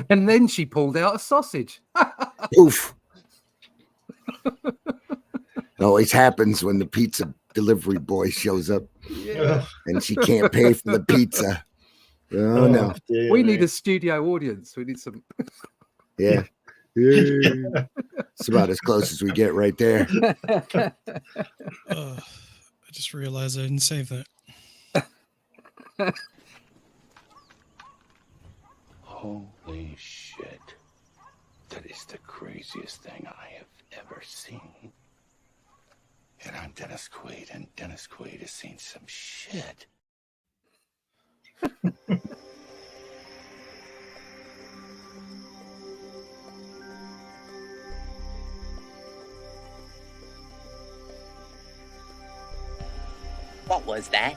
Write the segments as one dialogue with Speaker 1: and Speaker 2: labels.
Speaker 1: And then she pulled out a sausage.
Speaker 2: Oof. It always happens when the pizza delivery boy shows up and she can't pay for the pizza. Oh, no.
Speaker 1: We need a studio audience. We need some.
Speaker 2: Yeah. It's about as close as we get right there.
Speaker 3: I just realized I didn't save that.
Speaker 4: Holy shit. That is the craziest thing I have ever seen. And I'm Dennis Quaid, and Dennis Quaid has seen some shit.
Speaker 5: What was that?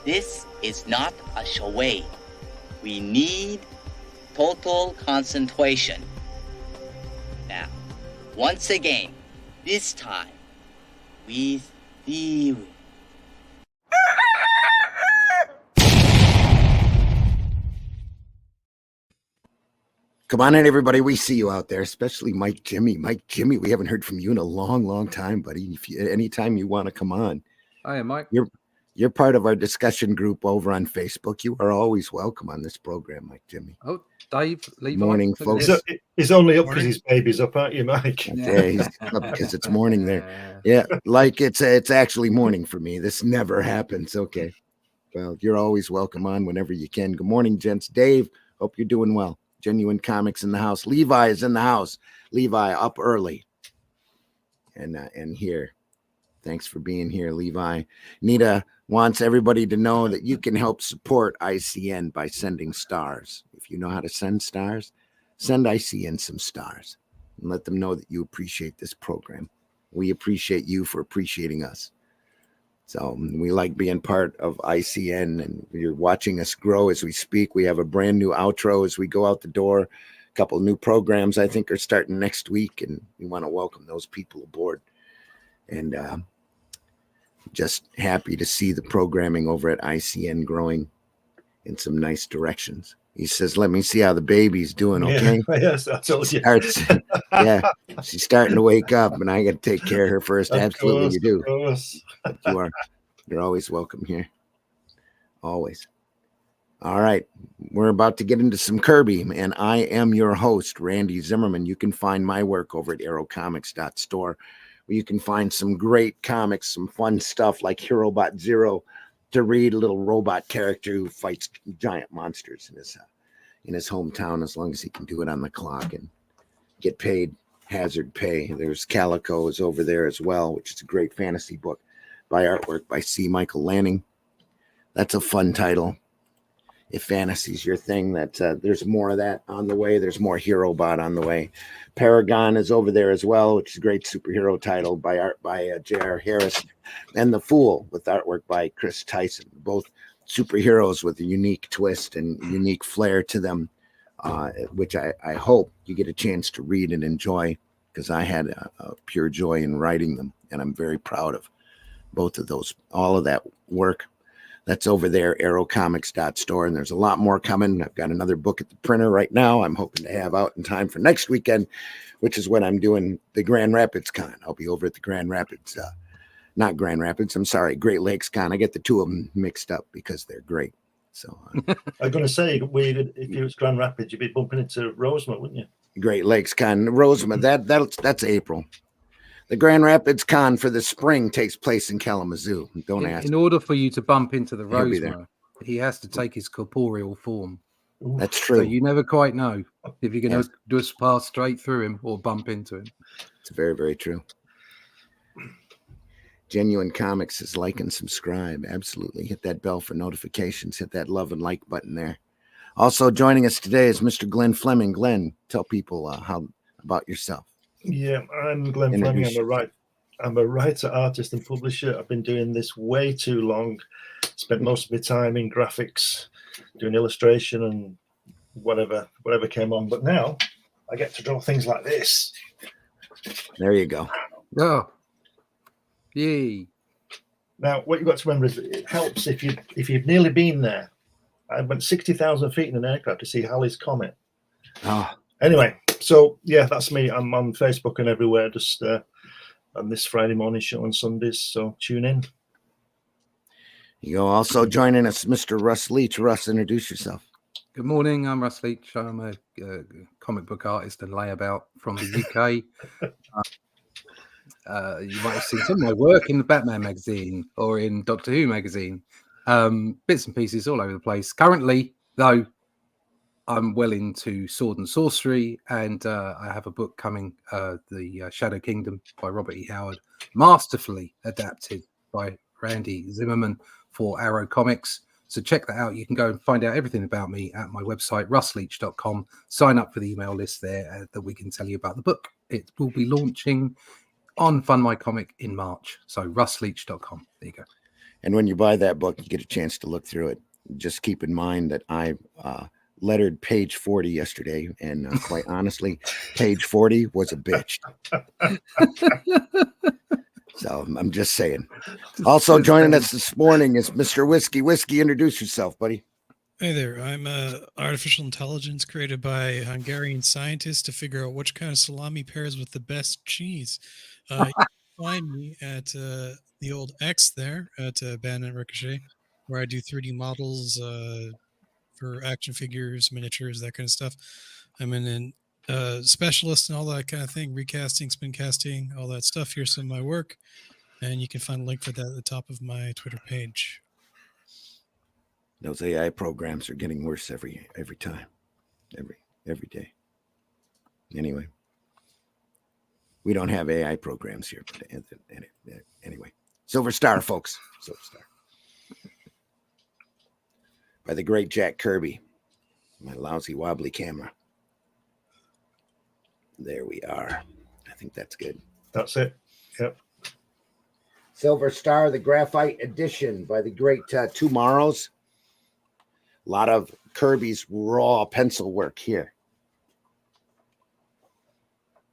Speaker 5: This is not a charade. We need total concentration. Now, once again, this time, with theory.
Speaker 2: Come on in, everybody. We see you out there, especially Mike Jimmy. Mike Jimmy, we haven't heard from you in a long, long time, buddy. Anytime you want to come on.
Speaker 1: Hi, Mike.
Speaker 2: You're part of our discussion group over on Facebook. You are always welcome on this program, Mike Jimmy.
Speaker 1: Oh, Dave, Levi.
Speaker 2: Morning, folks.
Speaker 6: He's only up because his baby's up, aren't you, Mike?
Speaker 2: Yeah, he's up because it's morning there. Yeah, like it's actually morning for me. This never happens. Okay. Well, you're always welcome on whenever you can. Good morning, gents. Dave, hope you're doing well. Genuine Comics in the house. Levi is in the house. Levi up early. And here. Thanks for being here, Levi. Nita wants everybody to know that you can help support ICN by sending stars. If you know how to send stars, send ICN some stars and let them know that you appreciate this program. We appreciate you for appreciating us. So we like being part of ICN, and you're watching us grow as we speak. We have a brand new outro as we go out the door. A couple new programs I think are starting next week, and we want to welcome those people aboard. And just happy to see the programming over at ICN growing in some nice directions. He says, let me see how the baby's doing, okay?
Speaker 6: Yeah, yes, I told you.
Speaker 2: Yeah, she's starting to wake up, and I got to take care of her first. Absolutely, you do. But you're always welcome here. Always. All right, we're about to get into some Kirby, and I am your host, Randy Zimmerman. You can find my work over at aerocomics.store. You can find some great comics, some fun stuff like HeroBot Zero to read, a little robot character who fights giant monsters in his hometown, as long as he can do it on the clock and get paid hazard pay. There's Calico is over there as well, which is a great fantasy book by artwork by C. Michael Lanning. That's a fun title. If fantasy's your thing, there's more of that on the way. There's more HeroBot on the way. Paragon is over there as well, which is a great superhero title by art by J.R. Harris. And The Fool with artwork by Chris Tyson. Both superheroes with a unique twist and unique flair to them, which I hope you get a chance to read and enjoy, because I had a pure joy in writing them, and I'm very proud of both of those, all of that work. That's over there, aerocomics.store, and there's a lot more coming. I've got another book at the printer right now I'm hoping to have out in time for next weekend, which is when I'm doing the Grand Rapids Con. I'll be over at the Grand Rapids, not Grand Rapids, I'm sorry, Great Lakes Con. I get the two of them mixed up because they're great. So
Speaker 6: I'm going to say, if it was Grand Rapids, you'd be bumping into Rosemont, wouldn't you?
Speaker 2: Great Lakes Con, Rosemont, that's April. The Grand Rapids Con for the spring takes place in Kalamazoo. Don't ask.
Speaker 1: In order for you to bump into the Rosemont, he has to take his corporeal form.
Speaker 2: That's true.
Speaker 1: So you never quite know if you're going to just pass straight through him or bump into him.
Speaker 2: It's very, very true. Genuine Comics is like and subscribe. Absolutely. Hit that bell for notifications. Hit that love and like button there. Also joining us today is Mr. Glenn Fleming. Glenn, tell people how about yourself.
Speaker 6: Yeah, I'm Glenn Fleming. I'm a writer, artist, and publisher. I've been doing this way too long. Spent most of my time in graphics, doing illustration and whatever came on. But now I get to draw things like this.
Speaker 2: There you go.
Speaker 1: Oh, yay!
Speaker 6: Now, what you've got to remember is it helps if you've nearly been there. I went 60,000 feet in an aircraft to see Halley's Comet.
Speaker 2: Oh,
Speaker 6: Anyway, so yeah, that's me. I'm on Facebook and everywhere, just on this Friday morning show on Sundays. So tune in.
Speaker 2: you go. Also joining us, Mr. Russ Leach. Russ, introduce yourself.
Speaker 1: Good morning. I'm Russ Leach. I'm a comic book artist and layabout from the UK. You might have seen some of my work in the Batman magazine or in Doctor Who magazine. Bits and pieces all over the place. Currently, though, I'm well into sword and sorcery, and I have a book coming, The Shadow Kingdom by Robert E. Howard, masterfully adapted by Randy Zimmerman for Arrow Comics. So check that out. You can go and find out everything about me at my website, russleach.com. Sign up for the email list there that we can tell you about the book. It will be launching on Fund My Comic in March. So russleach.com. There you go.
Speaker 2: And when you buy that book, you get a chance to look through it. Just keep in mind that I lettered page 40 yesterday, and quite honestly, page 40 was a bitch. So I'm just saying. Also joining us this morning is Mr. Whiskey. Whiskey, introduce yourself, buddy.
Speaker 3: Hey there, I'm artificial intelligence created by a Hungarian scientists to figure out which kind of salami pairs with the best cheese. You can find me at the old X there at Bandit Ricochet, where I do 3D models for action figures, miniatures, that kind of stuff. I'm an specialist and all that kind of thing, recasting, spin casting, all that stuff. Here's some of my work, and you can find a link for that at the top of my Twitter page.
Speaker 2: Those AI programs are getting worse every time, every day. Anyway, we don't have AI programs here, but anyway, Silver Star, folks, Silver Star, by the great Jack Kirby. My lousy wobbly camera. There we are. I think that's good.
Speaker 6: That's it. Yep.
Speaker 2: Silver Star, the Graphite Edition by the great Tomorrows. A lot of Kirby's raw pencil work here.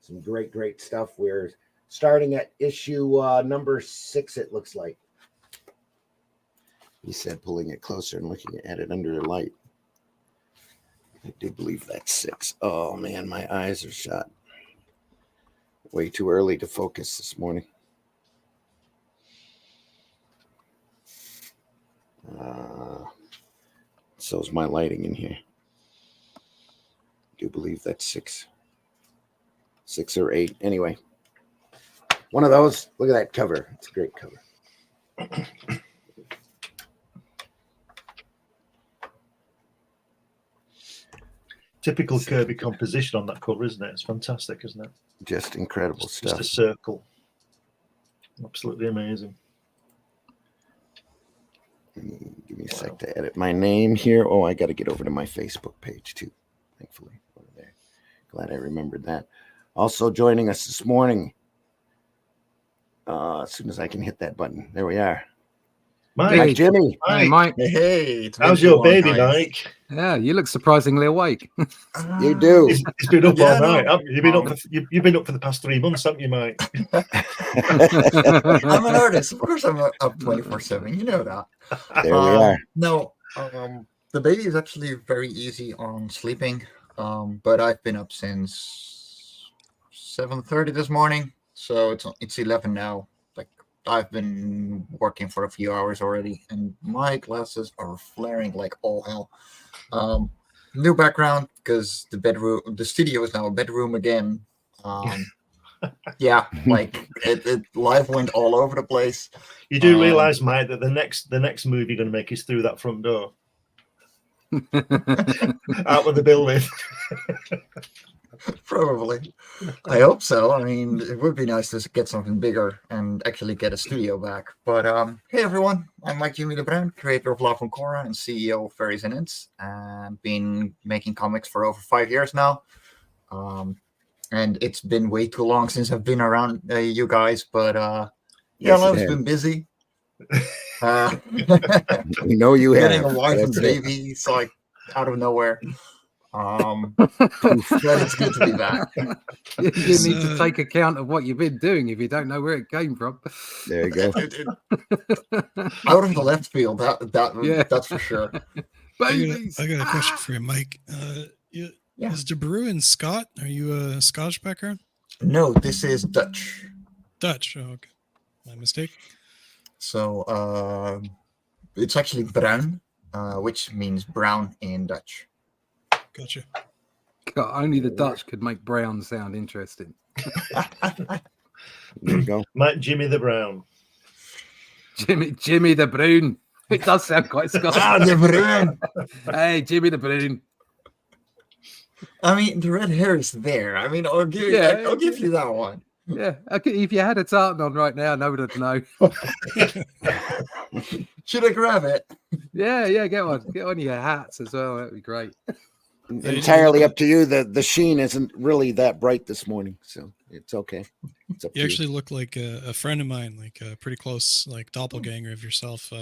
Speaker 2: Some great stuff. We're starting at issue number 6, it looks like. He said, pulling it closer and looking at it under the light. I do believe that's 6. Oh, man, my eyes are shot. Way too early to focus this morning. So's my lighting in here. I do believe that's 6 or 8. Anyway, one of those. Look at that cover. It's a great cover.
Speaker 6: Typical Kirby composition on that cover, isn't it? It's fantastic, isn't it?
Speaker 2: Just incredible stuff.
Speaker 6: Just a circle. Absolutely amazing.
Speaker 2: Give me a sec to edit my name here. Oh, I got to get over to my Facebook page too. Thankfully, over there. Glad I remembered that. Also joining us this morning. As soon as I can hit that button, there we are.
Speaker 6: Mike,
Speaker 2: Jimmy.
Speaker 1: Hey, Mike.
Speaker 7: Hey,
Speaker 6: how's your baby, Mike?
Speaker 1: Yeah, you look surprisingly awake.
Speaker 2: You do.
Speaker 6: He's been up all night. You've been up for the past 3 months, haven't you, Mike?
Speaker 7: I'm an artist. Of course, I'm up 24/7. You know that.
Speaker 2: There we are.
Speaker 7: No, the baby is actually very easy on sleeping. But I've been up since 7:30 this morning, so it's 11 now. Like, I've been working for a few hours already, and my glasses are flaring like all hell. New background because the studio is now a bedroom again. Yeah, like life went all over the place.
Speaker 6: You do realize, Mike, that the next move you're going to make is through that front door, out of the building.
Speaker 7: Probably. I hope so. I mean, it would be nice to get something bigger and actually get a studio back. But hey, everyone. I'm Mike Jimmy LeBrun, creator of Love and Cora and CEO of Fairies and Ints. I've been making comics for over 5 years now. And it's been way too long since I've been around you guys. But yeah, life's been busy.
Speaker 2: We know you have.
Speaker 7: Getting a wife and baby, it's like out of nowhere. But it's good to be back.
Speaker 1: You need to take account of what you've been doing if you don't know where it came from.
Speaker 2: There you go.
Speaker 7: Out of the left field, that's for sure.
Speaker 1: Babies.
Speaker 3: I got a question for you, Mike.
Speaker 7: Yeah.
Speaker 3: Is De Bruin Scot? Are you a Scottish background?
Speaker 7: No, this is Dutch.
Speaker 3: Dutch. Oh, okay. My mistake.
Speaker 7: So it's actually bruin, which means brown in Dutch.
Speaker 3: Gotcha.
Speaker 1: God, only the Dutch could make brown sound interesting.
Speaker 2: There you go.
Speaker 6: Mike Jimmy the Brown.
Speaker 1: Jimmy the Brown. It does sound quite Scottish.
Speaker 7: De Bruin.
Speaker 1: Hey, Jimmy the Brown.
Speaker 7: I mean, the red hair is there. I mean, I'll give you that one.
Speaker 1: Yeah, okay, if you had a tartan on right now, nobody would know.
Speaker 7: Should I grab it?
Speaker 1: Yeah, get one. Get on your hats as well. That'd be great.
Speaker 2: Entirely up to you. The sheen isn't really that bright this morning, so it's okay. It's up
Speaker 3: You
Speaker 2: to
Speaker 3: actually look like a friend of mine, like a pretty close, like doppelganger of yourself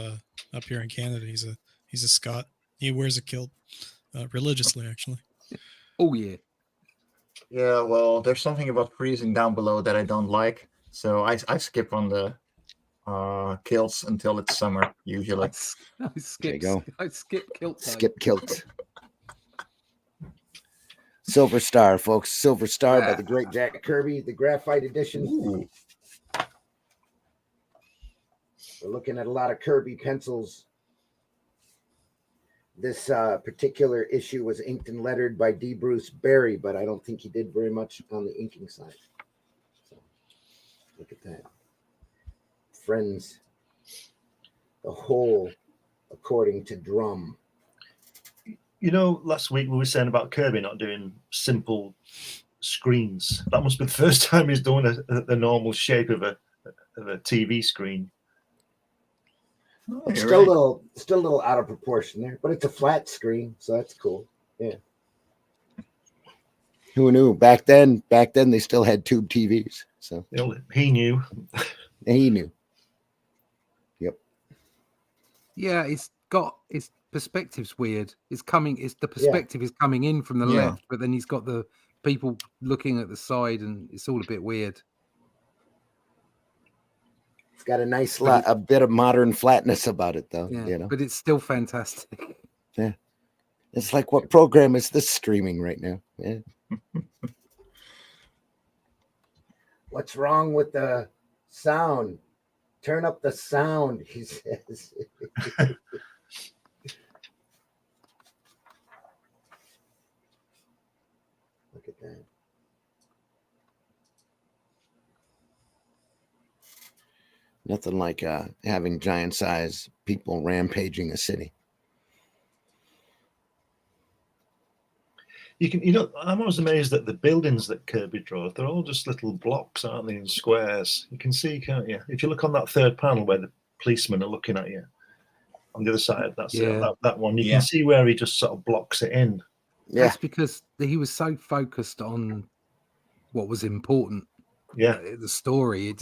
Speaker 3: up here in Canada. He's a Scot. He wears a kilt religiously, actually.
Speaker 1: Oh yeah.
Speaker 7: Yeah, well, there's something about freezing down below that I don't like, so I skip on the kilts until it's summer usually.
Speaker 1: I skip kilt.
Speaker 2: Skip kilt. Silver Star, folks. Silver Star by the great Jack Kirby, the Graphite Edition.
Speaker 7: Ooh.
Speaker 2: We're looking at a lot of Kirby pencils. This particular issue was inked and lettered by D. Bruce Berry, but I don't think he did very much on the inking side. So, look at that. Friends, the whole according to Drum.
Speaker 6: You know, last week we were saying about Kirby not doing simple screens. That must be the first time he's doing the normal shape of a TV screen.
Speaker 7: Oh,
Speaker 2: It's
Speaker 7: you're
Speaker 2: still
Speaker 7: right.
Speaker 2: a little out of proportion there, but it's a flat screen, so that's cool. Yeah. Who knew? Back then they still had tube TVs. So
Speaker 6: He knew.
Speaker 2: he knew. Yep.
Speaker 1: Yeah, it's perspective's weird. The perspective is coming in from the
Speaker 7: Yeah.
Speaker 1: left, but then he's got the people looking at the side, and it's all a bit weird.
Speaker 2: It's got a nice a bit of modern flatness about it, though.
Speaker 1: Yeah,
Speaker 2: You know,
Speaker 1: but it's still fantastic.
Speaker 2: yeah. It's like, what program is this streaming right now? Yeah. What's wrong with the sound? Turn up the sound, he says. Look at that. Nothing like having giant size people rampaging a city.
Speaker 6: I'm always amazed at the buildings that Kirby draws. They're all just little blocks, aren't they, in squares? You can see, can't you? If you look on that third panel where the policemen are looking at you, on the other side, that's that one. You can see where he just sort of blocks it in.
Speaker 2: Yeah.
Speaker 1: That's because he was so focused on what was important.
Speaker 6: Yeah.
Speaker 1: The story.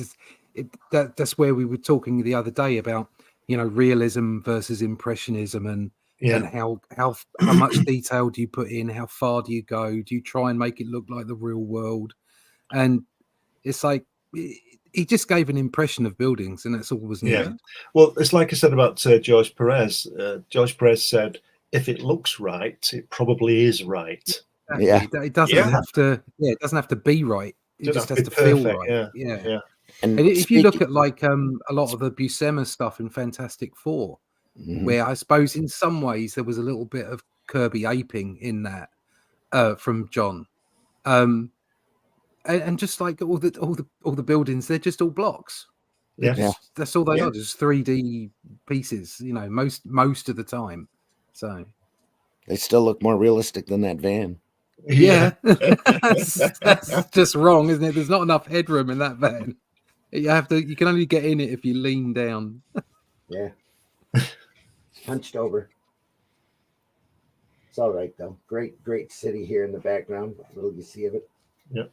Speaker 1: That's where we were talking the other day about, realism versus impressionism and how much detail do you put in? How far do you go? Do you try and make it look like the real world? And it's like he just gave an impression of buildings, and that's all was needed.
Speaker 6: Yeah. Well, it's like I said about George Perez. George Perez said, "If it looks right, it probably is right."
Speaker 1: Exactly. Yeah, it doesn't have to. Yeah, it doesn't have to be right. It just has to feel right. Yeah. And if you look at like a lot of the Buscema stuff in Fantastic Four, where I suppose in some ways there was a little bit of Kirby aping in that from John, and just like all the buildings, they're just all blocks. That's all they are, just 3D pieces. Most of the time. So
Speaker 2: they still look more realistic than that van.
Speaker 1: Yeah, that's just wrong, isn't it? There's not enough headroom in that van. You can only get in it if you lean down.
Speaker 2: Yeah. Hunched over. It's all right though. Great city here in the background. A little you see of it.
Speaker 6: Yep.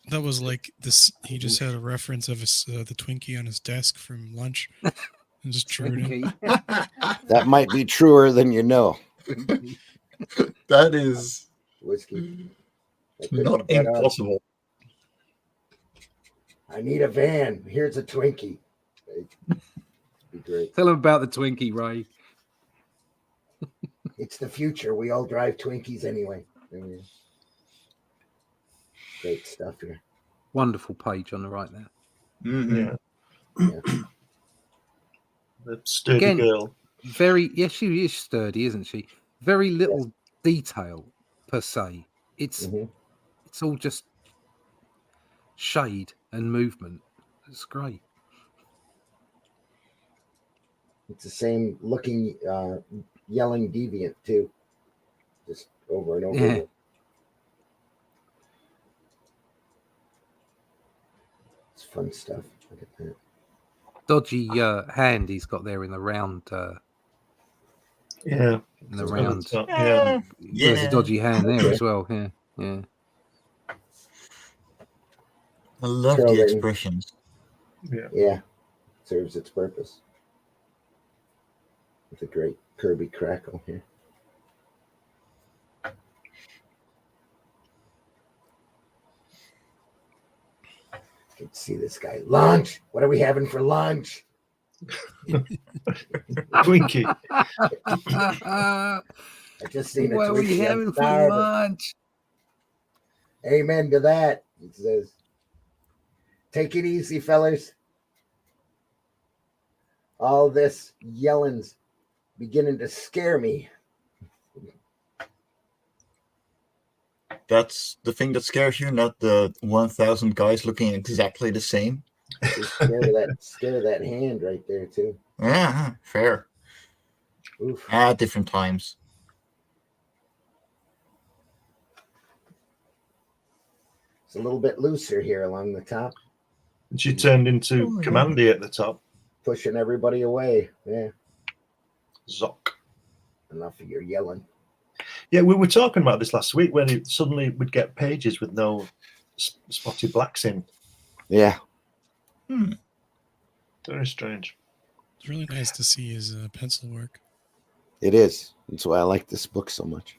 Speaker 3: That was like this. He just had a reference of the Twinkie on his desk from lunch, and just drew it in.
Speaker 2: That might be truer than you know.
Speaker 7: That is
Speaker 2: whiskey.
Speaker 7: Not impossible.
Speaker 2: I need a van. Here's a Twinkie. Be great.
Speaker 1: Tell him about the Twinkie, Ray.
Speaker 2: It's the future. We all drive Twinkies anyway. Great stuff here.
Speaker 1: Wonderful page on the right there.
Speaker 6: Yeah.
Speaker 2: Yeah.
Speaker 6: The sturdy
Speaker 1: Again,
Speaker 6: girl.
Speaker 1: She is sturdy, isn't she? Very little detail per se. It's all just shade and movement. It's great.
Speaker 2: It's the same looking yelling deviant too. Just over and over again. It's fun stuff. Look at that.
Speaker 1: Dodgy hand he's got there in the round.
Speaker 6: Yeah.
Speaker 1: In the round.
Speaker 6: Yeah.
Speaker 1: There's a dodgy hand there as well. Yeah. Yeah.
Speaker 7: I love the expressions.
Speaker 2: Yeah. Serves its purpose. With a great Kirby crackle here. Good to see this guy. Lunch. What are we having for lunch?
Speaker 6: Twinkie.
Speaker 2: I just seen a
Speaker 1: what are we
Speaker 2: Twinkie.
Speaker 1: having for lunch?
Speaker 2: Amen to that. He says, "Take it easy, fellas. All this yelling's beginning to scare me."
Speaker 7: That's the thing that scares you, not the 1,000 guys looking exactly the same.
Speaker 2: Just scare that hand right there too.
Speaker 7: Yeah, fair.
Speaker 2: Oof.
Speaker 7: At different times.
Speaker 2: It's a little bit looser here along the top.
Speaker 6: And she turned into Commandy at the top.
Speaker 2: Pushing everybody away. Yeah.
Speaker 6: Zoc.
Speaker 2: Enough of your yelling.
Speaker 6: Yeah, we were talking about this last week when it suddenly would get pages with no spotted blacks in.
Speaker 2: Yeah.
Speaker 6: Very strange.
Speaker 3: It's really nice to see his pencil work.
Speaker 2: It is. That's why I like this book so much.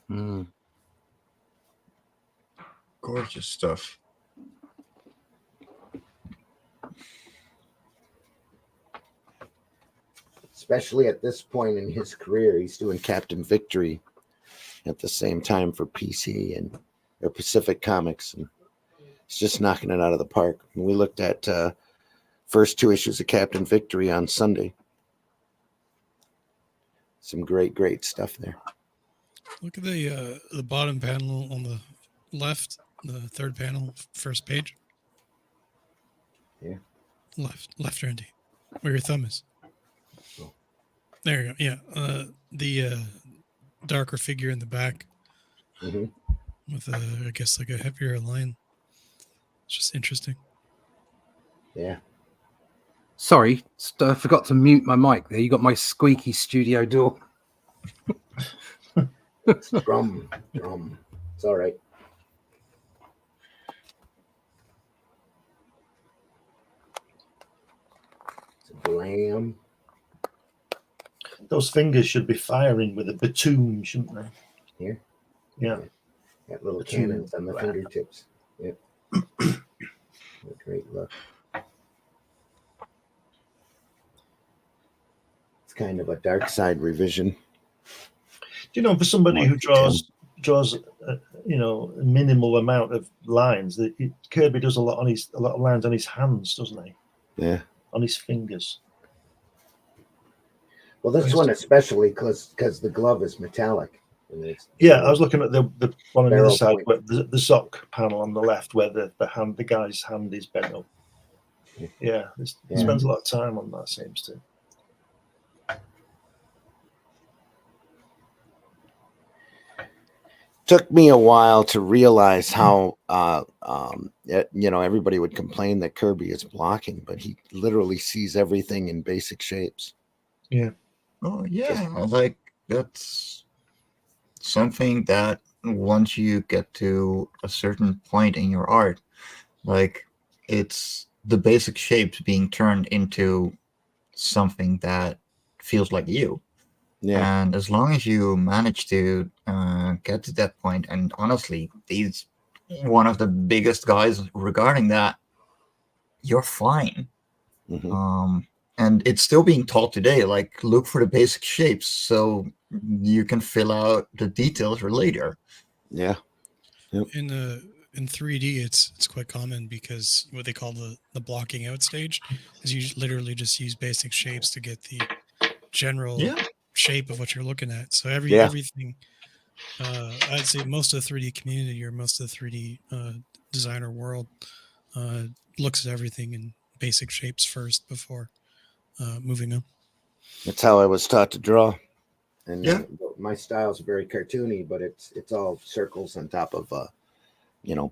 Speaker 7: Gorgeous stuff.
Speaker 2: Especially at this point in his career, he's doing Captain Victory at the same time for PC and or Pacific Comics, and he's just knocking it out of the park. And we looked at first 2 issues of Captain Victory on Sunday. Some great stuff there.
Speaker 3: Look at the bottom panel on the left, the third panel, first page.
Speaker 2: Yeah.
Speaker 3: Left, Randy, where your thumb is.
Speaker 2: Oh.
Speaker 3: There you go. Yeah. The darker figure in the back with I guess like a heavier line. It's just interesting.
Speaker 2: Yeah.
Speaker 1: Sorry, I forgot to mute my mic there. You got my squeaky studio door.
Speaker 2: Drum. It's all right. It's a blam.
Speaker 6: Those fingers should be firing with a batoon, shouldn't they?
Speaker 2: Here?
Speaker 6: Yeah.
Speaker 2: Got little cannons on the fingertips. Yep. A great look. It's kind of a dark side revision.
Speaker 6: Do you know, for somebody who draws a minimal amount of lines, Kirby does a lot of lines on his hands, doesn't he?
Speaker 2: Yeah.
Speaker 6: On his fingers.
Speaker 2: Well, this one especially because the glove is metallic.
Speaker 6: Yeah, I was looking at the one on the other side,
Speaker 2: point.
Speaker 6: where the sock panel on the left, where the guy's hand is bent up. Yeah, he spends a lot of time on that, seems to.
Speaker 2: Took me a while to realize how everybody would complain that Kirby is blocking, but he literally sees everything in basic shapes.
Speaker 6: Yeah.
Speaker 7: Oh yeah, like that's something that once you get to a certain point in your art, like it's the basic shapes being turned into something that feels like you.
Speaker 2: Yeah.
Speaker 7: And as long as you manage to get to that point, and honestly, he's one of the biggest guys regarding that, you're fine.
Speaker 2: Mm-hmm.
Speaker 7: and it's still being taught today. Like, look for the basic shapes so you can fill out the details for later.
Speaker 2: Yeah. Yep.
Speaker 3: In 3D, it's quite common because what they call the blocking out stage is you literally just use basic shapes to get the general shape of what you're looking at. So everything, I'd say most of the 3D community or most of the 3D designer world looks at everything in basic shapes first before moving on.
Speaker 2: That's how I was taught to draw. And
Speaker 7: Yeah.
Speaker 2: My style is very cartoony, but it's all circles on top of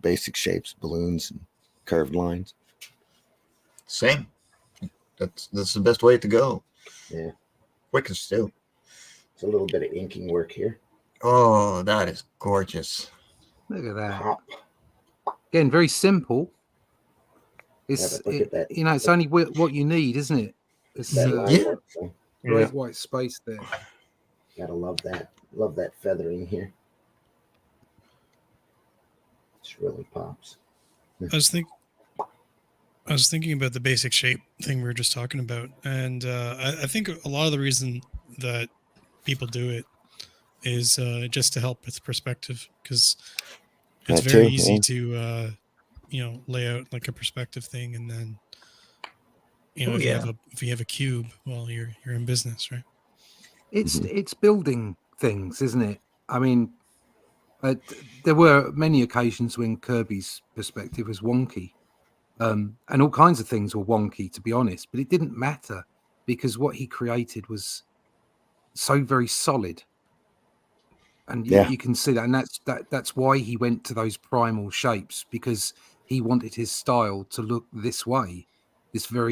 Speaker 2: basic shapes, balloons, and curved lines.
Speaker 7: Same. That's the best way to go.
Speaker 2: Yeah.
Speaker 7: Quickest too.
Speaker 2: It's a little bit of inking work here.
Speaker 7: Oh, that is gorgeous.
Speaker 1: Look at that.
Speaker 2: Pop.
Speaker 1: Again, very simple. It's
Speaker 2: Look at that.
Speaker 1: it's only what you need, isn't it? It's
Speaker 2: That line
Speaker 7: yeah.
Speaker 2: work, so
Speaker 1: great white space there.
Speaker 2: gotta love that. Love that feathering here. It really pops.
Speaker 3: I was thinking about the basic shape thing we were just talking about, and I think a lot of the reason that people do it is just to help with perspective, because it's
Speaker 2: That
Speaker 3: very
Speaker 2: too,
Speaker 3: easy
Speaker 2: yeah.
Speaker 3: to lay out like a perspective thing, and then
Speaker 7: Oh,
Speaker 3: if
Speaker 7: yeah.
Speaker 3: you have a cube, well, you're in business, right?
Speaker 1: It's building things, isn't it? I mean, there were many occasions when Kirby's perspective was wonky, and all kinds of things were wonky, to be honest. But it didn't matter because what he created was so very solid, and
Speaker 2: Yeah.
Speaker 1: you can see that, and that's why he went to those primal shapes, because he wanted his style to look this way.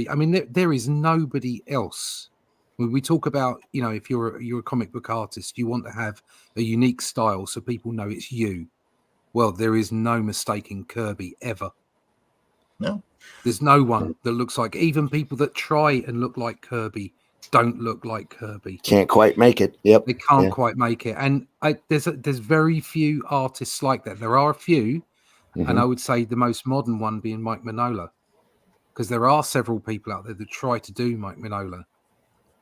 Speaker 1: I mean, there is nobody else. When we talk about, if you're a comic book artist, you want to have a unique style so people know it's you. Well, there is no mistaking Kirby ever.
Speaker 7: No.
Speaker 1: There's no one that looks like, even people that try and look like Kirby don't look like Kirby.
Speaker 2: Can't quite make it. Yep.
Speaker 1: They can't
Speaker 2: Yeah.
Speaker 1: quite make it. And there's very few artists like that. There are a few, and I would say the most modern one being Mike Mignola, because there are several people out there that try to do Mike Mignola,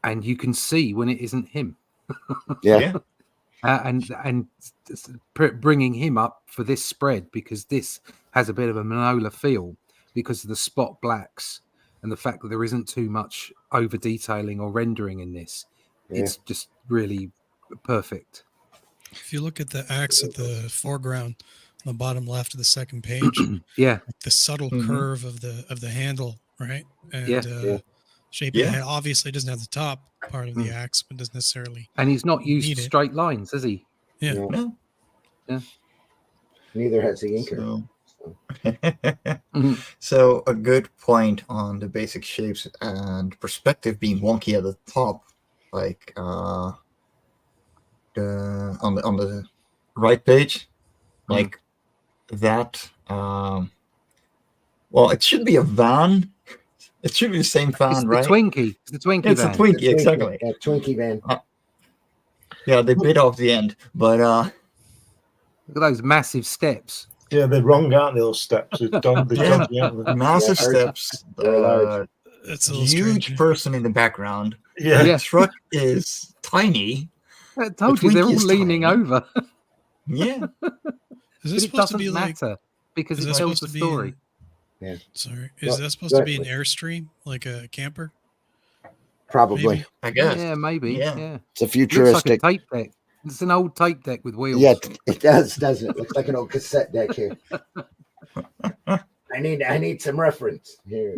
Speaker 1: and you can see when it isn't him.
Speaker 2: Yeah.
Speaker 1: And bringing him up for this spread, because this has a bit of a Mignola feel because of the spot blacks and the fact that there isn't too much over detailing or rendering in this.
Speaker 2: Yeah.
Speaker 1: It's just really perfect.
Speaker 3: If you look at the axe at the foreground, on the bottom left of the second page,
Speaker 1: Yeah.
Speaker 3: the subtle curve of the handle, right? And
Speaker 1: Yeah.
Speaker 3: shape of the head. Obviously, it doesn't have the top part of the axe, but doesn't necessarily.
Speaker 1: And he's not used
Speaker 3: need
Speaker 1: to
Speaker 3: it.
Speaker 1: straight lines, is he?
Speaker 3: Yeah.
Speaker 7: No.
Speaker 1: Yeah.
Speaker 2: Neither has the inker.
Speaker 7: So, so a good point on the basic shapes and perspective being wonky at the top, like on the right page, like that. Well, it should be a van. It should be the same van,
Speaker 1: It's the
Speaker 7: right?
Speaker 1: Twinkie. It's the Twinkie
Speaker 7: It's
Speaker 1: van.
Speaker 7: a Twinkie, exactly.
Speaker 2: That Twinkie van.
Speaker 7: Yeah, they bit off the end, but
Speaker 1: Look at those massive steps.
Speaker 6: Yeah, they're wrong, aren't they? Those steps. They're dodgy, aren't they?
Speaker 7: massive
Speaker 2: Yeah,
Speaker 7: steps.
Speaker 2: they're large.
Speaker 3: That's a little
Speaker 7: Huge
Speaker 3: strange.
Speaker 7: person in the background.
Speaker 6: Yeah.
Speaker 7: The truck is tiny.
Speaker 1: I told you,
Speaker 7: Twinkie
Speaker 1: they're all
Speaker 7: is
Speaker 1: leaning
Speaker 7: tiny.
Speaker 1: over.
Speaker 7: Yeah.
Speaker 3: Is
Speaker 1: But
Speaker 3: this
Speaker 1: it
Speaker 3: supposed to
Speaker 1: doesn't
Speaker 3: be like?
Speaker 1: matter because
Speaker 3: Is
Speaker 1: it
Speaker 3: that
Speaker 1: tells
Speaker 3: supposed
Speaker 1: the
Speaker 3: to be?
Speaker 1: story.
Speaker 2: Yeah.
Speaker 3: Sorry,
Speaker 2: Go-
Speaker 3: is that supposed
Speaker 2: go
Speaker 3: to be an
Speaker 2: ahead,
Speaker 3: Airstream, like a camper?
Speaker 2: Probably.
Speaker 3: Maybe.
Speaker 7: I guess.
Speaker 1: Yeah, maybe.
Speaker 7: Yeah.
Speaker 1: Yeah.
Speaker 2: It's a
Speaker 1: Looks like a
Speaker 2: futuristic.
Speaker 1: tape deck. It's an old tape deck with wheels.
Speaker 2: Yeah, it does, doesn't it? Looks like an old cassette deck here. I need some reference here.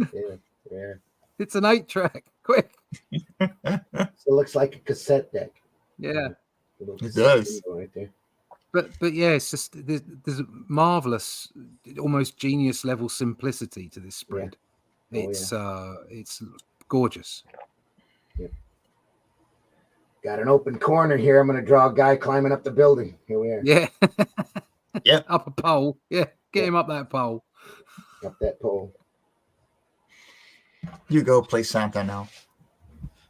Speaker 2: Yeah.
Speaker 1: It's an 8-track. Quick.
Speaker 2: So it looks like a cassette deck.
Speaker 1: Yeah.
Speaker 7: It does.
Speaker 2: Right there.
Speaker 1: But yeah, it's just there's a marvelous, almost genius level simplicity to this spread.
Speaker 2: Oh,
Speaker 1: It's gorgeous.
Speaker 2: Got an open corner here. I'm going to draw a guy climbing up the building. Here we are.
Speaker 1: Yeah.
Speaker 7: Yeah.
Speaker 1: Up a pole. Yeah. Get him up that pole.
Speaker 2: Up that pole.
Speaker 7: You go play Santa now.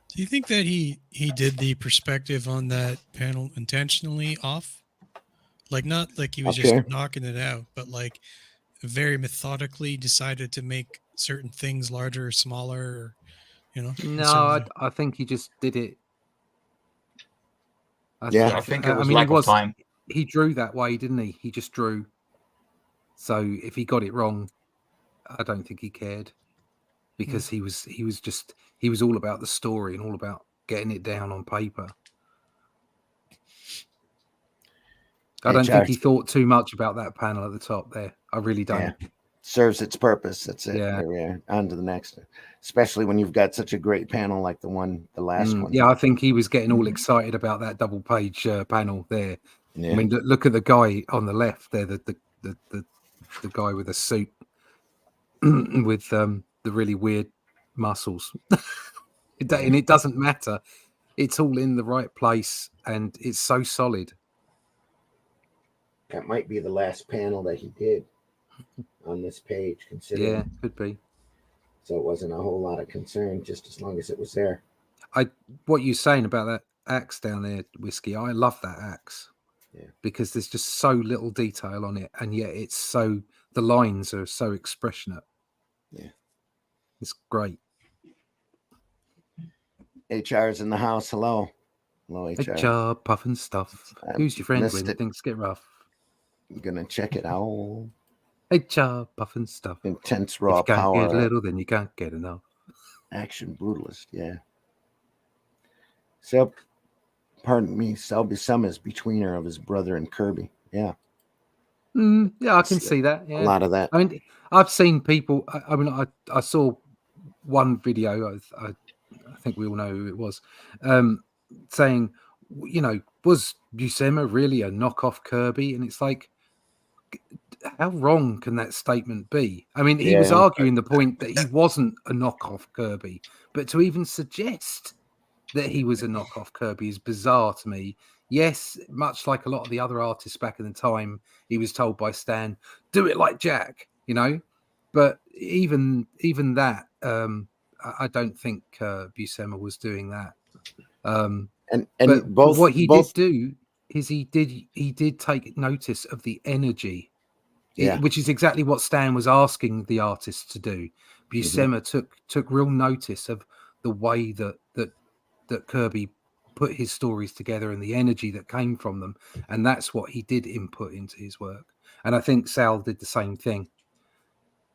Speaker 3: Do you think that he did the perspective on that panel intentionally off? Like, not like he was
Speaker 2: Okay.
Speaker 3: just knocking it out, but like very methodically decided to make certain things larger or smaller, or, You know?
Speaker 1: No, I think he just did it.
Speaker 7: I think it was
Speaker 1: I mean,
Speaker 7: lack of time.
Speaker 1: He drew that way, didn't he? He just drew. So if he got it wrong, I don't think he cared, because he was all about the story and all about getting it down on paper. I don't think he thought too much about that panel at the top there. I really don't.
Speaker 2: Yeah. Serves its purpose. That's it.
Speaker 1: Yeah.
Speaker 2: There we are. On to the next. Especially when you've got such a great panel like the last one.
Speaker 1: Yeah, I think he was getting all excited about that double page panel there.
Speaker 2: Yeah.
Speaker 1: I mean, look at the guy on the left there, the guy with a suit with the really weird muscles. And it doesn't matter. It's all in the right place, and it's so solid.
Speaker 2: That might be the last panel that he did on this page, considering.
Speaker 1: Yeah, could be.
Speaker 2: So it wasn't a whole lot of concern, just as long as it was there.
Speaker 1: What you're saying about that axe down there, Whiskey, I love that axe.
Speaker 2: Yeah.
Speaker 1: Because there's just so little detail on it, and yet the lines are so expressionate.
Speaker 2: Yeah.
Speaker 1: It's great.
Speaker 2: HR's in the house. Hello. Hello, HR.
Speaker 1: HR, puffing stuff. Who's your friend when things get rough?
Speaker 2: I'm going to check it out.
Speaker 1: HR, puffing stuff.
Speaker 2: Intense raw
Speaker 1: if you can't
Speaker 2: power.
Speaker 1: Get little, then you can't get enough.
Speaker 2: Action brutalist, yeah. So, pardon me, Selby Summers betweener of his brother and Kirby. Yeah.
Speaker 1: Yeah, I can see that. Yeah.
Speaker 2: A lot of that.
Speaker 1: I mean, I've seen people. I saw one video. I think we all know who it was, saying, was Buscema really a knockoff Kirby? And it's like, how wrong can that statement be? I mean, he was arguing the point that he wasn't a knockoff Kirby, but to even suggest that he was a knockoff Kirby is bizarre to me. Yes, much like a lot of the other artists back in the time, he was told by Stan, do it like Jack, but even that, I don't think Buscema was doing that. But what he did do is he did take notice of the energy, which is exactly what Stan was asking the artists to do. Buscema took real notice of the way that Kirby put his stories together and the energy that came from them, and that's what he did input into his work. And I think Sal did the same thing.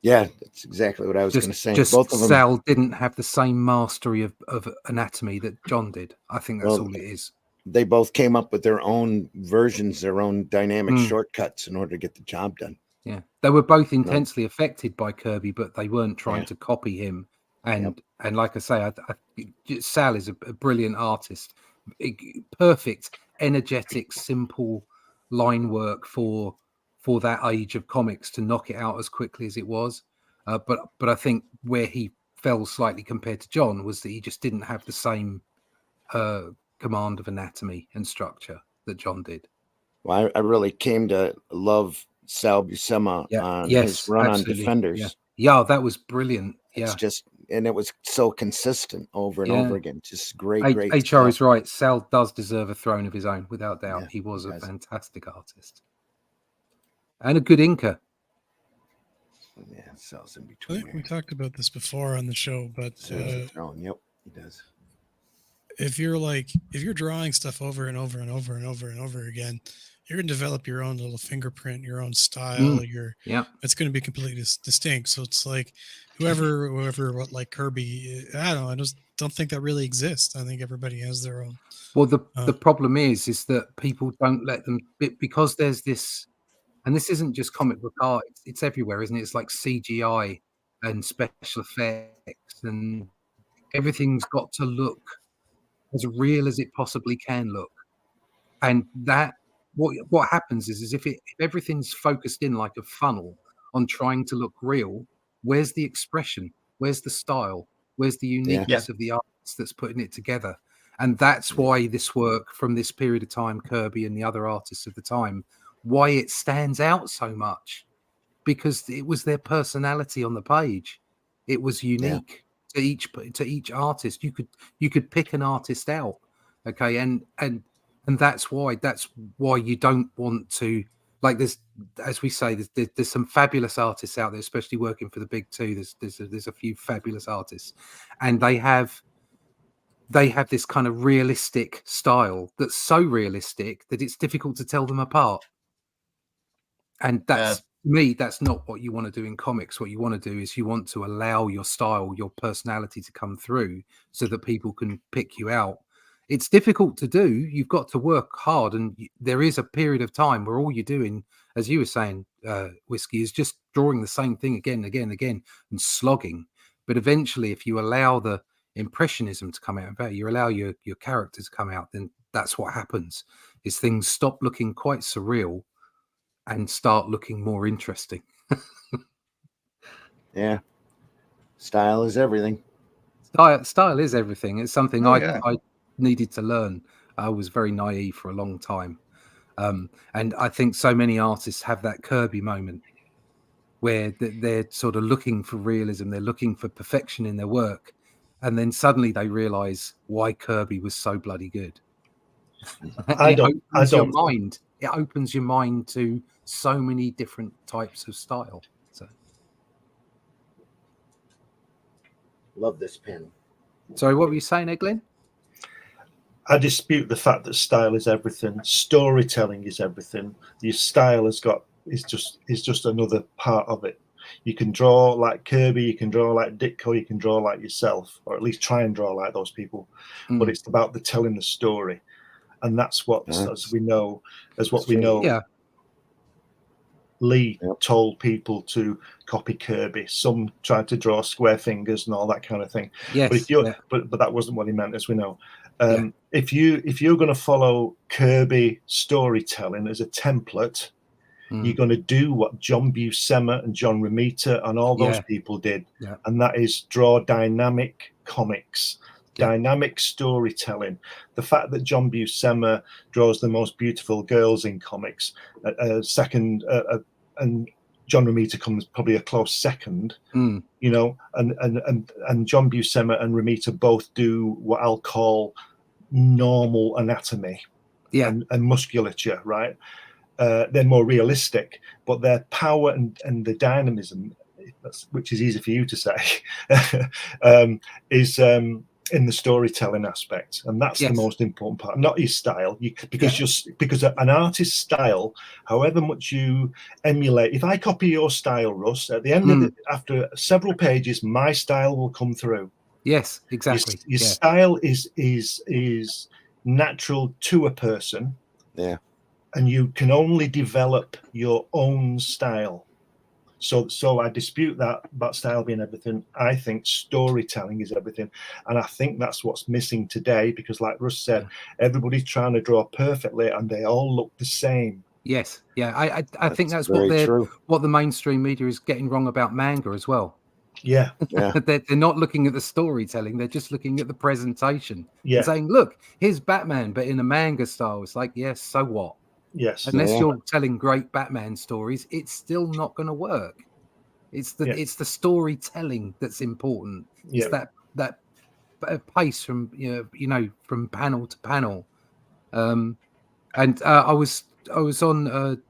Speaker 2: Yeah, that's exactly what I was going to say.
Speaker 1: Both of them. Sal didn't have the same mastery of anatomy that John did. I think that's all it is.
Speaker 2: They both came up with their own versions, their own dynamic shortcuts in order to get the job done.
Speaker 1: Yeah, they were both intensely affected by Kirby, but they weren't trying to copy him. And like I say, Sal is a brilliant artist. Perfect, energetic, simple line work for that age of comics to knock it out as quickly as it was. But I think where he fell slightly compared to John was that he just didn't have the same command of anatomy and structure that John did.
Speaker 2: Well, I really came to love Sal Buscema on his run on Defenders.
Speaker 1: Yeah, that was brilliant.
Speaker 2: It's just, and it was so consistent over and over again. Just great.
Speaker 1: HR is right. Sal does deserve a throne of his own, without doubt. He was a fantastic artist and a good inker.
Speaker 2: Yeah, Sal's in between.
Speaker 3: I think we talked about this before on the show, but
Speaker 2: yep, he does.
Speaker 3: If you're drawing stuff over and over and over and over and over again, you're going to develop your own little fingerprint, your own style. It's going to be completely distinct. So it's like whoever, like Kirby, I don't know. I just don't think that really exists. I think everybody has their own.
Speaker 1: Well, the problem is that people don't let them, because there's this, and this isn't just comic book art. It's everywhere, isn't it? It's like CGI and special effects, and everything's got to look as real as it possibly can look. And that, what happens is if everything's focused in like a funnel on trying to look real, where's the expression? Where's the style? Where's the uniqueness of the artist that's putting it together? And that's why this work from this period of time, Kirby and the other artists of the time, why it stands out so much, because it was their personality on the page. It was unique to each artist. You could pick an artist out, okay, and that's why you don't want to like there's, as we say, there's some fabulous artists out there, especially working for the big two. There's a few fabulous artists, and they have this kind of realistic style that's so realistic that it's difficult to tell them apart. And that's to me, that's not what you want to do in comics. What you want to do is you want to allow your style, your personality to come through so that people can pick you out. It's difficult to do. You've got to work hard, and there is a period of time where all you're doing, as you were saying, Whiskey, is just drawing the same thing again and again and again and slogging. But eventually, if you allow the impressionism to come out, you allow your character to come out, then that's what happens, is things stop looking quite surreal and start looking more interesting.
Speaker 2: Yeah. Style is everything.
Speaker 1: Style is everything. It's something I needed to learn. I was very naive for a long time. And I think so many artists have that Kirby moment where they're sort of looking for realism. They're looking for perfection in their work. And then suddenly they realize why Kirby was so bloody good. It opens your mind to so many different types of style. So,
Speaker 2: love this pen.
Speaker 1: Sorry, what were you saying, Eglin?
Speaker 6: I dispute the fact that style is everything. Storytelling is everything. Your style is just another part of it. You can draw like Kirby, you can draw like Ditko, you can draw like yourself, or at least try and draw like those people. But it's about the telling the story. And that's what, as we know, Lee told people to copy Kirby. Some tried to draw square fingers and all that kind of thing.
Speaker 1: Yes,
Speaker 6: but that wasn't what he meant, as we know. If you're going to follow Kirby storytelling as a template, you're going to do what John Buscema and John Romita and all those people did, and that is draw dynamic comics. Dynamic storytelling. The fact that John Buscema draws the most beautiful girls in comics, second, and John Romita comes probably a close second, you know, and John Buscema and Romita both do what I'll call normal anatomy and musculature, right? They're more realistic, but their power and the dynamism, which is easy for you to say, is in the storytelling aspect, and that's the most important part, not your style. Because an artist's style, however much you emulate, if I copy your style, Russ, at the end of after several pages, my style will come through.
Speaker 1: Yes, exactly.
Speaker 6: Your style is natural to a person.
Speaker 2: Yeah.
Speaker 6: And you can only develop your own style. So I dispute that about style being everything. I think storytelling is everything. And I think that's what's missing today, because like Russ said, everybody's trying to draw perfectly and they all look the same.
Speaker 1: Yes. Yeah. I think that's what the mainstream media is getting wrong about manga as well.
Speaker 6: Yeah.
Speaker 1: They're not looking at the storytelling. They're just looking at the presentation.
Speaker 6: Yeah.
Speaker 1: Saying, look, here's Batman, but in a manga style. It's like, yes, so what?
Speaker 6: Yes.
Speaker 1: Unless you're telling great Batman stories, it's still not going to work. It's the storytelling that's important. It's that pace from from panel to panel. And I was on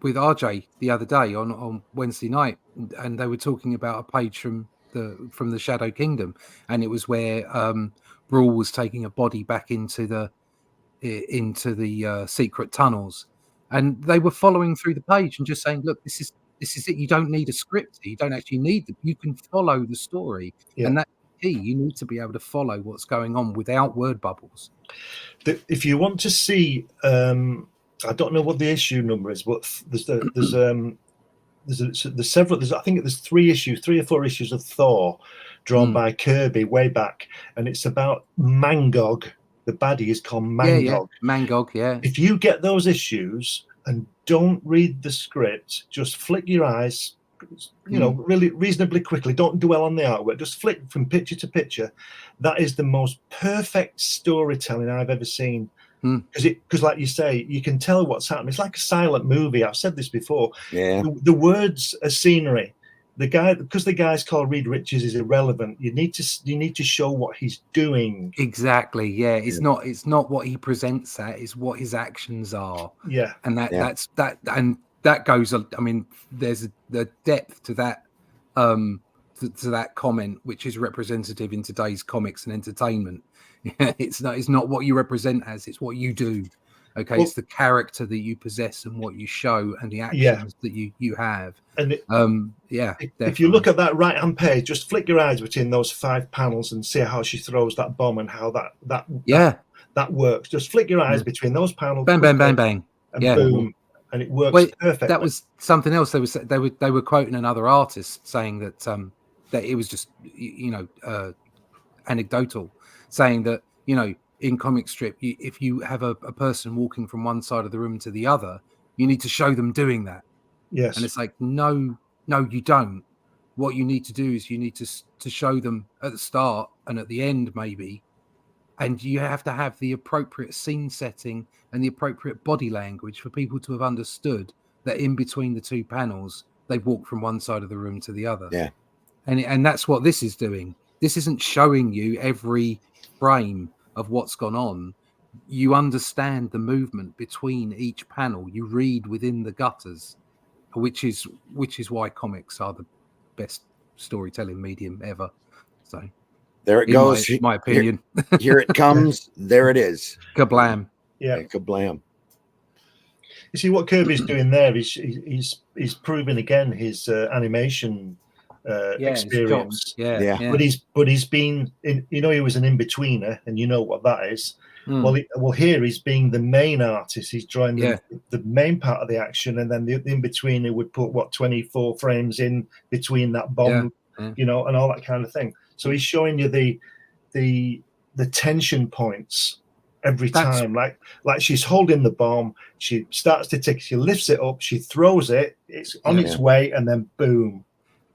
Speaker 1: with RJ the other day on Wednesday night, and they were talking about a page from the Shadow Kingdom, and it was where Brawl was taking a body back into the secret tunnels, and they were following through the page and just saying, look, this is it. You don't need a script. You don't actually need you can follow the story, and that's key. You need to be able to follow what's going on without word bubbles. If
Speaker 6: you want to see, I don't know what the issue number is, but there's several. I think there's 3 or 4 issues of Thor drawn by Kirby way back, and it's about Mangog. The baddie is called Mangog.
Speaker 1: Mangog, yeah.
Speaker 6: If you get those issues and don't read the script, just flick your eyes, really reasonably quickly. Don't dwell on the artwork. Just flick from picture to picture. That is the most perfect storytelling I've ever seen. Because, like you say, you can tell what's happening. It's like a silent movie. I've said this before.
Speaker 2: Yeah.
Speaker 6: The words are scenery. the guy's called Reed Richards is irrelevant. You need to show what he's doing.
Speaker 1: Exactly. Yeah. It's not what he presents at, it's what his actions are.
Speaker 6: Yeah.
Speaker 1: And that goes, I mean, there's the depth to that to that comment, which is representative in today's comics and entertainment. It's not what you represent as, it's what you do. Okay, well, it's the character that you possess and what you show and the actions that you have. And
Speaker 6: if you look at that right hand page, just flick your eyes between those 5 panels and see how she throws that bomb and how that works. Just flick your eyes between those panels.
Speaker 1: Bang, bang, bang, bang.
Speaker 6: And boom. And it works perfectly.
Speaker 1: That was something else. They were quoting another artist saying that that it was just anecdotal, saying that in comic strip, if you have a person walking from one side of the room to the other, you need to show them doing that.
Speaker 6: Yes.
Speaker 1: And it's like, no, you don't. What you need to do is you need to show them at the start and at the end, maybe. And you have to have the appropriate scene setting and the appropriate body language for people to have understood that in between the 2 panels, they've walked from one side of the room to the other.
Speaker 2: Yeah.
Speaker 1: And that's what this is doing. This isn't showing you every frame of what's gone on. You understand the movement between each panel. You read within the gutters, which is why comics are the best storytelling medium ever. So
Speaker 2: there it goes.
Speaker 1: My opinion.
Speaker 2: Here it comes. There it is.
Speaker 1: Kablam.
Speaker 6: Yeah.
Speaker 2: Kablam.
Speaker 6: You see what Kirby's doing there? He's proving again his animation experience.
Speaker 1: Yeah.
Speaker 6: But he's been in, he was an in-betweener, and you know what that is. Well, here he's being the main artist. He's drawing the main part of the action, and then the in-betweener would put 24 frames in between that bomb, and all that kind of thing. So he's showing you the tension points every time. Like she's holding the bomb, she starts to tick, she lifts it up, she throws it, it's on its way, and then boom.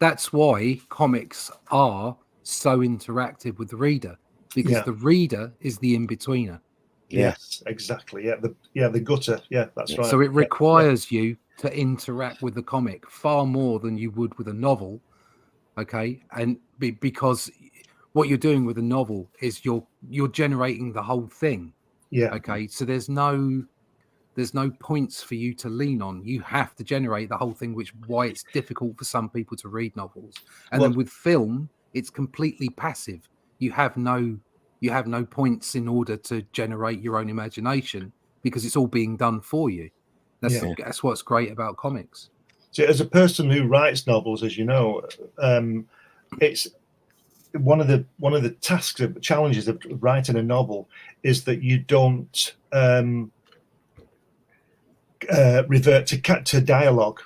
Speaker 1: That's why comics are so interactive with the reader, because the reader is the in-betweener.
Speaker 6: Yes, exactly. The gutter. Yeah, that's right.
Speaker 1: So it requires you to interact with the comic far more than you would with a novel. Okay, and because what you're doing with a novel is you're generating the whole thing.
Speaker 6: Yeah.
Speaker 1: Okay, so there's no points for you to lean on. You have to generate the whole thing, which is why it's difficult for some people to read novels. And then with film, it's completely passive. You have no points in order to generate your own imagination because it's all being done for you. That's what's great about comics.
Speaker 6: So as a person who writes novels, as you know, it's one of the tasks of challenges of writing a novel is that you don't revert to dialogue.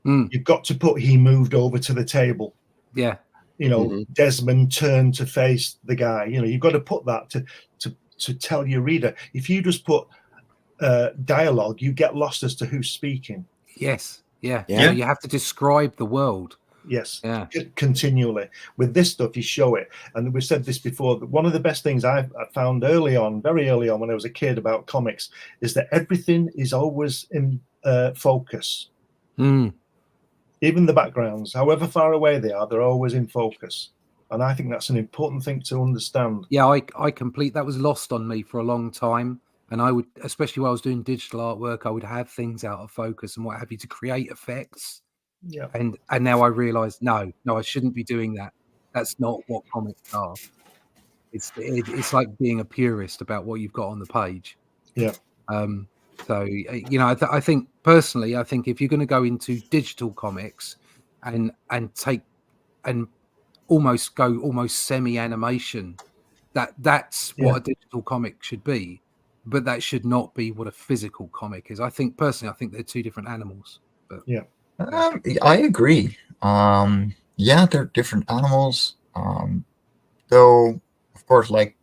Speaker 6: You've got to put he moved over to the table.
Speaker 1: Yeah.
Speaker 6: Desmond turned to face the guy. You've got to put that to tell your reader. If you just put dialogue, you get lost as to who's speaking.
Speaker 1: Yes. Yeah. So you have to describe the world.
Speaker 6: Yes.
Speaker 1: Yeah.
Speaker 6: Continually. With this stuff, you show it. And we've said this before. One of the best things I found very early on when I was a kid about comics is that everything is always in focus. Even the backgrounds, however far away they are, they're always in focus. And I think that's an important thing to understand.
Speaker 1: Yeah, that was lost on me for a long time. And I would, especially while I was doing digital artwork, I would have things out of focus and what have you to create effects.
Speaker 6: Yeah.
Speaker 1: And now I realize, no, I shouldn't be doing that. That's not what comics are. It's like being a purist about what you've got on the page.
Speaker 6: Yeah.
Speaker 1: So I think personally, if you're going to go into digital comics and take and almost semi-animation, that's what a digital comic should be, but that should not be what a physical comic is. I think they're two different animals. But
Speaker 7: I agree. They're different animals. Though, of course, like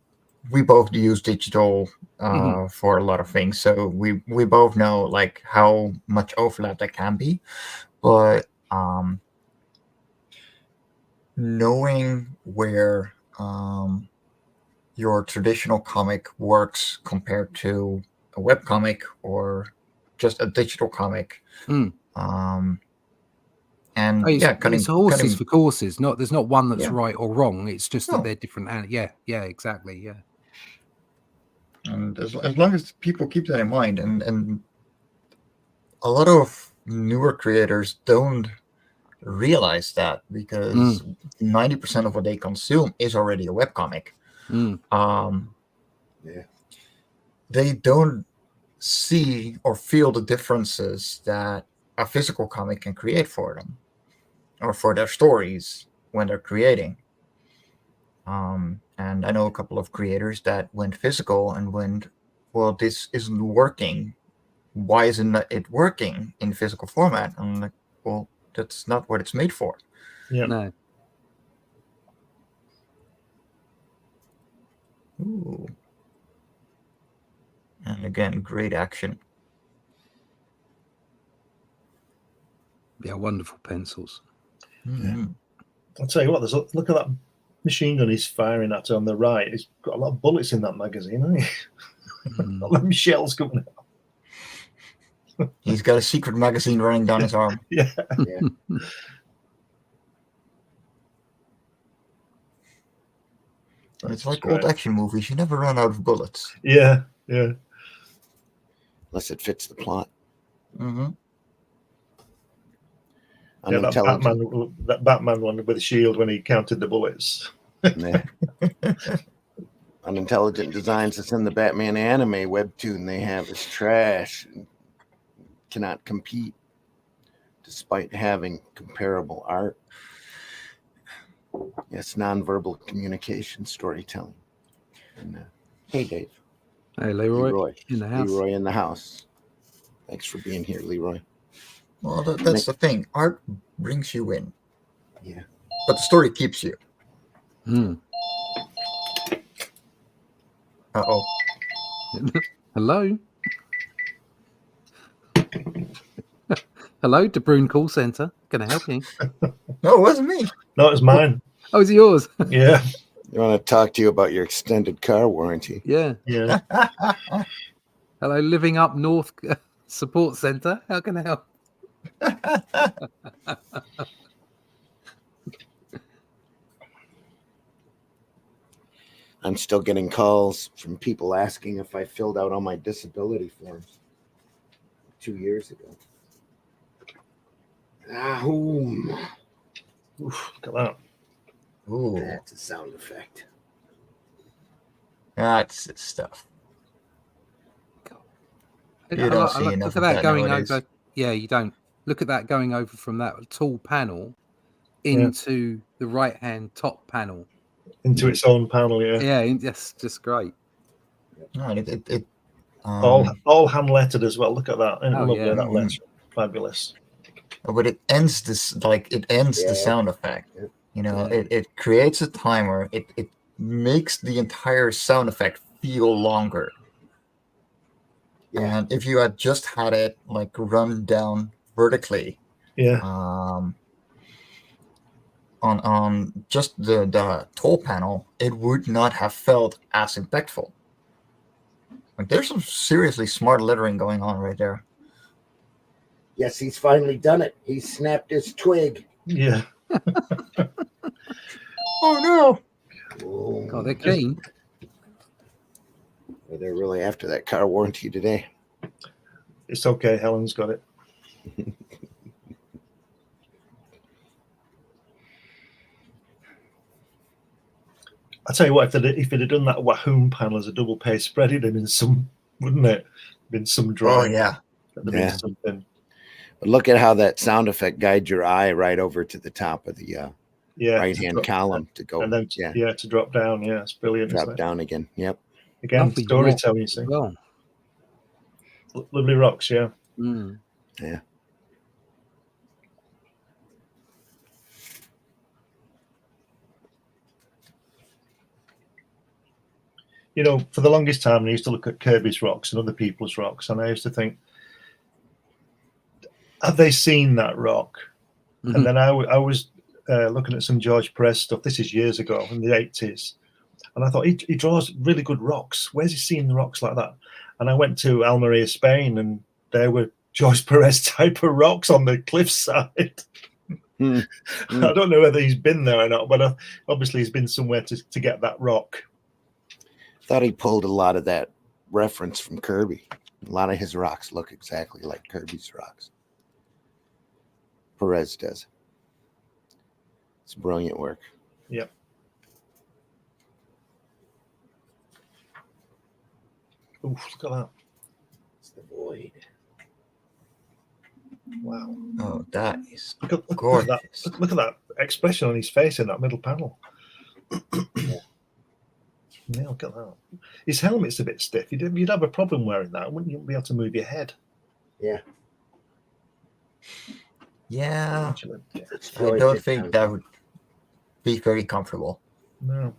Speaker 7: we both use digital for a lot of things, so we both know like how much overlap that can be. But knowing where your traditional comic works compared to a webcomic or just a digital comic, And
Speaker 1: it's horses
Speaker 7: cutting,
Speaker 1: for courses. There's not one that's
Speaker 7: Yeah.
Speaker 1: right or wrong. It's just that
Speaker 7: No.
Speaker 1: they're different. Yeah, exactly. Yeah.
Speaker 7: and as long as people keep that in mind, and a lot of newer creators don't realize that, because 90% of what they consume is already a webcomic. They don't see or feel the differences that a physical comic can create for them or for their stories when they're creating. And I know a couple of creators that went physical and went, well, this isn't working. Why isn't it working in physical format? I'm like, well, that's not what it's made for.
Speaker 6: Yeah.
Speaker 1: No.
Speaker 7: Ooh. And again, great action.
Speaker 1: Yeah, wonderful pencils.
Speaker 7: Mm-hmm.
Speaker 6: I'll tell you what, look at that machine gun he's firing at on the right. He's got a lot of bullets in that magazine, hasn't he? A lot of shells coming out.
Speaker 7: He's got a secret magazine running down his arm.
Speaker 6: Yeah.
Speaker 7: It's like old action movies. You never run out of bullets.
Speaker 6: Yeah.
Speaker 2: Unless it fits the plot.
Speaker 7: Mm-hmm.
Speaker 6: Yeah, that Batman one with the shield when he counted the bullets.
Speaker 2: Unintelligent designs that's in the Batman anime webtoon they have is trash and cannot compete despite having comparable art. Yes, nonverbal communication storytelling. And, hey, Dave.
Speaker 1: Hey, Leroy in the house.
Speaker 2: Leroy in the house. Thanks for being here, Leroy.
Speaker 7: Well, that's the thing. Art brings you in.
Speaker 2: Yeah.
Speaker 7: But the story keeps you. Uh-oh.
Speaker 1: Hello? Hello, De Bruyne Call Center. Can I help you?
Speaker 7: No, it wasn't me.
Speaker 6: No, it was mine.
Speaker 1: Oh, is it yours?
Speaker 6: Yeah.
Speaker 2: I want to talk to you about your extended car warranty.
Speaker 1: Yeah. Hello, Living Up North Support Center. How can I help?
Speaker 2: I'm still getting calls from people asking if I filled out all my disability forms 2 years ago.
Speaker 6: Oof, look at that.
Speaker 7: Ooh.
Speaker 2: That's a sound effect.
Speaker 7: That's stuff.
Speaker 1: You
Speaker 7: don't see enough
Speaker 1: look at that going
Speaker 7: nowadays.
Speaker 1: over. Yeah, you don't. Look at that going over from that tall panel into the right-hand top panel.
Speaker 6: Into its own panel, yeah.
Speaker 1: Yeah, that's just great.
Speaker 7: No,
Speaker 6: all hand lettered as well. Look at that. Lovely,
Speaker 1: yeah.
Speaker 6: that letter. Fabulous.
Speaker 7: But it ends the sound effect. You know, it creates a timer. It makes the entire sound effect feel longer. And if you had just had it like run down vertically, on just the toll panel, it would not have felt as impactful. Like, there's some seriously smart lettering going on right there.
Speaker 2: Yes, he's finally done it. He snapped his twig.
Speaker 6: Yeah.
Speaker 7: Oh no!
Speaker 1: God, they're keen.
Speaker 2: They're really after that car warranty today.
Speaker 6: It's okay. Helen's got it. I tell you what, if it had done that Wahoom panel as a double page spread, it'd have been some, wouldn't it? Been some drawing.
Speaker 7: Oh yeah.
Speaker 6: Been something.
Speaker 2: But look at how that sound effect guides your eye right over to the top of the right-hand column to go.
Speaker 6: And then to drop down. Yeah, it's brilliant.
Speaker 2: Drop down again. Yep.
Speaker 6: Again, storytelling, you see.
Speaker 1: Well.
Speaker 6: Lovely rocks, yeah.
Speaker 2: Yeah.
Speaker 6: You know, for the longest time, I used to look at Kirby's rocks and other people's rocks, and I used to think, have they seen that rock? Mm-hmm. And then I was looking at some George Perez stuff. This is years ago, in the 80s. And I thought, he draws really good rocks. Where's he seen the rocks like that? And I went to Almeria, Spain, and there were George Perez type of rocks on the cliffside. I don't know whether he's been there or not, but obviously he's been somewhere to get that rock.
Speaker 2: Thought he pulled a lot of that reference from Kirby. A lot of his rocks look exactly like Kirby's rocks. Perez does. It's brilliant work.
Speaker 6: Yep. Oof, look at that.
Speaker 2: It's the void.
Speaker 6: Wow.
Speaker 7: Oh, that is
Speaker 6: Look at
Speaker 7: gorgeous.
Speaker 6: that. Look at that expression on his face in that middle panel. Yeah, look at that. His helmet's a bit stiff. You'd have a problem wearing that, wouldn't you? Be able to move your head.
Speaker 2: Yeah.
Speaker 7: Yeah.
Speaker 6: Yeah.
Speaker 7: I don't think that would be very comfortable.
Speaker 6: No.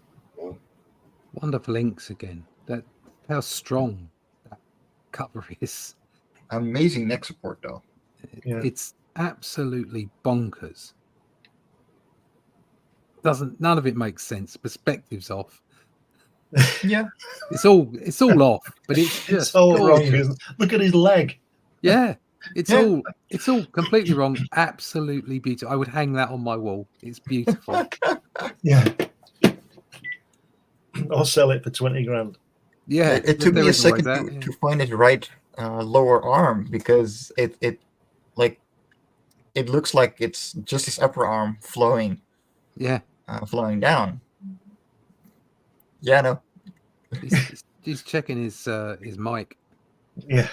Speaker 1: Wonderful inks again. That how strong that cover is.
Speaker 7: Amazing neck support, though.
Speaker 6: Yeah.
Speaker 1: It's absolutely bonkers. None of it makes sense. Perspective's off.
Speaker 7: Yeah.
Speaker 1: It's all off, but it's just
Speaker 6: It's all wrong.
Speaker 1: gorgeous.
Speaker 6: Look at his leg.
Speaker 1: Yeah. It's
Speaker 7: Yeah.
Speaker 1: all completely wrong. Absolutely beautiful. I would hang that on my wall. It's beautiful.
Speaker 6: Yeah. Or sell it for 20 grand.
Speaker 1: Yeah.
Speaker 7: It took
Speaker 1: there
Speaker 7: me a
Speaker 1: is always
Speaker 7: second
Speaker 1: that, yeah.
Speaker 7: to find it right lower arm, because it looks like it's just his upper arm flowing
Speaker 1: Yeah.
Speaker 7: down. Yeah, no.
Speaker 1: He's checking his mic.
Speaker 6: Yeah.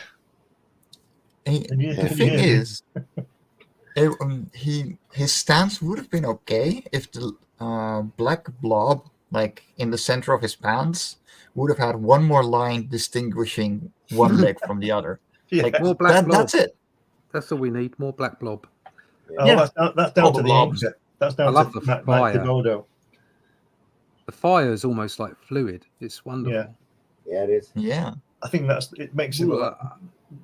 Speaker 7: The thing is, his stance would have been okay if the black blob, like in the center of his pants, would have had one more line distinguishing one leg from the other.
Speaker 6: Yeah.
Speaker 7: Like
Speaker 1: More black blob.
Speaker 7: that's it.
Speaker 1: That's all we need. More black blob.
Speaker 6: Oh,
Speaker 7: Yeah.
Speaker 6: that's
Speaker 7: All
Speaker 6: down
Speaker 7: the
Speaker 6: to the
Speaker 7: blobs.
Speaker 6: inker. That's
Speaker 1: I
Speaker 6: down
Speaker 1: love
Speaker 6: to
Speaker 1: the
Speaker 6: Matt
Speaker 1: fire.
Speaker 6: Thibodeau.
Speaker 1: The fire is almost like fluid. It's wonderful.
Speaker 6: Yeah.
Speaker 2: Yeah, it is.
Speaker 7: Yeah.
Speaker 6: I think it makes it look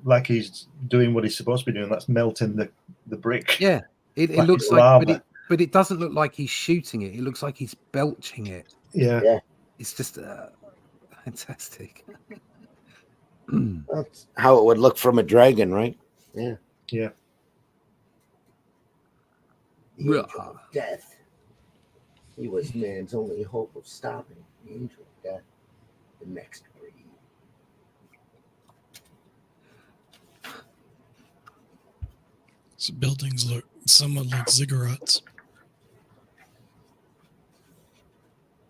Speaker 6: like he's doing what he's supposed to be doing. That's melting the brick.
Speaker 1: Yeah. It
Speaker 6: Like
Speaker 1: looks
Speaker 6: it's
Speaker 1: like,
Speaker 6: lava.
Speaker 1: but it doesn't look like he's shooting it. It looks like he's belching it.
Speaker 6: Yeah.
Speaker 2: Yeah.
Speaker 1: It's just fantastic.
Speaker 2: That's how it would look from a dragon, right? Yeah.
Speaker 6: Yeah.
Speaker 2: The angel of death. He was man's only hope of stopping the angel of death. The next breed.
Speaker 3: So buildings look somewhat like ziggurats.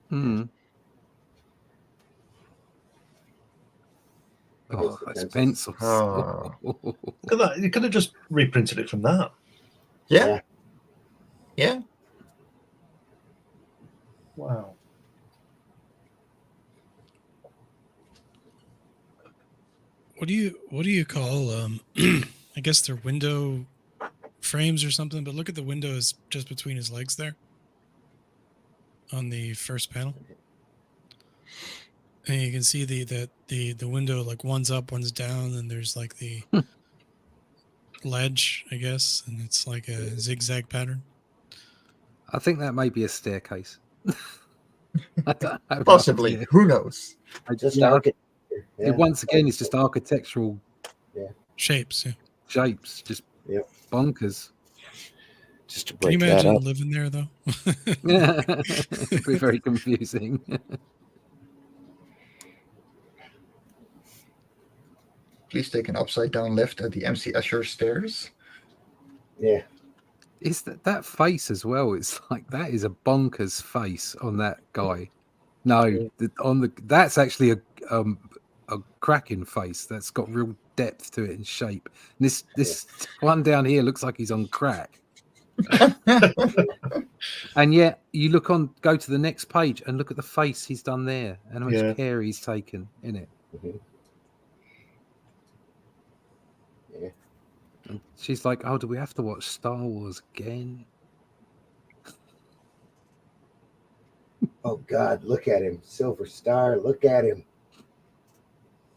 Speaker 1: Hmm. Oh, those pencils.
Speaker 7: Oh.
Speaker 6: Look at that. You could have just reprinted it from that.
Speaker 7: Yeah. Yeah.
Speaker 6: Wow.
Speaker 3: What do you call I guess they're window frames or something, but look at the windows just between his legs there on the first panel. And you can see the window, like one's up, one's down, and there's like the ledge, I guess, and it's like a zigzag pattern.
Speaker 1: I think that may be a staircase. I don't have no
Speaker 7: Possibly.
Speaker 1: idea.
Speaker 7: Who knows?
Speaker 1: Once again, it's just architectural
Speaker 3: Shapes. Yeah.
Speaker 1: shapes, just bonkers.
Speaker 2: Just to
Speaker 3: Can you
Speaker 2: break that
Speaker 3: imagine
Speaker 2: up.
Speaker 3: living there though?
Speaker 1: It'd be very confusing.
Speaker 7: Please take an upside down left at the MC Escher stairs.
Speaker 2: Yeah.
Speaker 1: Is that face as well? It's like that is a bonkers face on that guy. No, that's actually a cracking face that's got real depth to it and shape. And this one down here looks like he's on crack. And yet you go to the next page and look at the face he's done there and how much care he's taken in it.
Speaker 2: Mm-hmm. Yeah.
Speaker 1: And she's like, "Oh, do we have to watch Star Wars again?"
Speaker 2: Oh God, look at him. Silver Star, look at him.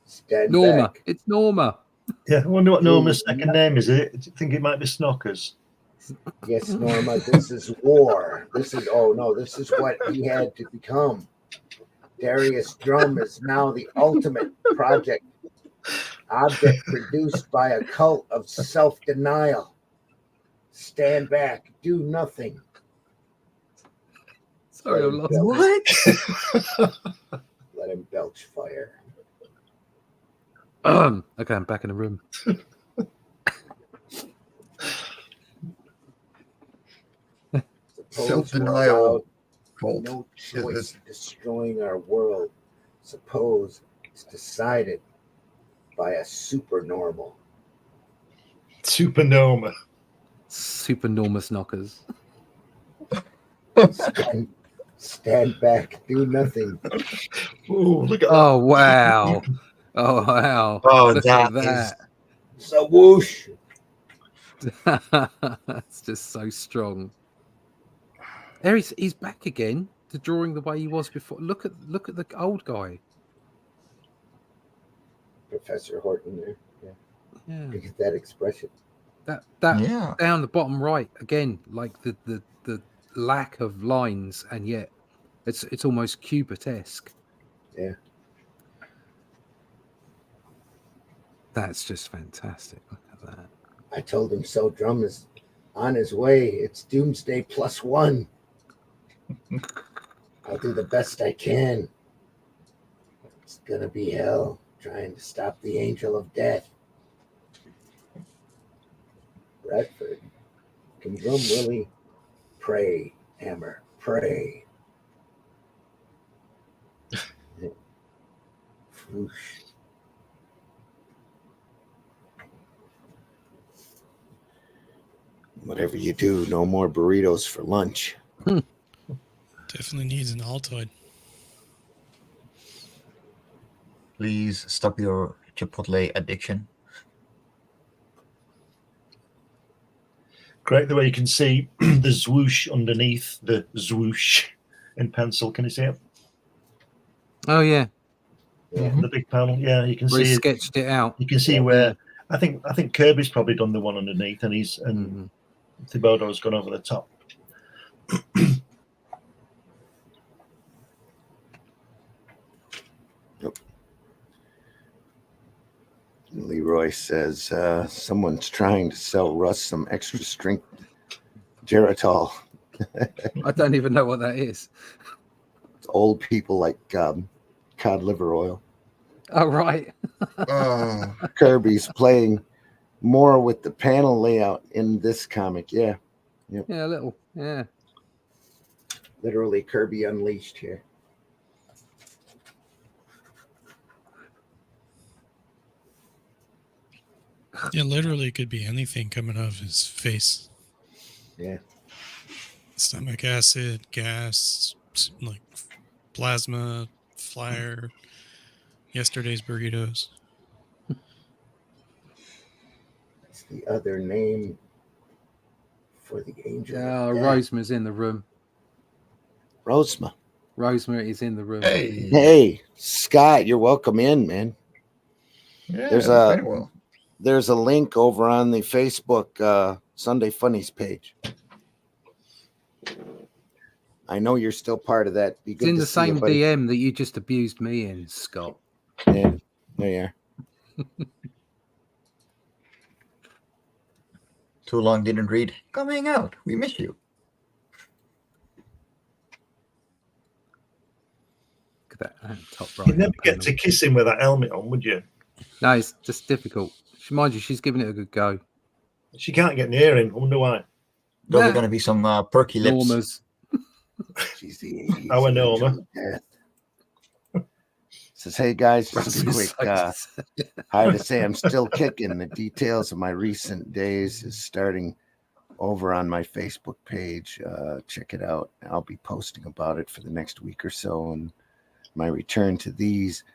Speaker 2: Stand
Speaker 1: Norma.
Speaker 2: back.
Speaker 1: It's Norma.
Speaker 6: Yeah, I wonder what Norma's second name is. Do you think it might be Snockers?
Speaker 2: Yes, Norma, this is war. This is what he had to become. Darius Drum is now the ultimate object produced by a cult of self-denial. Stand back. Do nothing.
Speaker 1: Sorry, I'm lost.
Speaker 7: What?
Speaker 2: Let him belch fire.
Speaker 1: Okay, I'm back in the room.
Speaker 7: Self-denial.
Speaker 2: No choice in destroying our world. Suppose it's decided by a supernormal.
Speaker 6: Supernova.
Speaker 1: Supernormous knockers.
Speaker 2: Stand back. Do nothing.
Speaker 6: Ooh, look at
Speaker 1: Oh, wow. Oh, wow.
Speaker 7: Oh,
Speaker 1: Look
Speaker 7: that
Speaker 1: at that.
Speaker 2: So whoosh.
Speaker 1: That's just so strong. There he's back again to drawing the way he was before. Look at the old guy.
Speaker 2: Professor Horton there.
Speaker 1: Yeah.
Speaker 2: Look at that expression.
Speaker 1: That
Speaker 7: Yeah.
Speaker 1: down the bottom right again, like the lack of lines, and yet it's almost Cubert-esque.
Speaker 2: Yeah.
Speaker 1: That's just fantastic. Look at that.
Speaker 2: I told him so. Drum is on his way. It's Doomsday +1. I'll do the best I can. It's gonna be hell trying to stop the Angel of Death. Bradford, can Drum really pray, Hammer, pray? Whoosh. Whatever you do, no more burritos for lunch.
Speaker 3: Definitely needs an Altoid.
Speaker 7: Please stop your Chipotle addiction.
Speaker 6: Great the way you can see the zwoosh underneath the zwoosh in pencil. Can you see it?
Speaker 1: Oh yeah,
Speaker 6: The big panel. Yeah, you can
Speaker 1: where he
Speaker 6: see it.
Speaker 1: sketched it out.
Speaker 6: You can see where I think Kirby's probably done the one underneath, and Thibodeau's gone over the top.
Speaker 2: Leroy says someone's trying to sell Russ some extra strength Geritol.
Speaker 1: I don't even know what that is.
Speaker 2: It's old people like cod liver oil.
Speaker 1: Oh right.
Speaker 2: Kirby's playing more with the panel layout in this comic. Yeah. Yep.
Speaker 1: Yeah, a little. Yeah.
Speaker 2: Literally Kirby Unleashed here.
Speaker 3: Yeah, literally it could be anything coming out of his face.
Speaker 2: Yeah.
Speaker 3: Stomach acid, gas, like plasma, fire, yesterday's burritos.
Speaker 2: That's the other name for the angel.
Speaker 1: Rosemary's in the room.
Speaker 2: Rosema.
Speaker 1: Rosemary is in the room.
Speaker 2: Hey, Scott, you're welcome in, man.
Speaker 7: Yeah,
Speaker 2: There's a link over on the Facebook Sunday Funnies page. I know you're still part of that. Be good
Speaker 1: It's in
Speaker 2: to
Speaker 1: the
Speaker 2: see you,
Speaker 1: same
Speaker 2: buddy.
Speaker 1: DM that you just abused me in, Scott.
Speaker 2: Yeah, there you are.
Speaker 7: Too long didn't read. Coming out. We miss you.
Speaker 1: Look at that top right.
Speaker 6: You'd never get to kiss him with that helmet on, would you?
Speaker 1: No, it's just difficult. Mind you, she's giving it a good go.
Speaker 6: She can't get near him. I wonder why.
Speaker 7: Those are going to be some perky lips.
Speaker 1: Norma's.
Speaker 2: She's the
Speaker 6: Our Norma.
Speaker 2: Says, hey guys, just a quick hi to say I'm still kicking. The details of my recent days is starting over on my Facebook page. Check it out. I'll be posting about it for the next week or so, and my return to these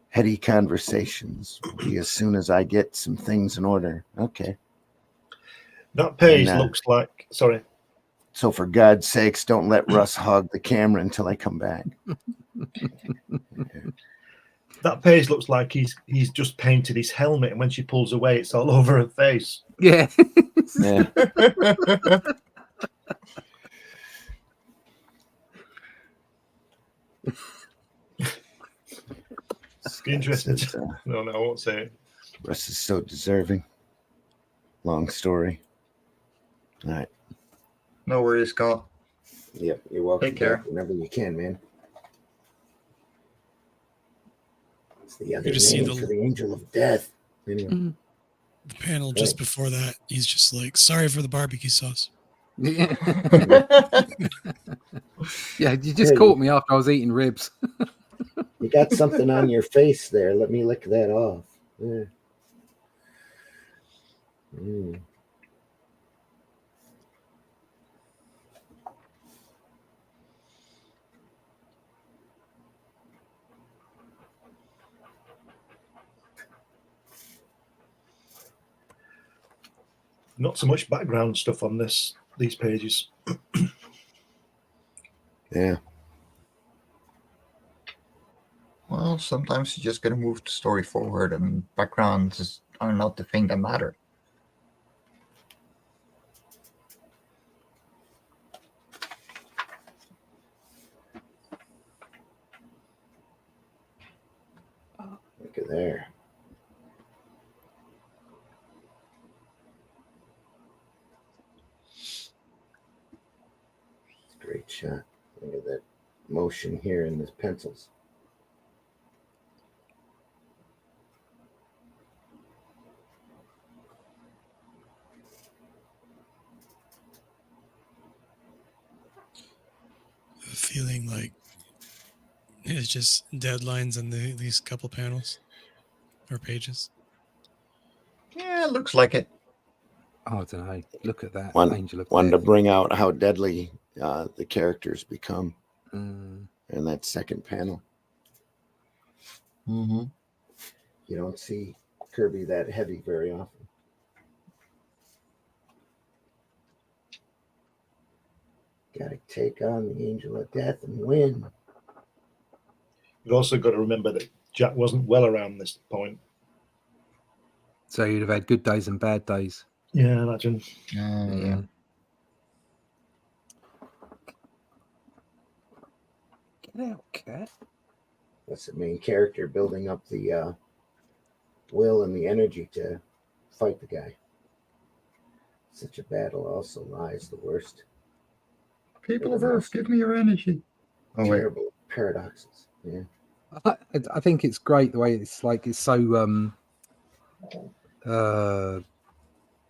Speaker 2: heady conversations will be as soon as I get some things in order. Okay.
Speaker 6: That page looks like, sorry.
Speaker 2: So for God's sakes, don't let Russ hog the camera until I come back.
Speaker 6: That page looks like he's just painted his helmet, and when she pulls away, it's all over her face.
Speaker 1: Yeah.
Speaker 2: Yeah.
Speaker 6: Interesting. No, I won't say it.
Speaker 2: Russ is so deserving. Long story. All right.
Speaker 7: No worries, Scott.
Speaker 2: Yep, you're welcome.
Speaker 7: Take care.
Speaker 2: Back whenever you can, man. It's the other
Speaker 3: You just see
Speaker 2: name for the angel of death. Anyway.
Speaker 3: The panel just before that, he's just like, sorry for the barbecue sauce.
Speaker 1: Yeah, you just caught me after I was eating ribs.
Speaker 2: You got something on your face there. Let me lick that off. Yeah.
Speaker 6: Not so much background stuff on these pages.
Speaker 2: Yeah.
Speaker 7: Well, sometimes you just gotta move the story forward, and backgrounds are not the thing that matter.
Speaker 2: Look at there. It's a great shot. Look at that motion here in the pencils.
Speaker 3: Feeling like it's just deadlines in these couple panels or pages.
Speaker 7: Yeah, it looks like it.
Speaker 1: Oh, I don't know. Look at that angel of
Speaker 2: One to
Speaker 1: death.
Speaker 2: bring out how deadly the characters become
Speaker 1: Mm.
Speaker 2: in that second panel.
Speaker 7: Mm-hmm.
Speaker 2: You don't see Kirby that heavy very often. Gotta take on the angel of death and win.
Speaker 6: You've also got to remember that Jack wasn't well around this point.
Speaker 1: So you'd have had good days and bad days.
Speaker 6: Yeah, I imagine.
Speaker 7: Yeah.
Speaker 1: Get out, cat.
Speaker 2: That's the main character building up the will and the energy to fight the guy. Such a battle also lies the worst.
Speaker 7: People of Earth, give me your energy. Oh, wait.
Speaker 2: Terrible paradoxes. Yeah.
Speaker 1: I think it's great the way it's like it's so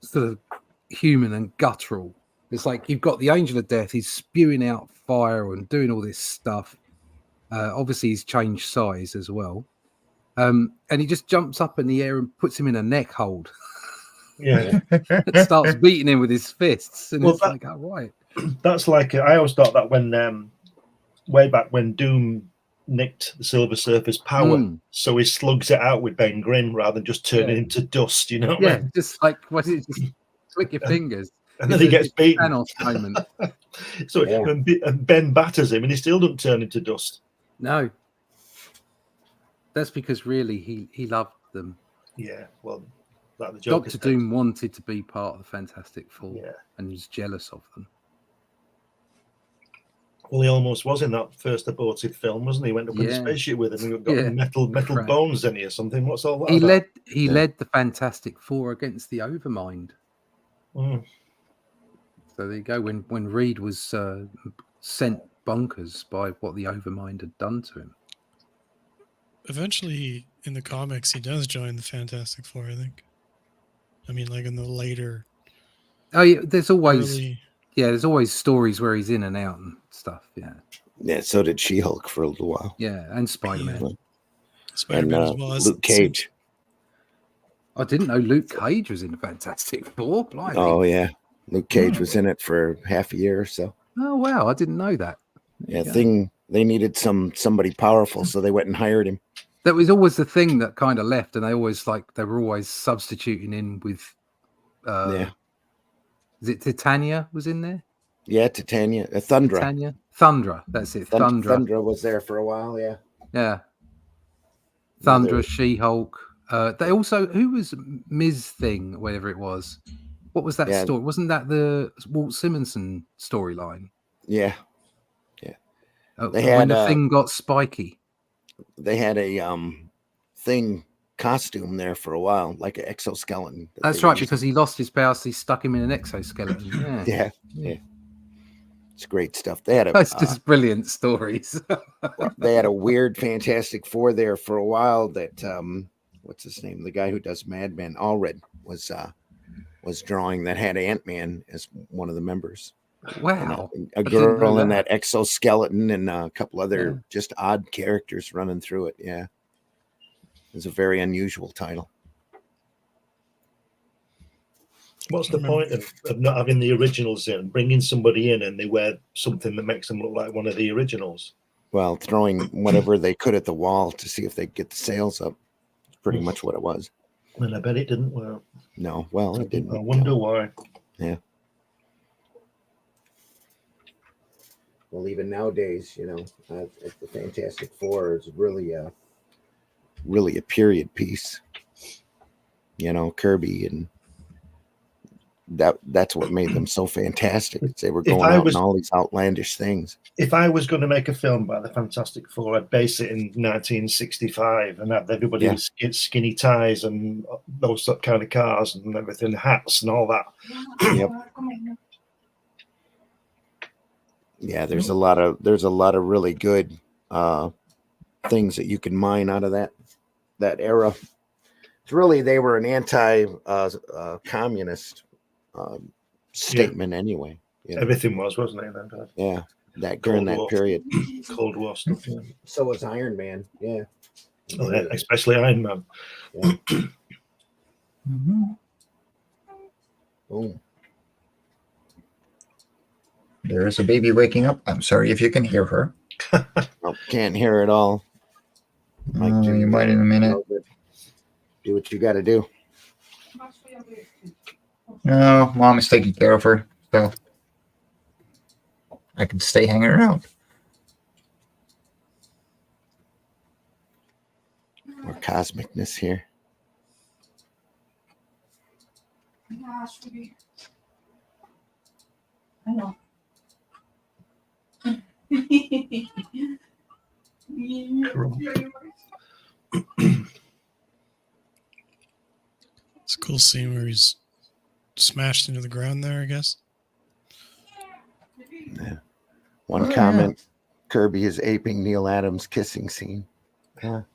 Speaker 1: sort of human and guttural. It's like you've got the angel of death, he's spewing out fire and doing all this stuff. Obviously he's changed size as well. And he just jumps up in the air and puts him in a neck hold.
Speaker 6: Yeah.
Speaker 1: And starts beating him with his fists. And it's like, oh, right.
Speaker 6: That's like, I always thought that when way back when Doom nicked the Silver Surfer's power, so he slugs it out with Ben Grimm rather than just turning into dust, you know?
Speaker 1: Yeah, just like, what is it? Just click your fingers.
Speaker 6: And then he gets beaten.
Speaker 1: Thanos moment.
Speaker 6: So and Ben batters him and he still doesn't turn into dust.
Speaker 1: No. That's because really he loved them.
Speaker 6: Yeah, well, like the Joker
Speaker 1: Dr. Doom wanted to be part of the Fantastic Four and was jealous of them.
Speaker 6: Well, he almost was in that first aborted film, wasn't he? He went up in the spaceship with him and got metal bones in he or something. What's all that?
Speaker 1: He led the Fantastic Four against the Overmind. So there you go. When Reed was sent bonkers by what the Overmind had done to him.
Speaker 3: Eventually, in the comics, he does join the Fantastic Four, I think. I mean, like in the later.
Speaker 1: Oh, yeah, there's always stories where he's in and out and stuff. Yeah.
Speaker 2: Yeah. So did She-Hulk for a little while.
Speaker 1: Yeah, and Spider-Man.
Speaker 2: And
Speaker 3: Spider-Man as well as
Speaker 2: Luke Cage.
Speaker 1: I didn't know Luke Cage was in the Fantastic Four. Blimey.
Speaker 2: Oh yeah, Luke Cage was in it for half a year or so.
Speaker 1: Oh wow, I didn't know that.
Speaker 2: They needed somebody powerful, so they went and hired him.
Speaker 1: That was always the thing that kind of left, and they were always substituting in with. Is it Titania was in there?
Speaker 2: Yeah, Titania, Thundra.
Speaker 1: Thundra, that's it.
Speaker 2: Thundra was there for a while. Yeah.
Speaker 1: Yeah. Thundra, She-Hulk. They also, who was Ms. Thing, whatever it was. What was that story? Wasn't that the Walt Simonson storyline?
Speaker 2: Yeah.
Speaker 1: When the Thing got spiky.
Speaker 2: They had a Thing costume there for a while, like an exoskeleton.
Speaker 1: That's right, because he lost his powers, so he stuck him in an exoskeleton. Yeah,
Speaker 2: yeah. It's great stuff. They had
Speaker 1: that's just brilliant stories.
Speaker 2: they had a weird Fantastic Four there for a while. That what's his name? The guy who does Mad Men, Allred, was drawing, that had Ant-Man as one of the members.
Speaker 1: Wow.
Speaker 2: And a girl in that exoskeleton and a couple other just odd characters running through it. Yeah. It's a very unusual title.
Speaker 6: What's the point of not having the originals in, bringing somebody in and they wear something that makes them look like one of the originals?
Speaker 2: Well, throwing whatever they could at the wall to see if they could get the sales up. It's pretty much what it was.
Speaker 6: And I bet it didn't work.
Speaker 2: No, well, it didn't.
Speaker 6: I wonder why.
Speaker 2: Yeah. Well, even nowadays, you know, the Fantastic Four is really a period piece. You know, Kirby, and that's what made them so fantastic. They were going out in all these outlandish things.
Speaker 6: If I was going to make a film about the Fantastic Four, I'd base it in 1965 and have everybody with skinny ties and those kind of cars and everything, hats and all that.
Speaker 2: Yep. Yeah, there's a lot of really good things that you can mine out of that era. It's really, they were an anti-communist statement anyway. You know?
Speaker 6: Everything wasn't it then?
Speaker 2: Yeah, that during that period.
Speaker 6: Cold War stuff. Yeah.
Speaker 2: So was Iron Man. Yeah.
Speaker 6: Oh, yeah, especially Iron Man.
Speaker 2: Yeah. Boom.
Speaker 7: There is a baby waking up. I'm sorry if you can hear her.
Speaker 2: Oh, can't hear it all.
Speaker 7: You might in a minute.
Speaker 2: Do what you got to do.
Speaker 7: No, Mom is taking care of her, so I can stay hanging around.
Speaker 2: More cosmicness here.
Speaker 8: I know.
Speaker 3: It's a cool scene where he's smashed into the ground there, I guess.
Speaker 2: Yeah. One comment, Kirby is aping Neil Adams' kissing scene. Yeah. A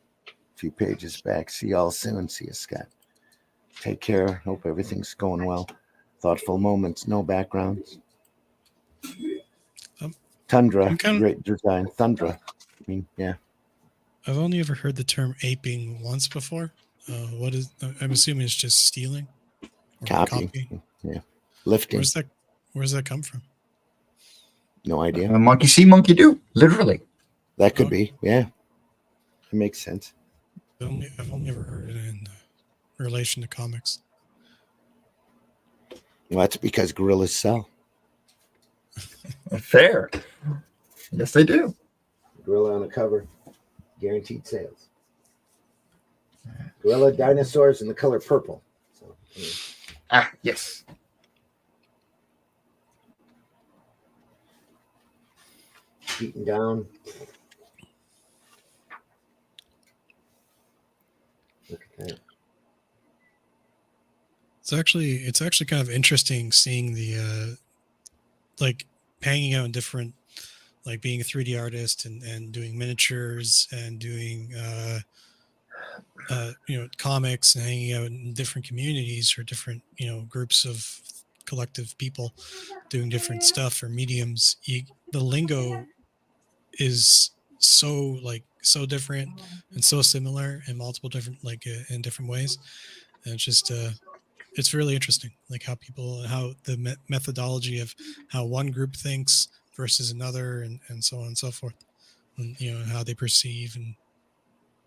Speaker 2: few pages back. See y'all soon. See you, Scott. Take care. Hope everything's going well. Thoughtful moments, no backgrounds. Tundra, great design. Thundra. I mean, yeah.
Speaker 3: I've only ever heard the term aping once before. What is? I'm assuming it's just stealing.
Speaker 2: Copy. Yeah. Lifting.
Speaker 3: Where's that come from?
Speaker 2: No idea.
Speaker 7: Monkey see, monkey do. Literally.
Speaker 2: That could be. Yeah. It makes sense.
Speaker 3: I've only ever heard it in relation to comics.
Speaker 2: Well, that's because gorillas sell.
Speaker 7: Fair. Yes, they do.
Speaker 2: Gorilla on the cover. Guaranteed sales. Gorilla dinosaurs in the color purple. So,
Speaker 7: yes.
Speaker 2: Beaten down. Look at that.
Speaker 3: It's actually kind of interesting seeing the like hanging out in different, like being a 3D artist and doing miniatures and doing comics and hanging out in different communities or different groups of collective people doing different stuff or mediums. The lingo is so different and so similar in multiple different in different ways, and it's just it's really interesting, like how the methodology of how one group thinks versus another, and so on and so forth, and how they perceive and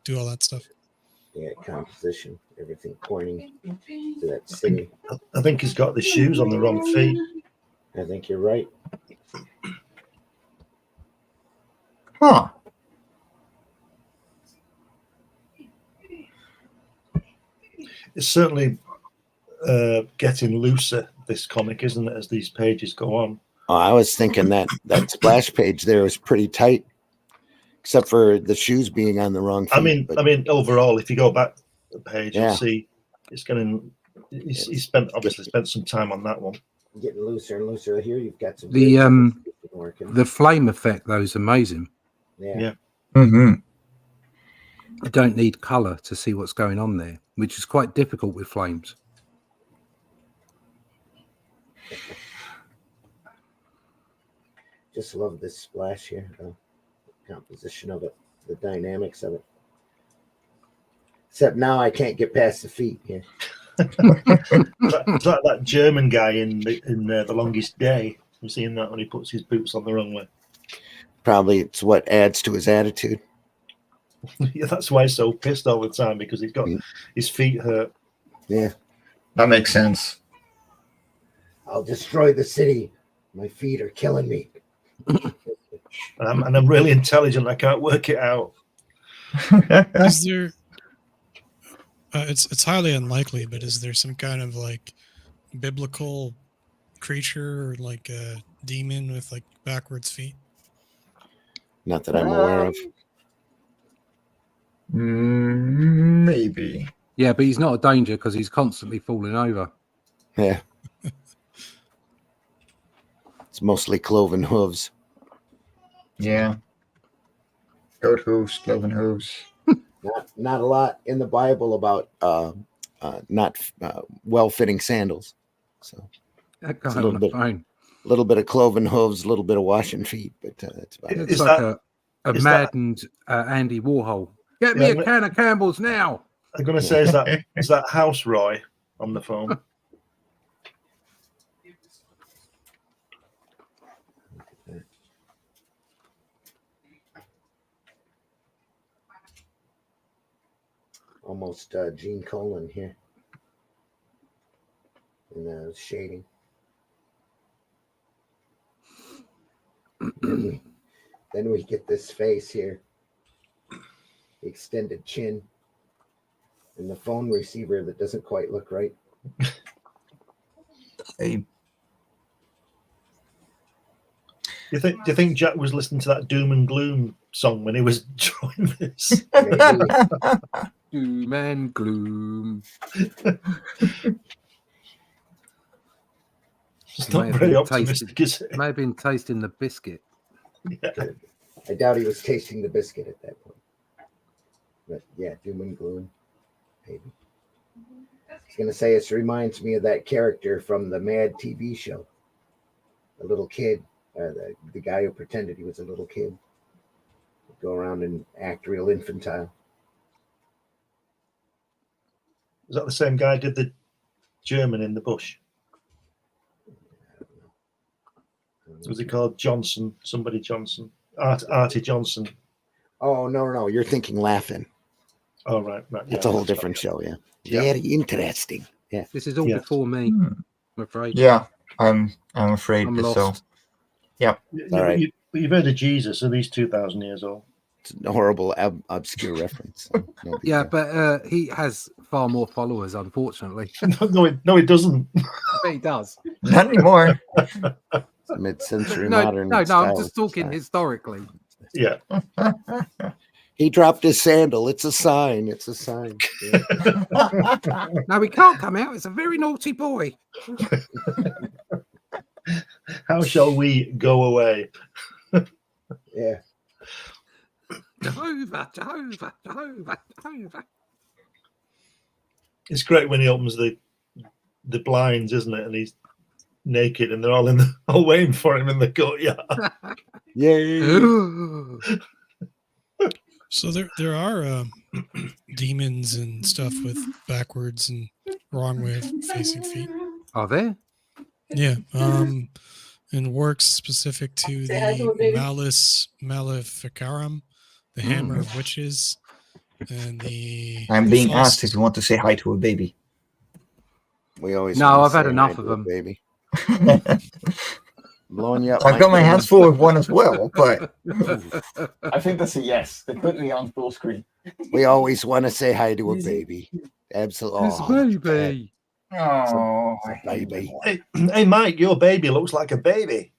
Speaker 3: do all that stuff.
Speaker 2: Yeah, composition, everything pointing to that city.
Speaker 6: I think he's got the shoes on the wrong feet.
Speaker 2: I think you're right.
Speaker 7: Huh.
Speaker 6: It's certainly getting looser, this comic, isn't it, as these pages go on?
Speaker 2: Oh, I was thinking that splash page there was pretty tight, except for the shoes being on the wrong feet.
Speaker 6: I mean, overall, if you go back page, you'll see it's going. He obviously spent some time on that one.
Speaker 2: Getting looser and looser here. You've got some
Speaker 1: the flame effect though is amazing.
Speaker 2: Yeah.
Speaker 7: Mm-hmm.
Speaker 1: You don't need color to see what's going on there, which is quite difficult with flames.
Speaker 2: Just love this splash here, the composition of it, the dynamics of it. Except now I can't get past the feet here.
Speaker 6: It's like that German guy in The Longest Day. I'm seeing that when he puts his boots on the wrong way.
Speaker 2: Probably it's what adds to his attitude.
Speaker 6: Yeah, that's why he's so pissed all the time, because he's got his feet hurt.
Speaker 2: Yeah,
Speaker 7: That makes sense.
Speaker 2: I'll destroy the city. My feet are killing me.
Speaker 6: And I'm really intelligent. I can't work it out.
Speaker 3: Is there? It's highly unlikely, but is there some kind of like biblical creature or like a demon with like backwards feet?
Speaker 2: Not that I'm aware of.
Speaker 7: Maybe.
Speaker 1: Yeah, but he's not a danger because he's constantly falling over.
Speaker 2: Yeah. It's mostly cloven hooves.
Speaker 7: Yeah. Goat hooves, cloven hooves.
Speaker 2: Not a lot in the Bible about not well-fitting sandals. So
Speaker 1: That guy
Speaker 2: a little
Speaker 1: on the
Speaker 2: bit.
Speaker 1: phone.
Speaker 2: A little bit of cloven hooves, a little bit of washing feet, but that's about it.
Speaker 1: It's
Speaker 6: Is
Speaker 1: like
Speaker 6: that-
Speaker 1: a
Speaker 6: is
Speaker 1: maddened Andy Warhol. Get me
Speaker 6: Yeah,
Speaker 1: a
Speaker 6: but-
Speaker 1: can of Campbell's now.
Speaker 6: I'm going to say, is that House Roy on the phone?
Speaker 2: Almost Gene Colan here in the shading. Then we get this face here, the extended chin, and the phone receiver that doesn't quite look right.
Speaker 7: Hey,
Speaker 6: Do you think Jack was listening to that Doom and Gloom song when he was drawing this?
Speaker 2: Maybe.
Speaker 1: Doom and gloom.
Speaker 6: It's
Speaker 1: Might
Speaker 6: not
Speaker 1: have
Speaker 6: very
Speaker 1: been
Speaker 6: optimistic, is it?
Speaker 1: May have been tasting the biscuit.
Speaker 6: Yeah.
Speaker 2: I doubt he was tasting the biscuit at that point. But yeah, Doom and Gloom, maybe. I was going to say, this reminds me of that character from the Mad TV show. The little kid, the guy who pretended he was a little kid. Would go around and act real infantile.
Speaker 6: Is that the same guy who did the German in the bush? Was he called Johnson? Somebody Johnson? Artie Johnson.
Speaker 2: Oh, no. You're thinking Laughing.
Speaker 6: Oh, right.
Speaker 2: That's a whole different show, yeah. Very interesting. Yeah.
Speaker 1: This is all
Speaker 6: Yeah.
Speaker 1: before me, I'm afraid.
Speaker 7: yeah, I'm afraid
Speaker 1: I'm
Speaker 7: so.
Speaker 1: lost.
Speaker 2: All right.
Speaker 6: You've heard of Jesus, and he's 2,000 years old.
Speaker 2: It's a horrible, obscure reference. So no big
Speaker 1: Yeah,
Speaker 2: deal.
Speaker 1: but he has far more followers, unfortunately.
Speaker 6: No, it doesn't.
Speaker 1: But he does.
Speaker 7: Not anymore.
Speaker 2: It's mid-century
Speaker 1: No,
Speaker 2: modern.
Speaker 1: I'm
Speaker 2: style.
Speaker 1: just talking historically.
Speaker 6: Yeah.
Speaker 2: He dropped his sandal. It's a sign. It's a sign. Yeah.
Speaker 1: No, he can't come out. It's a very naughty boy.
Speaker 6: How shall we go away?
Speaker 2: Yeah.
Speaker 1: Jehovah, Jehovah, Jehovah, Jehovah.
Speaker 6: It's great when he opens the blinds, isn't it? And he's naked, and they're all all waiting for him in the courtyard.
Speaker 2: Yay.
Speaker 3: So there are demons and stuff with backwards and wrong way of facing feet.
Speaker 1: Are there?
Speaker 3: Yeah. And works specific to the Malus Maleficarum, the Hammer of Witches, and the.
Speaker 7: I'm being
Speaker 3: Frost-
Speaker 7: asked if you want to say hi to a baby.
Speaker 2: We always.
Speaker 1: No,
Speaker 2: wanna
Speaker 1: I've had
Speaker 2: say
Speaker 1: enough
Speaker 2: hi
Speaker 1: of
Speaker 2: to a
Speaker 1: them.
Speaker 2: Baby. Blowing you up.
Speaker 7: I've got my hands full with one as well, but
Speaker 8: I think that's a yes. They put me on full screen.
Speaker 2: We always want to say hi to a baby. Absolutely.
Speaker 1: It's
Speaker 2: Oh,
Speaker 1: baby.
Speaker 7: oh,
Speaker 2: baby.
Speaker 6: Hey, Mike, your baby looks like a baby.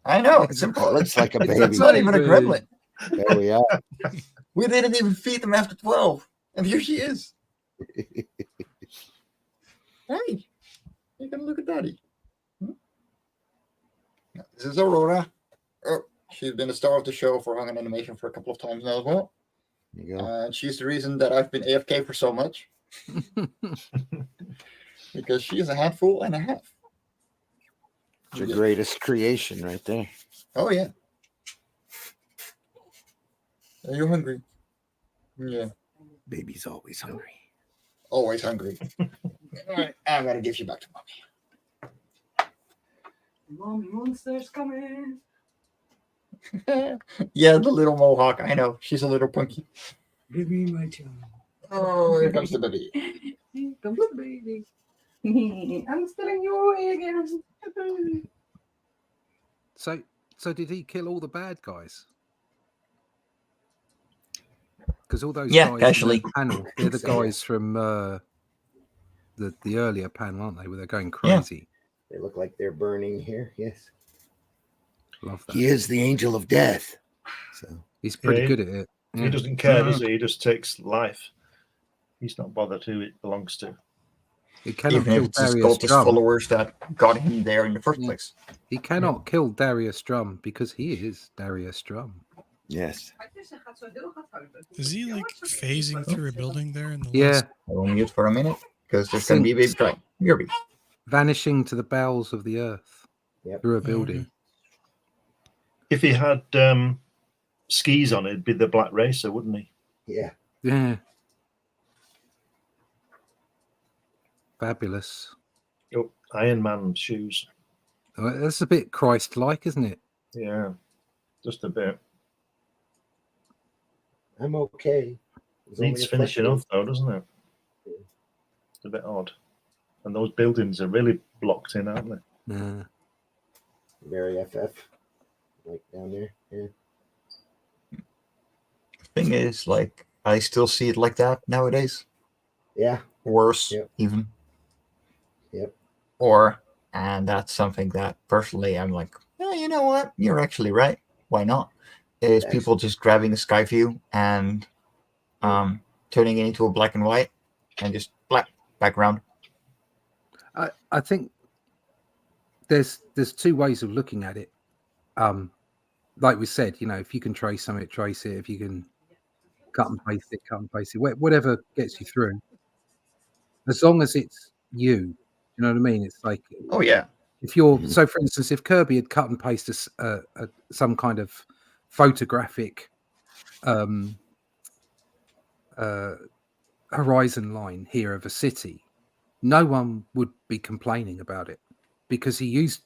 Speaker 7: I know it's
Speaker 2: It
Speaker 7: simple.
Speaker 2: looks like a
Speaker 7: It's
Speaker 2: baby.
Speaker 7: not even a gremlin.
Speaker 2: There we are.
Speaker 7: We didn't even feed them after 12, and here she is. Hey, you can look at Daddy. This is Aurora. Oh, she's been the star of the show for Hung Animation for a couple of times now as well.
Speaker 2: There you go.
Speaker 7: And she's the reason that I've been AFK for so much. Because she is a handful and a half.
Speaker 2: It's your greatest creation right there.
Speaker 7: Oh, yeah. Are you hungry? Yeah.
Speaker 2: Baby's always hungry.
Speaker 7: Always hungry. All right, I gotta give you back to mommy.
Speaker 9: Mommy monster's coming.
Speaker 7: Yeah, the little mohawk. I know. She's a little punky.
Speaker 9: Give me my child.
Speaker 7: Oh, here comes the baby.
Speaker 9: Here comes the baby. I'm stealing you away again.
Speaker 1: So did he kill all the bad guys? Because all those
Speaker 7: Yeah,
Speaker 1: guys
Speaker 7: actually.
Speaker 1: in the panel, they're the guys from the earlier panel, aren't they? Where they're going crazy.
Speaker 2: They look like they're burning here. Yes.
Speaker 1: Love that.
Speaker 2: He is the angel of death. So
Speaker 1: he's pretty good at it.
Speaker 6: He doesn't care, does he? He just takes life. He's not bothered who it belongs to.
Speaker 1: He cannot
Speaker 7: Even if
Speaker 1: kill
Speaker 7: it's his
Speaker 1: Darius
Speaker 7: cultist
Speaker 1: Drum.
Speaker 7: followers that got him there in the first place.
Speaker 1: He cannot kill Darius Drum because he is Darius Drum.
Speaker 2: yes.
Speaker 3: Is he like phasing through a building there in the
Speaker 1: Yeah,
Speaker 3: last?
Speaker 7: I'll mute for a minute because there's going to be a big fight. Kirby.
Speaker 1: vanishing to the bowels of the earth through a building.
Speaker 6: If he had skis on, it'd be the Black Racer, wouldn't he?
Speaker 2: Yeah.
Speaker 1: Yeah. Fabulous.
Speaker 6: Oh, Iron Man shoes.
Speaker 1: Oh, that's a bit Christ-like, isn't it?
Speaker 6: Yeah, just a bit.
Speaker 2: I'm okay.
Speaker 6: Needs finishing off, though, doesn't it? It's a bit odd. And those buildings are really blocked in, aren't they?
Speaker 1: Yeah.
Speaker 2: Very FF. Like down there. Yeah.
Speaker 7: Thing is, like, I still see it like that nowadays.
Speaker 2: Yeah.
Speaker 7: Worse, even.
Speaker 2: Yep.
Speaker 7: And that's something that personally I'm like, oh, you know what? You're actually right. Why not? Is people just grabbing a sky view and turning it into a black and white and just black background.
Speaker 1: I think there's two ways of looking at it. Like we said, if you can trace something, trace it. If you can cut and paste it, whatever gets you through. As long as it's you know what I mean? It's like,
Speaker 7: oh yeah.
Speaker 1: If you're so, for instance, if Kirby had cut and pasted some kind of photographic horizon line here of a city, no one would be complaining about it because he used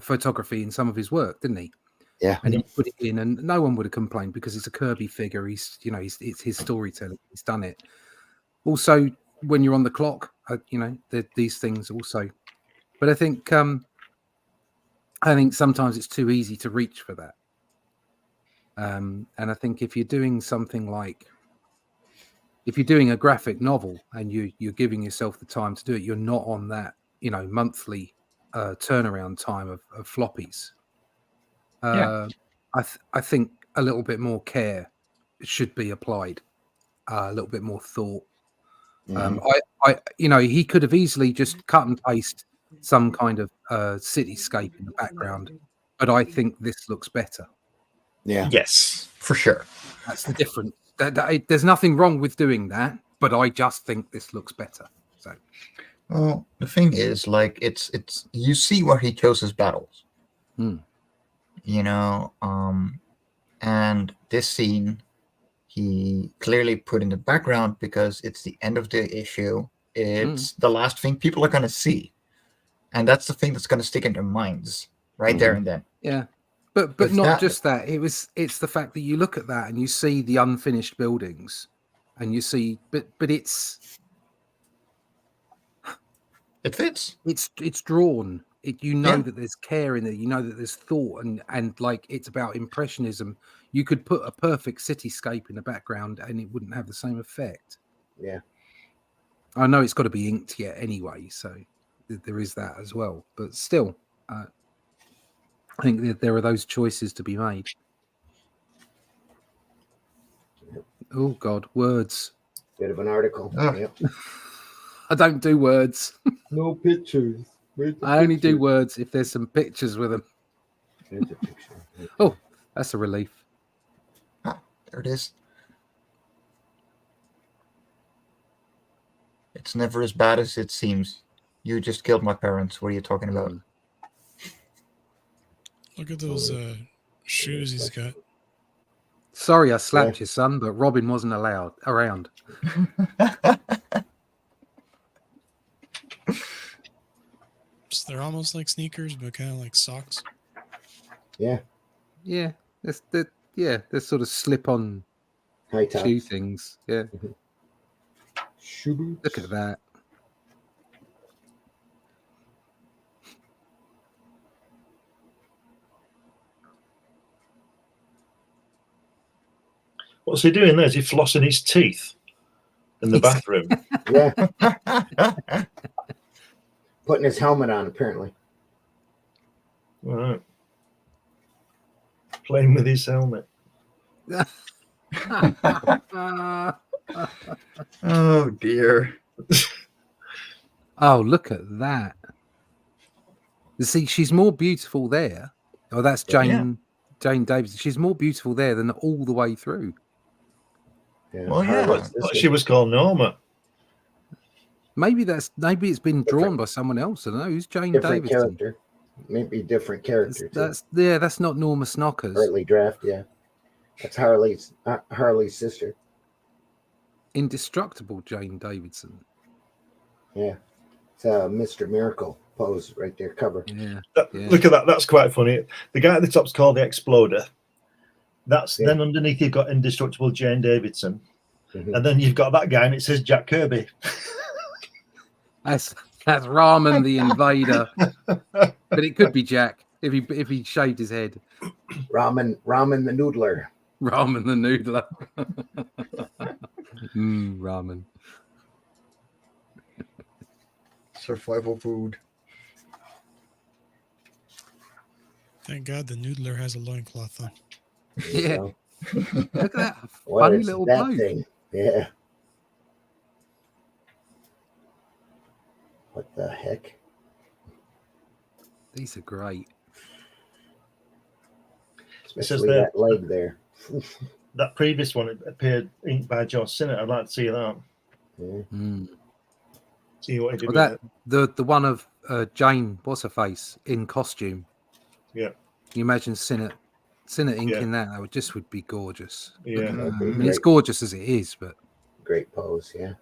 Speaker 1: photography in some of his work, didn't he?
Speaker 2: Yeah.
Speaker 1: And he put it in, and no one would have complained because it's a Kirby figure. He's it's his storytelling. He's done it. Also, when you're on the clock, these things also. But I think sometimes it's too easy to reach for that. And I think if you're doing something like, if you're doing a graphic novel and you're giving yourself the time to do it, you're not on that monthly turnaround time of floppies. I think a little bit more care should be applied, a little bit more thought. He could have easily just cut and paste some kind of cityscape in the background, but I think this looks better.
Speaker 2: Yeah.
Speaker 7: Yes, for sure.
Speaker 1: That's the difference. There's nothing wrong with doing that, but I just think this looks better. So,
Speaker 7: well, the thing is, like, it's you see where he chose his battles. And this scene he clearly put in the background because it's the end of the issue. It's the last thing people are going to see. And that's the thing that's going to stick in their minds right there and then.
Speaker 1: Yeah. But not just that. It's the fact that you look at that and you see the unfinished buildings and you see, but it
Speaker 7: fits.
Speaker 1: It's drawn. That there's care in there. You know that there's thought and like it's about impressionism. You could put a perfect cityscape in the background and it wouldn't have the same effect.
Speaker 2: Yeah.
Speaker 1: I know it's got to be inked yet anyway, so there is that as well. But still, I think that there are those choices to be made. Oh God, words.
Speaker 2: Bit of an article. Yep.
Speaker 1: I don't do words.
Speaker 2: No pictures.
Speaker 1: I only do words if there's some pictures with them.
Speaker 2: There's a picture.
Speaker 1: Oh, that's a relief.
Speaker 7: Ah, there it is. It's never as bad as it seems. You just killed my parents. What are you talking about?
Speaker 3: Look at those shoes he's got.
Speaker 1: Sorry, I slapped your son, but Robin wasn't allowed around.
Speaker 3: So they're almost like sneakers, but kind of like socks.
Speaker 2: Yeah.
Speaker 1: Yeah, they're sort of slip-on
Speaker 2: High tops.
Speaker 1: shoe things. Yeah.
Speaker 2: Shoe boots.
Speaker 1: Look at that.
Speaker 6: What's he doing there? Is he flossing his teeth in the bathroom?
Speaker 2: Yeah. Putting his helmet on, apparently.
Speaker 6: All right. Playing with his helmet.
Speaker 7: Oh dear.
Speaker 1: Oh, look at that. You see, she's more beautiful there. Oh, that's Jane Davidson. She's more beautiful there than all the way through.
Speaker 2: Yeah.
Speaker 7: Well, yeah.
Speaker 6: She was called Norma.
Speaker 1: Maybe it's been drawn by someone else. I don't know. Who's Jane
Speaker 2: Different
Speaker 1: Davidson?
Speaker 2: character. Maybe different character.
Speaker 1: That's not Norma Snockers.
Speaker 2: Early draft, yeah. That's Harley's sister.
Speaker 1: Indestructible Jane Davidson.
Speaker 2: Yeah. It's Mr. Miracle pose right there, cover.
Speaker 1: Yeah.
Speaker 6: Look at that. That's quite funny. The guy at the top's called the Exploder. Then underneath you've got Indestructible Jane Davidson.
Speaker 2: Mm-hmm.
Speaker 6: And then you've got that guy and it says Jack Kirby.
Speaker 1: That's Rahman the Invader. But it could be Jack if he shaved his head.
Speaker 2: Ramen the Noodler.
Speaker 1: Ramen the Noodler. Ramen.
Speaker 7: Survival food.
Speaker 3: Thank God the noodler has a loincloth on.
Speaker 1: Yeah. Look at that
Speaker 2: What
Speaker 1: funny
Speaker 2: is
Speaker 1: little
Speaker 2: that
Speaker 1: bloke.
Speaker 2: thing? Yeah. What the heck?
Speaker 1: These are great.
Speaker 2: Especially that leg there.
Speaker 6: That previous one appeared inked by Josh Sinnott. I'd like to see that.
Speaker 2: Yeah.
Speaker 6: See what he did
Speaker 1: Well,
Speaker 6: with
Speaker 1: the one of Jane, what's her face, in costume.
Speaker 6: Yeah.
Speaker 1: Can you imagine Sinnott inking that? That would be gorgeous.
Speaker 6: Yeah.
Speaker 1: Look at that. I mean, it's gorgeous as it is, but
Speaker 2: great pose, yeah.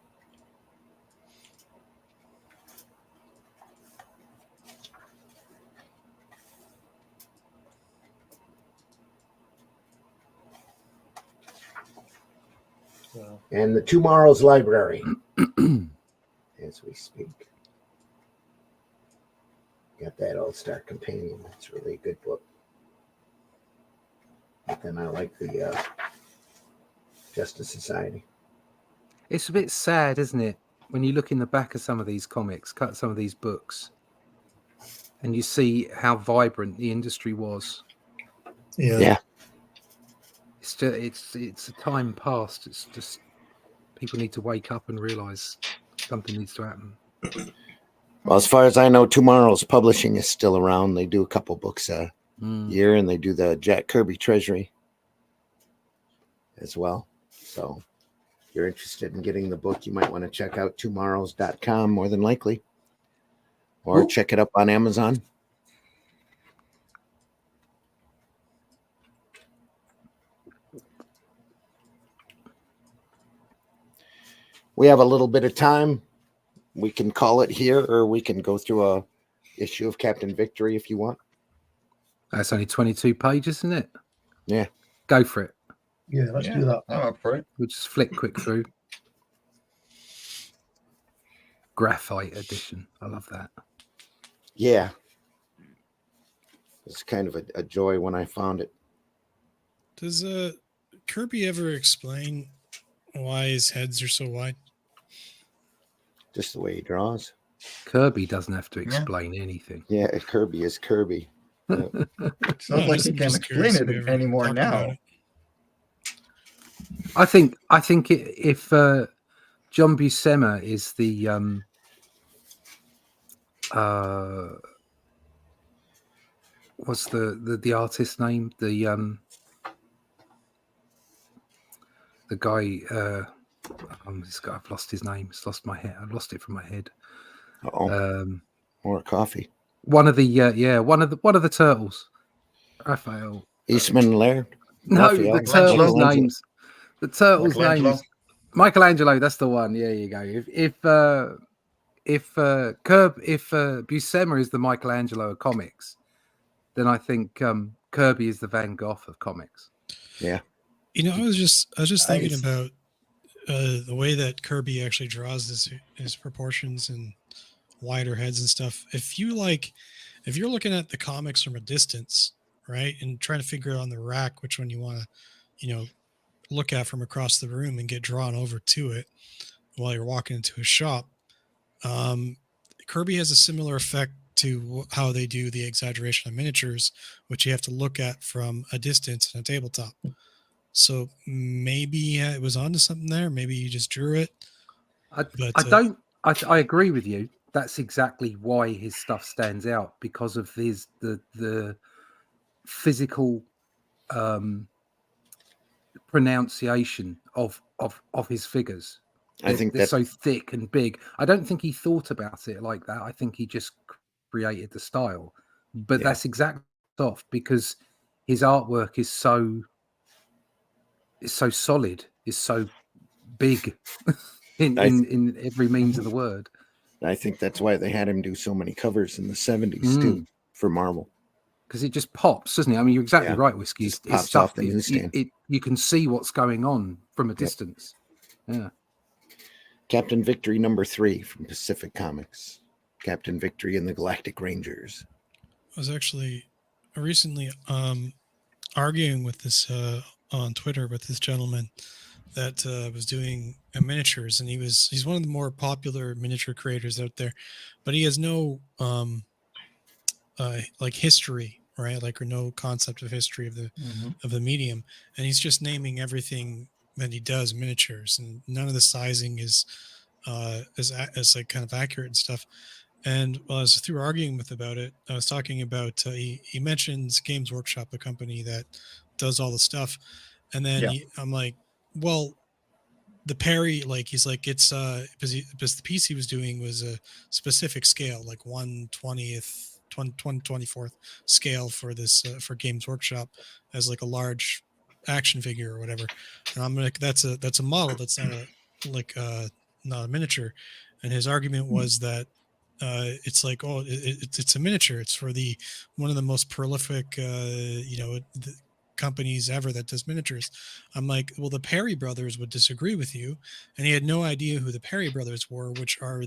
Speaker 2: And the Tomorrow's Library as we speak. Got that All-Star Companion. That's really a good book. But then I like the Justice Society.
Speaker 1: it's a bit sad, isn't it? When you look in the back of some of these comics, some of these books, and you see how vibrant the industry was.
Speaker 6: Yeah.
Speaker 1: It's just, it's a time past. It's just people need to wake up and realize something needs to happen.
Speaker 2: Well, as far as I know, Tomorrow's Publishing is still around. They do a couple books a year, and they do the Jack Kirby Treasury as well. So if you're interested in getting the book, you might want to check out tomorrows.com more than likely, or check it up on Amazon. We have a little bit of time. We can call it here, or we can go through a issue of Captain Victory if you want.
Speaker 1: That's only 22 pages, isn't it?
Speaker 2: Yeah.
Speaker 1: Go for it.
Speaker 6: Yeah, let's do that.
Speaker 7: I'm up for it.
Speaker 1: We'll just flick quick through. Graphite Edition. I love that.
Speaker 2: Yeah. It's kind of a joy when I found it.
Speaker 3: Does Kirby ever explain why his heads are so wide?
Speaker 2: Just the way he draws.
Speaker 1: Kirby doesn't have to explain anything.
Speaker 2: Yeah, Kirby is Kirby. Yeah.
Speaker 7: It's not like he can explain it anymore now.
Speaker 1: I think if John Buscema is the what's the artist name? The guy. This guy. I've lost his name. It's lost my head. I've lost it from my head.
Speaker 2: More coffee.
Speaker 1: One of the one of the turtles. Raphael.
Speaker 2: Eastman Laird.
Speaker 1: No,
Speaker 2: Raphael.
Speaker 1: the turtles' names. The turtles'
Speaker 6: Michelangelo.
Speaker 1: names. Michelangelo. That's the one. Yeah, you go. If Buscema is the Michelangelo of comics, then I think Kirby is the Van Gogh of comics.
Speaker 2: Yeah.
Speaker 3: You know, I was just thinking about the way that Kirby actually draws his proportions and wider heads and stuff. If you're looking at the comics from a distance, right, and trying to figure out on the rack which one you want to, look at from across the room and get drawn over to it while you're walking into a shop, Kirby has a similar effect to how they do the exaggeration of miniatures, which you have to look at from a distance on a tabletop. So maybe it was onto something there. Maybe you just drew it.
Speaker 1: I agree with you. That's exactly why his stuff stands out, because of the physical pronunciation of his figures.
Speaker 2: I think
Speaker 1: they're so thick and big. I don't think he thought about it like that. I think he just created the style. But that's exactly off, because his artwork is so solid, is so big in every means of the word.
Speaker 2: I think that's why they had him do so many covers in the 70s too for Marvel.
Speaker 1: Because it just pops, doesn't it? I mean, you're exactly right, Whiskey.
Speaker 2: It pops stuff off the newsstand.
Speaker 1: You can see what's going on from a distance. Yeah.
Speaker 2: Captain Victory #3 from Pacific Comics. Captain Victory and the Galactic Rangers.
Speaker 3: I was actually recently arguing with this on Twitter with this gentleman that was doing miniatures, and he's one of the more popular miniature creators out there, but he has no like history, right? Like, or no concept of history of the medium, and he's just naming everything that he does miniatures, and none of the sizing is like kind of accurate and stuff. And while I was through arguing with about it, I was talking about he mentions Games Workshop, a company that does all the stuff, and then I'm like, well, the Perry, like, he's like, it's because the piece he was doing was a specific scale, like 1/20th, 1/24th scale for this for Games Workshop, as like a large action figure or whatever. And I'm like, that's a model, that's not a miniature. And his argument was that it's like, it's a miniature. It's for one of the most prolific, the companies ever that does miniatures. I'm like, well, the Perry brothers would disagree with you, and he had no idea who the Perry brothers were, which are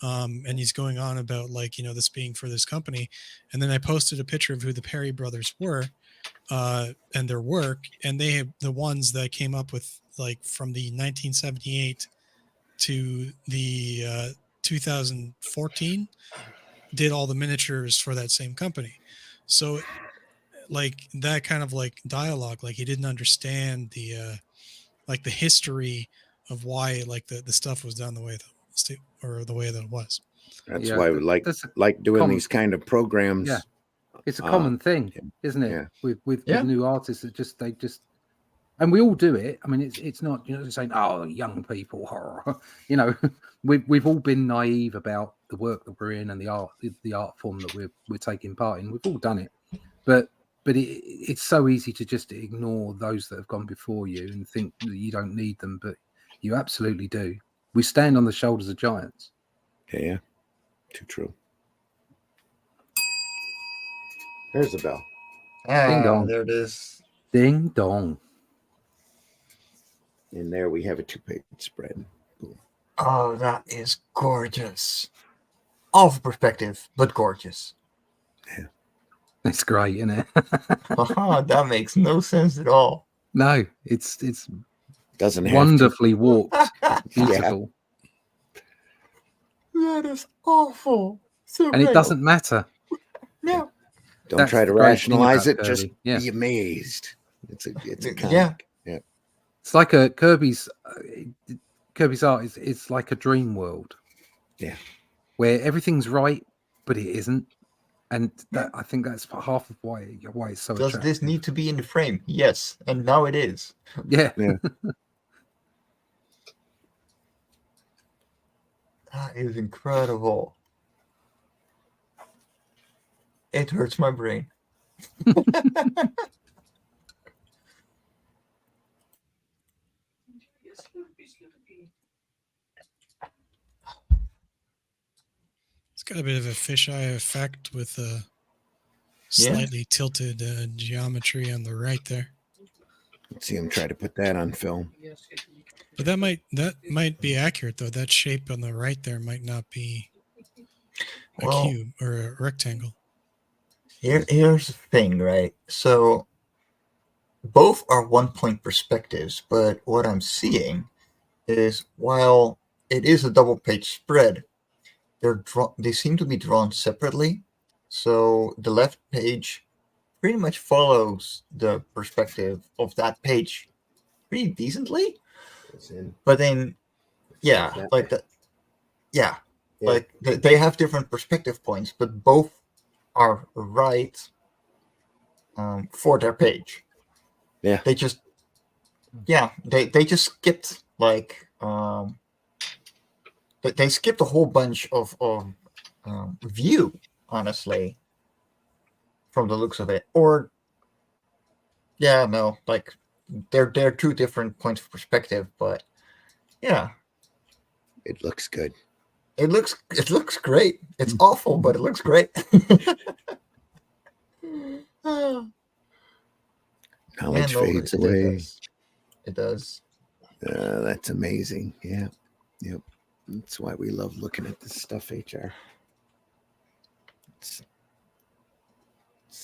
Speaker 3: and he's going on about, like, this being for this company. And then I posted a picture of who the Perry brothers were and their work, and they have the ones that came up with, like, from the 1978 to the 2014 did all the miniatures for that same company. So, like, that kind of like dialogue, like, he didn't understand the history of why, like, the stuff was done the way the way that it was.
Speaker 2: That's why we like doing these kind of programs.
Speaker 1: Yeah, it's a common thing, isn't it?
Speaker 2: Yeah.
Speaker 1: With new artists that they just, and we all do it. I mean, it's not, saying, oh, young people, we've all been naive about the work that we're in and the art form that we're taking part in. We've all done it, but it's so easy to just ignore those that have gone before you and think that you don't need them, but you absolutely do. We stand on the shoulders of giants.
Speaker 2: Yeah, too true. There's a bell.
Speaker 7: Ding dong. There it is.
Speaker 1: Ding dong.
Speaker 2: And there we have a 2-page spread. Boom.
Speaker 7: Oh, that is gorgeous. Off perspective, but gorgeous.
Speaker 2: Yeah.
Speaker 1: It's great, isn't it?
Speaker 7: That makes no sense at all.
Speaker 1: No, it's
Speaker 2: doesn't have
Speaker 1: wonderfully warped. Beautiful.
Speaker 7: That is awful. So
Speaker 1: and it doesn't matter.
Speaker 7: No.
Speaker 2: Don't try to rationalize it. Just be amazed. It's a comic.
Speaker 7: Yeah.
Speaker 1: It's like Kirby's Kirby's art is it's like a dream world.
Speaker 2: Yeah.
Speaker 1: Where everything's right, but it isn't. And that I think that's half of why it's so
Speaker 7: Does
Speaker 1: attractive.
Speaker 7: this need to be in the frame? Yes, and now it is.
Speaker 1: Yeah.
Speaker 7: That is incredible. It hurts my brain.
Speaker 3: It's got a bit of a fisheye effect with a slightly tilted geometry on the right there.
Speaker 2: Let's see him try to put that on film.
Speaker 3: But that might be accurate though. That shape on the right there might not be a cube or a rectangle.
Speaker 7: Here's the thing, right? So both are 1-point perspectives, but what I'm seeing is while it is a double page spread, they seem to be drawn separately. So the left page pretty much follows the perspective of that page pretty decently. But then, like that. Yeah. Like they have different perspective points, but both are right for their page.
Speaker 2: Yeah.
Speaker 7: They just skipped like they skipped a whole bunch of view, honestly, from the looks of it. Or like they're two different points of perspective, but yeah.
Speaker 2: It looks good.
Speaker 7: It looks great. It's awful, but it looks great.
Speaker 2: Knowledge fades away.
Speaker 7: It does.
Speaker 2: That's amazing. Yeah. Yep. That's why we love looking at this stuff, HR. It's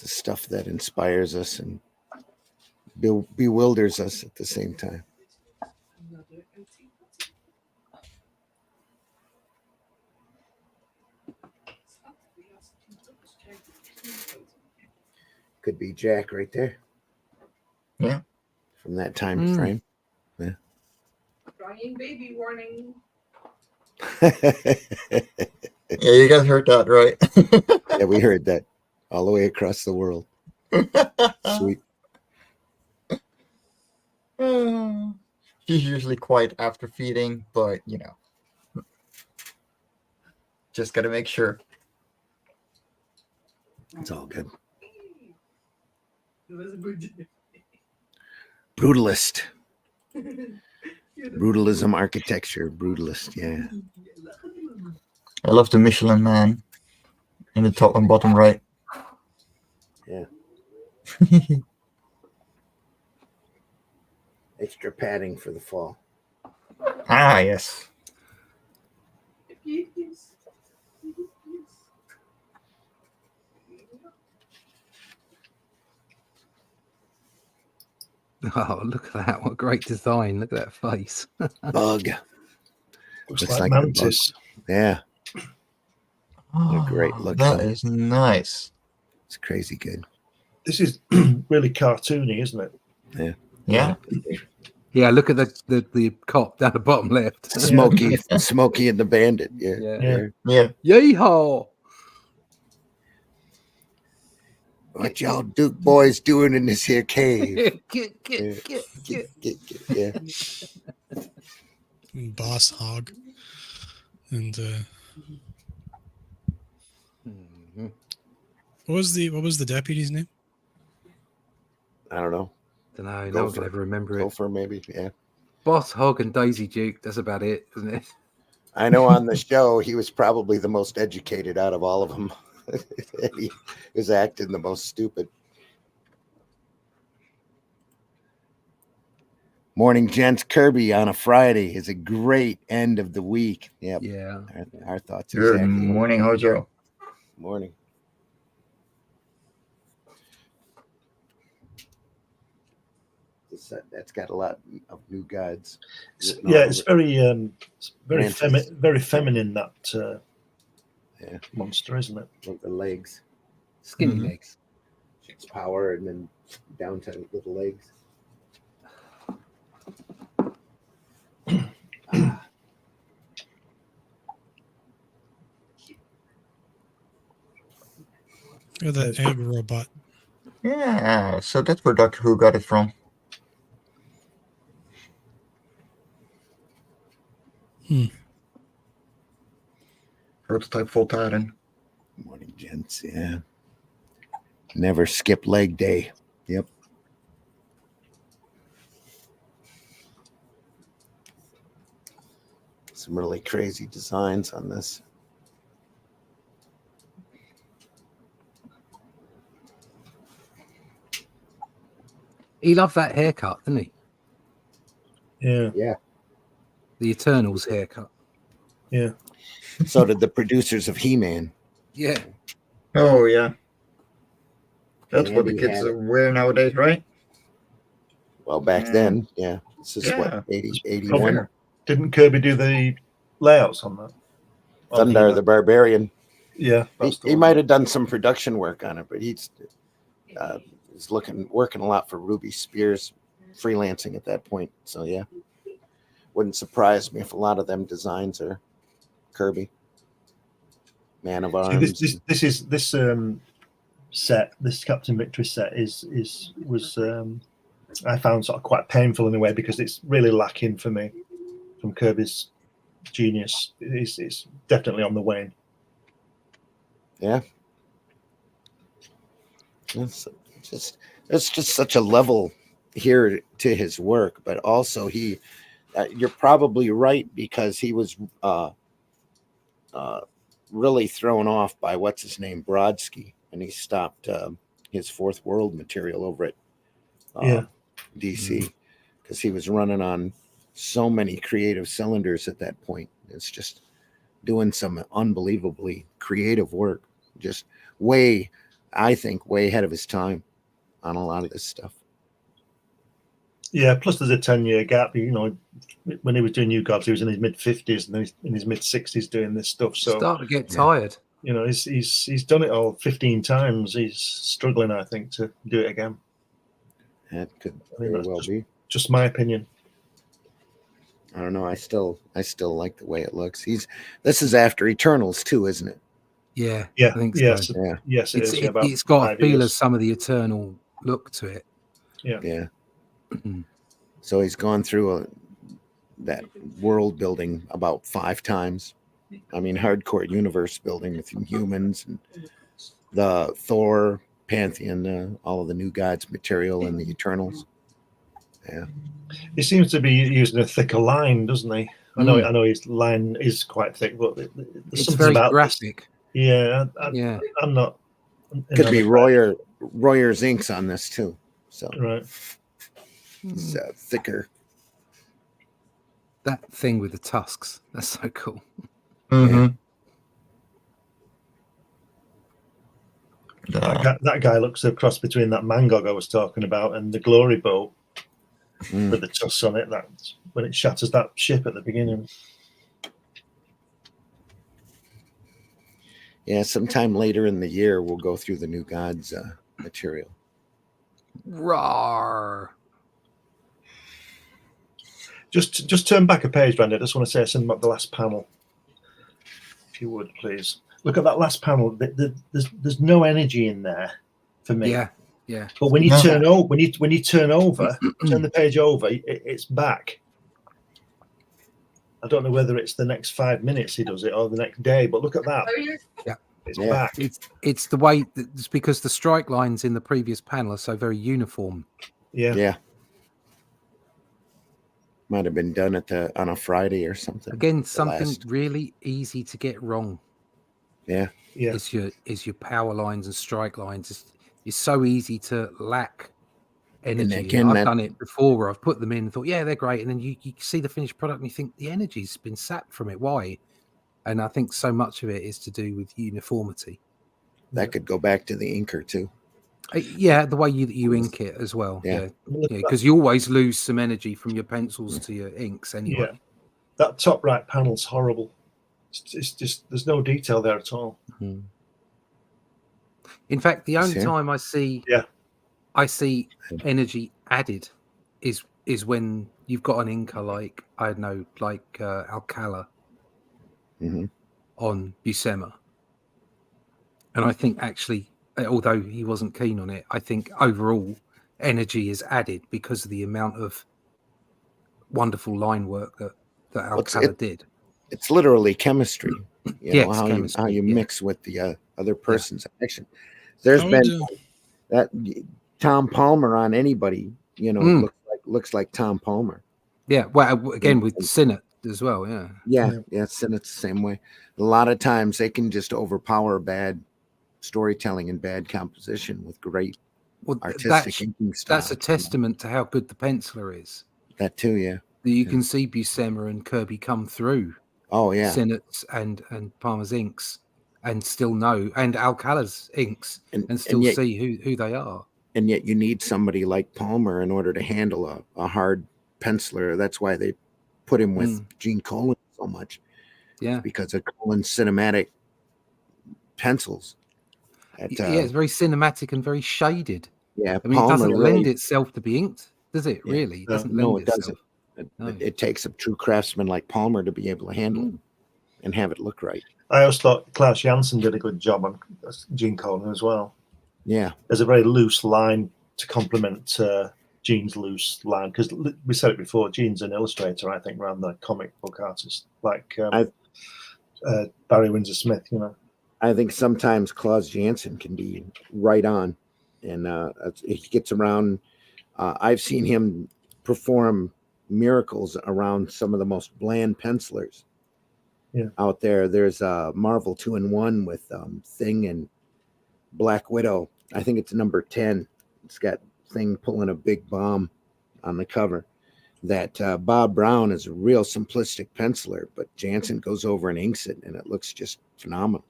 Speaker 2: the stuff that inspires us and bewilders us at the same time. Could be Jack right there.
Speaker 7: Yeah.
Speaker 2: From that time frame. Yeah.
Speaker 9: Crying baby warning.
Speaker 7: Yeah, you guys heard that, right?
Speaker 2: Yeah, we heard that all the way across the world. Sweet.
Speaker 7: She's usually quiet after feeding, but just gotta make sure.
Speaker 2: It's all good.
Speaker 9: It was a good day.
Speaker 2: Brutalist. Brutalism architecture. Brutalist, yeah.
Speaker 7: I love the Michelin Man in the top and bottom right.
Speaker 2: Yeah. Extra padding for the fall.
Speaker 7: Ah, yes.
Speaker 1: Oh, look at that. What a great design. Look at that face.
Speaker 2: Bug.
Speaker 6: Looks like mantis.
Speaker 2: Yeah.
Speaker 7: Oh,
Speaker 2: great look.
Speaker 7: That is nice.
Speaker 2: It's crazy good.
Speaker 6: This is really cartoony, isn't it?
Speaker 2: Yeah.
Speaker 7: Yeah.
Speaker 1: Yeah, look at the cop down the bottom left.
Speaker 2: Smokey and the Bandit. Yeah.
Speaker 7: Yeah.
Speaker 1: Yeehaw!
Speaker 2: What y'all Duke boys doing in this here cave? Yeah.
Speaker 3: Boss Hog. And what was the deputy's name?
Speaker 2: I don't know.
Speaker 1: Don't know. No one can ever remember it.
Speaker 2: Gopher, maybe. Yeah.
Speaker 1: Boss Hog and Daisy Duke. That's about it, isn't it?
Speaker 2: I know on the show he was probably the most educated out of all of them. He was acting the most stupid. Morning, gents. Kirby on a Friday is a great end of the week. Yep.
Speaker 1: Yeah.
Speaker 2: Our thoughts.
Speaker 7: Good
Speaker 2: exactly.
Speaker 7: morning, Hojo.
Speaker 2: Morning. That's got a lot of new gods.
Speaker 6: It's very feminine, that monster, isn't it?
Speaker 2: With the legs,
Speaker 1: skinny legs.
Speaker 2: It's power, and then down to little legs.
Speaker 3: Or the egg robot.
Speaker 7: Yeah, so that's where Doctor Who got it from. Prototype Voltaren.
Speaker 2: Morning, gents. Yeah. Never skip leg day. Yep. Some really crazy designs on this.
Speaker 1: He loved that haircut, didn't he?
Speaker 6: Yeah.
Speaker 2: Yeah.
Speaker 1: The Eternals haircut.
Speaker 6: Yeah.
Speaker 2: So did the producers of He-Man.
Speaker 1: Yeah.
Speaker 7: Oh, yeah. That's what the
Speaker 2: Andy
Speaker 7: kids
Speaker 2: had it.
Speaker 7: wear nowadays, right?
Speaker 2: Well, back then, yeah. This is what, 80, 81?
Speaker 6: Didn't Kirby do the layouts on that?
Speaker 2: Thunder the Barbarian.
Speaker 6: Yeah.
Speaker 2: He might have done some production work on it, but he's working a lot for Ruby Spears, freelancing at that point. So yeah, wouldn't surprise me if a lot of them designs are Kirby. Man of Arms.
Speaker 6: This set, this Captain Victory set was I found sort of quite painful in a way because it's really lacking for me from Kirby's genius. It's definitely on the wane.
Speaker 2: Yeah. It's just such a level here to his work, but also you're probably right because he was really thrown off by what's his name Brodsky, and he stopped his Fourth World material over at DC because he was running on so many creative cylinders at that point. It's just doing some unbelievably creative work, just I think way ahead of his time on a lot of this stuff.
Speaker 6: Yeah, plus there's a 10-year gap. You know, when he was doing New Gods, he was in his mid-50s, and he's in his mid-60s doing this stuff. So
Speaker 1: starting to get tired.
Speaker 6: You know, he's done it all 15 times. He's struggling, I think, to do it again.
Speaker 2: That could very well be.
Speaker 6: Just my opinion.
Speaker 2: I don't know. I still like the way it looks. This is after Eternals too, isn't it?
Speaker 1: Yeah.
Speaker 6: Yeah.
Speaker 1: I think so.
Speaker 6: Yes.
Speaker 2: Yeah.
Speaker 6: Yes, it is.
Speaker 1: It's got a feel of some of the Eternal look to it.
Speaker 6: Yeah.
Speaker 2: Yeah. So he's gone through that world building about 5 times. I mean, hardcore universe building with humans and the Thor pantheon, all of the New Gods material and the Eternals. Yeah.
Speaker 6: He seems to be using a thicker line, doesn't he? I know his line is quite thick, but there's
Speaker 1: it's
Speaker 6: something
Speaker 1: very
Speaker 6: about
Speaker 1: graphic.
Speaker 6: This. Yeah. I'm not.
Speaker 2: Could be Royer's inks on this too. So
Speaker 6: right.
Speaker 2: It's thicker.
Speaker 1: That thing with the tusks, that's so cool.
Speaker 7: Mm-hmm.
Speaker 6: That guy looks a cross between that Mangog I was talking about and the Glory Boat with the tusks on it. That's when it shatters that ship at the beginning.
Speaker 2: Yeah, sometime later in the year we'll go through the New Gods material.
Speaker 1: Rawr.
Speaker 6: Just turn back a page, Randy. I just want to say something about the last panel. If you would, please. Look at that last panel. There's no energy in there for me.
Speaker 1: Yeah.
Speaker 6: But when you turn over, when you turn over, turn the page over, it's back. I don't know whether it's the next 5 minutes he does it or the next day, but look at that.
Speaker 1: Yeah.
Speaker 6: It's back.
Speaker 1: It's the way it's because the strike lines in the previous panel are so very uniform.
Speaker 2: Yeah. Might have been done on a Friday or something.
Speaker 1: Again, something really easy to get wrong.
Speaker 2: Yeah.
Speaker 1: Is your power lines and strike lines. It's so easy to lack energy.
Speaker 2: Again,
Speaker 1: I've done it before where I've put them in and thought, yeah, they're great. And then you see the finished product and you think the energy's been sapped from it. Why? And I think so much of it is to do with uniformity.
Speaker 2: That could go back to the inker too.
Speaker 1: Yeah, the way you ink it as well. Yeah, because you always lose some energy from your pencils to your inks anyway.
Speaker 6: Yeah. That top right panel's horrible. It's just there's no detail there at all.
Speaker 1: Mm-hmm. In fact, the only time I see energy added is when you've got an inker like I don't know, like Alcala on Buscema. And I think actually although he wasn't keen on it, I think overall energy is added because of the amount of wonderful line work that Alcala did.
Speaker 2: It's literally chemistry. You know, how you mix with the other person's action. There's been that Tom Palmer on anybody, you know, looks like Tom Palmer.
Speaker 1: Yeah, well, again with Sinnott as well.
Speaker 2: Yeah, Sinnott's the same way. A lot of times they can just overpower bad storytelling and bad composition with great artistic inking style.
Speaker 1: That's a testament to how good the penciler is.
Speaker 2: That too, yeah.
Speaker 1: You can see Buscema and Kirby come through.
Speaker 2: Oh yeah,
Speaker 1: Sinnott's and Palmer's inks, and still know, and Alcala's inks, and still yet, see who they are.
Speaker 2: And yet, you need somebody like Palmer in order to handle a hard penciler. That's why they put him with Gene Colan so much.
Speaker 1: Yeah,
Speaker 2: because of Colan's cinematic pencils.
Speaker 1: It's very cinematic and very shaded.
Speaker 2: Yeah,
Speaker 1: I mean, it doesn't lend itself to be inked, does it? Really, it doesn't.
Speaker 2: No, it doesn't. It takes a true craftsman like Palmer to be able to handle it and have it look right.
Speaker 6: I always thought Klaus Janson did a good job on Gene Colan as well.
Speaker 2: Yeah,
Speaker 6: there's a very loose line to complement Gene's loose line, because we said it before. Gene's an illustrator, I think, rather than a comic book artist, like Barry Windsor Smith. You know,
Speaker 2: I think sometimes Klaus Janson can be right on, and he gets around. I've seen him perform miracles around some of the most bland pencilers out there. There's Marvel 2-in-1 with Thing and Black Widow. I think it's number 10. It's got Thing pulling a big bomb on the cover. That Bob Brown is a real simplistic penciler, but Janson goes over and inks it, and it looks just phenomenal.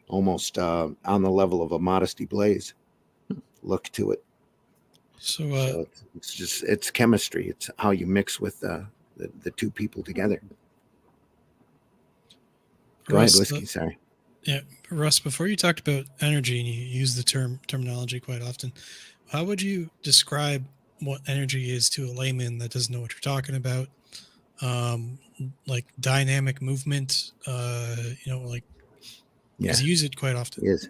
Speaker 2: Almost on the level of a Modesty Blaze look to it. So it's chemistry. It's how you mix with the two people together. Go ahead, Whiskey. Sorry.
Speaker 3: Yeah, Russ, before you talked about energy, and you use the terminology quite often, how would you describe what energy is to a layman that doesn't know what you're talking about? Like dynamic movement, like because you use it quite often.
Speaker 2: Yes.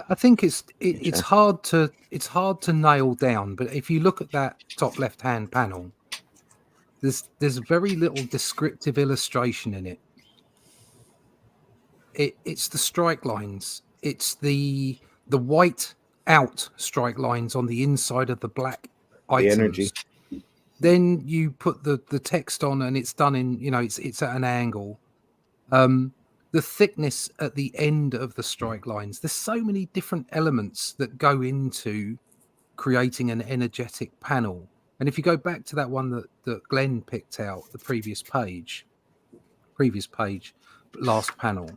Speaker 1: I think it's hard to nail down, but if you look at that top left-hand panel, there's very little descriptive illustration in it. It's the strike lines. It's the white out strike lines on the inside of the black items.
Speaker 2: The energy.
Speaker 1: Then you put the text on, and it's done in, it's at an angle. The thickness at the end of the strike lines. There's so many different elements that go into creating an energetic panel. And if you go back to that one that Glenn picked out, the previous page, last panel,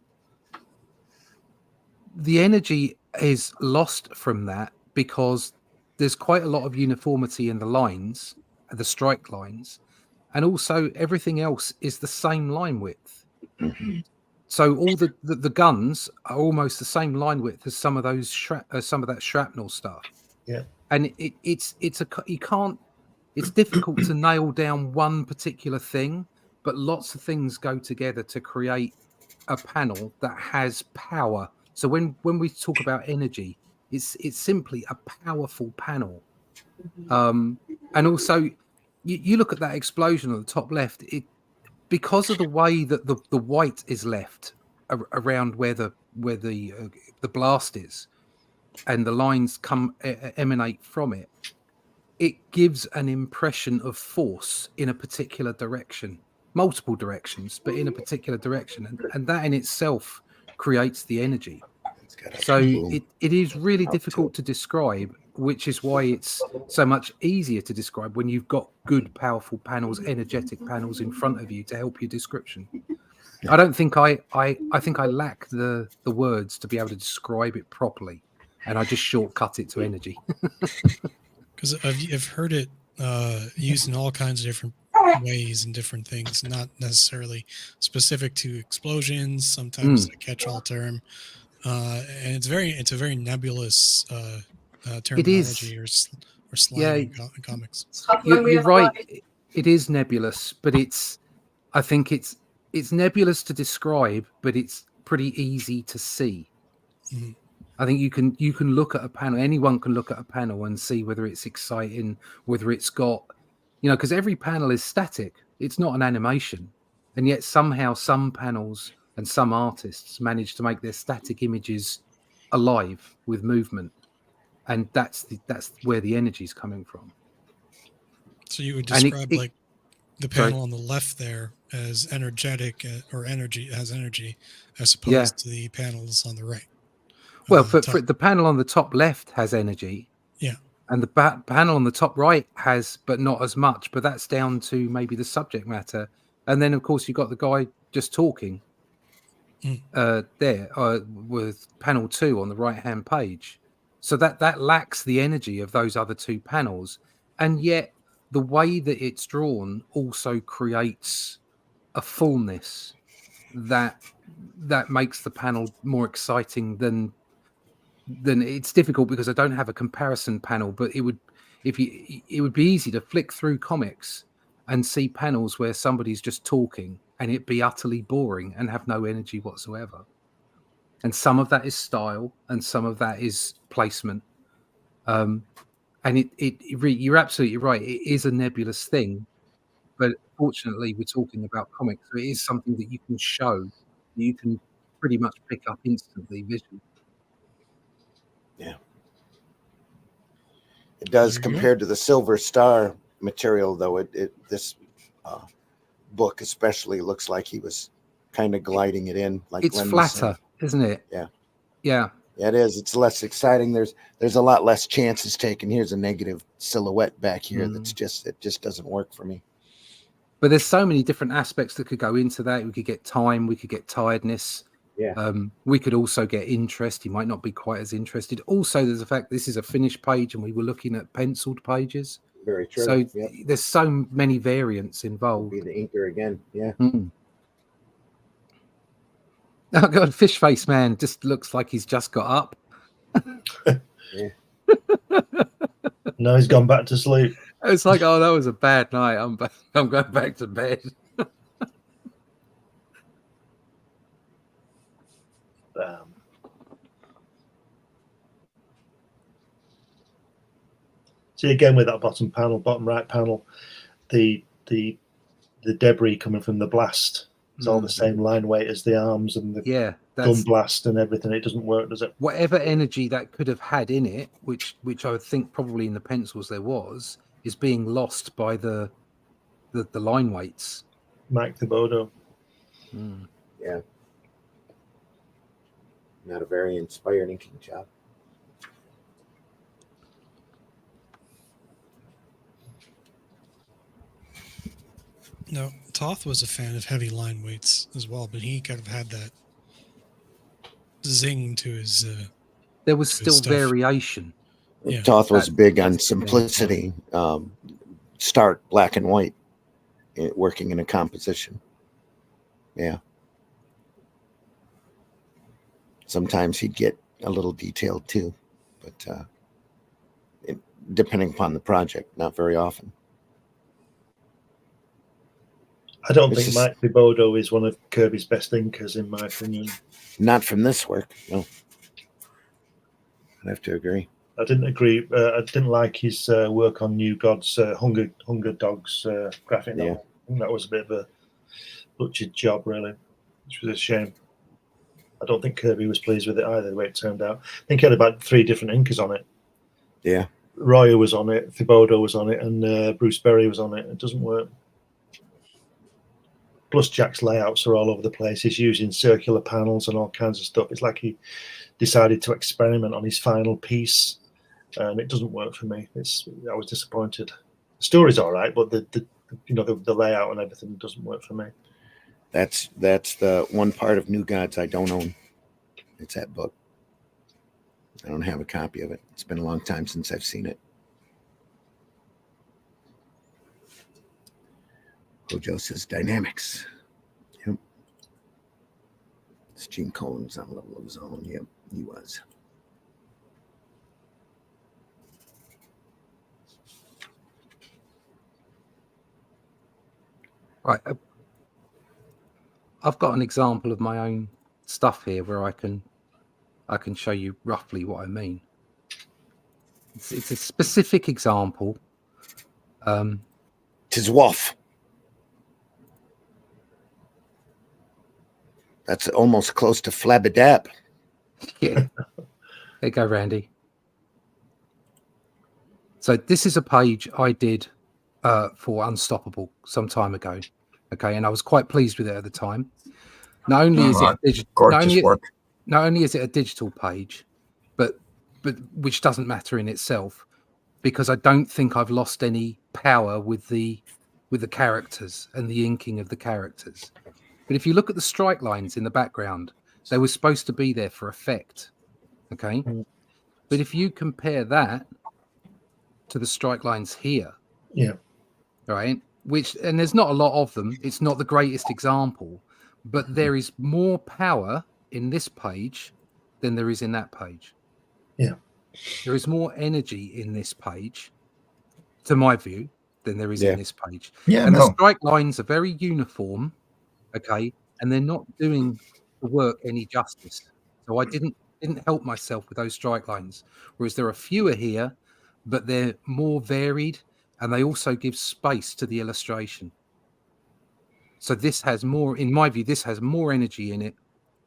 Speaker 1: the energy is lost from that because there's quite a lot of uniformity in the lines, the strike lines, and also everything else is the same line width.
Speaker 2: Mm-hmm.
Speaker 1: So all the guns are almost the same line width as some of those some of that shrapnel stuff.
Speaker 6: Yeah,
Speaker 1: and it's difficult to nail down one particular thing, but lots of things go together to create a panel that has power. So when we talk about energy, it's simply a powerful panel. And also, you look at that explosion on the top left. Because of the way that the white is left around where the blast is, and the lines emanate from it, it gives an impression of force in a particular direction, multiple directions, but in a particular direction, and that in itself creates the energy. So it is really difficult to describe, which is why it's so much easier to describe when you've got good, powerful panels, energetic panels in front of you to help your description. I don't think I think I lack the words to be able to describe it properly, and I just shortcut it to energy.
Speaker 3: Because I've heard it used in all kinds of different ways and different things, not necessarily specific to explosions. Sometimes a catch-all term, and it's a very nebulous terminology or slang in comics.
Speaker 1: You're right. It is nebulous, but I think it's nebulous to describe, but it's pretty easy to see.
Speaker 3: Mm-hmm.
Speaker 1: I think you can look at a panel. Anyone can look at a panel and see whether it's exciting, whether it's got, because every panel is static. It's not an animation, and yet somehow some panels and some artists manage to make their static images alive with movement, and that's where the energy is coming from.
Speaker 3: So you would describe like the panel on the left there as energetic, or energy as energy, as opposed to the panels on the right.
Speaker 1: Well, for the panel on the top left has energy.
Speaker 3: Yeah.
Speaker 1: And the panel on the top right has, but not as much. But that's down to maybe the subject matter. And then, of course, you've got the guy just talking there with panel 2 on the right-hand page. So that lacks the energy of those other two panels. And yet the way that it's drawn also creates a fullness that makes the panel more exciting than it's difficult because I don't have a comparison panel, but it would be easy to flick through comics and see panels where somebody's just talking and it be utterly boring and have no energy whatsoever. And some of that is style and some of that is placement. And you're absolutely right. It is a nebulous thing, but fortunately we're talking about comics. So it is something that you can show, you can pretty much pick up instantly visually.
Speaker 2: Yeah. It does compared to the Silver Star material, though. This book especially looks like he was kind of gliding it in. Like
Speaker 1: it's flatter, isn't it?
Speaker 2: Yeah.
Speaker 1: Yeah.
Speaker 2: Yeah, it is. It's less exciting. There's a lot less chances taken. Here's a negative silhouette back here. It just doesn't work for me.
Speaker 1: But there's so many different aspects that could go into that. We could get time. We could get tiredness.
Speaker 2: Yeah.
Speaker 1: We could also get interest. He might not be quite as interested. Also, there's the fact this is a finished page and we were looking at penciled pages.
Speaker 2: Very true.
Speaker 1: So there's so many variants involved.
Speaker 2: Be the inker again. Yeah.
Speaker 1: Oh God, Fish Face Man just looks like he's just got up.
Speaker 2: Yeah.
Speaker 6: No, he's gone back to sleep.
Speaker 1: It's like, oh, that was a bad night. I'm going back to bed.
Speaker 6: See again with that bottom right panel, the debris coming from the blast. It's all the same line weight as the arms and the gun blast and everything. It doesn't work, does it?
Speaker 1: Whatever energy that could have had in it, which I would think probably in the pencils there was, is being lost by the line weights.
Speaker 6: Mike Thibodeau.
Speaker 2: Yeah. Not a very inspired inking job.
Speaker 3: No, Toth was a fan of heavy line weights as well, but he kind of had that zing to his.
Speaker 1: There was still variation.
Speaker 2: Yeah. Toth was big on simplicity. Stark black and white, working in a composition. Yeah. Sometimes he'd get a little detailed too, but depending upon the project, not very often.
Speaker 6: I don't think Mike Thibodeau is one of Kirby's best inkers, in my opinion.
Speaker 2: Not from this work, no. I'd have to agree.
Speaker 6: I didn't agree. I didn't like his work on New Gods, Hunger Dogs graphic novel. I think that was a bit of a butchered job, really, which was a shame. I don't think Kirby was pleased with it either, the way it turned out. I think he had about 3 different inkers on it.
Speaker 2: Yeah.
Speaker 6: Royer was on it, Thibodeau was on it, and Bruce Berry was on it. It doesn't work. Plus, Jack's layouts are all over the place. He's using circular panels and all kinds of stuff. It's like he decided to experiment on his final piece, and it doesn't work for me. I was disappointed. The story's all right, but the layout and everything doesn't work for me.
Speaker 2: That's the one part of New Gods I don't own. It's that book. I don't have a copy of it. It's been a long time since I've seen it. Hojo says dynamics. Yep. It's Gene Colan's on a level of his own. Yep, he was.
Speaker 1: Right. I've got an example of my own stuff here where I can I can show you roughly what I mean. It's a specific example.
Speaker 2: Tis Wolf. That's almost close to Flabadab.
Speaker 1: Yeah. There you go, Randy. So this is a page I did for Unstoppable some time ago. Okay, and I was quite pleased with it at the time. Not only is it
Speaker 7: gorgeous work.
Speaker 1: Not only is it a digital page, but which doesn't matter in itself, because I don't think I've lost any power with the characters and the inking of the characters. But if you look at the strike lines in the background, they were supposed to be there for effect. Okay. But if you compare that to the strike lines here, right, and there's not a lot of them, it's not the greatest example, but there is more power in this page than there is in that page. There is more energy in this page, to my view, than there is in this page. And the strike lines are very uniform, okay, and they're not doing the work any justice. So I didn't help myself with those strike lines, whereas there are fewer here, but they're more varied, and they also give space to the illustration. So this has more, in my view, this has more energy in it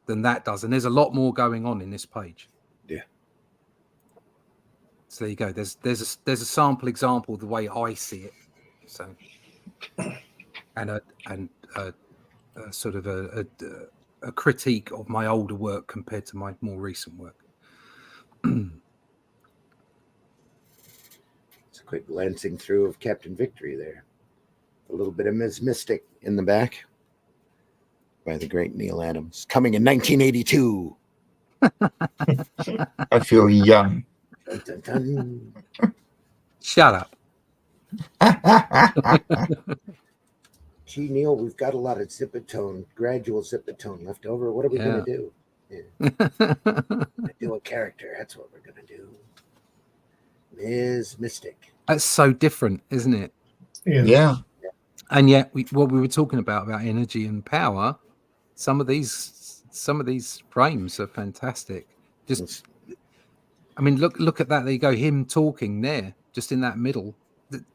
Speaker 1: than that does, and there's a lot more going on in this page.
Speaker 2: Yeah.
Speaker 1: So there you go. There's a sample example of the way I see it. So, and a sort of a critique of my older work compared to my more recent work.
Speaker 2: It's a quick glancing through of Captain Victory there. A little bit of Ms. Mystic in the back by the great Neil Adams, coming in 1982.
Speaker 7: I feel young.
Speaker 2: Dun, dun, dun.
Speaker 1: Shut up.
Speaker 2: Gee, Neil, we've got a lot of zipatone, gradual zipatone left over. What are we going to do? Do a character. That's what we're going to do. Ms. Mystic.
Speaker 1: That's so different, isn't it?
Speaker 7: Yeah.
Speaker 1: And yet, what we were talking about energy and power, some of these frames are fantastic. Just, I mean, look at that. There you go. Him talking there, just in that middle.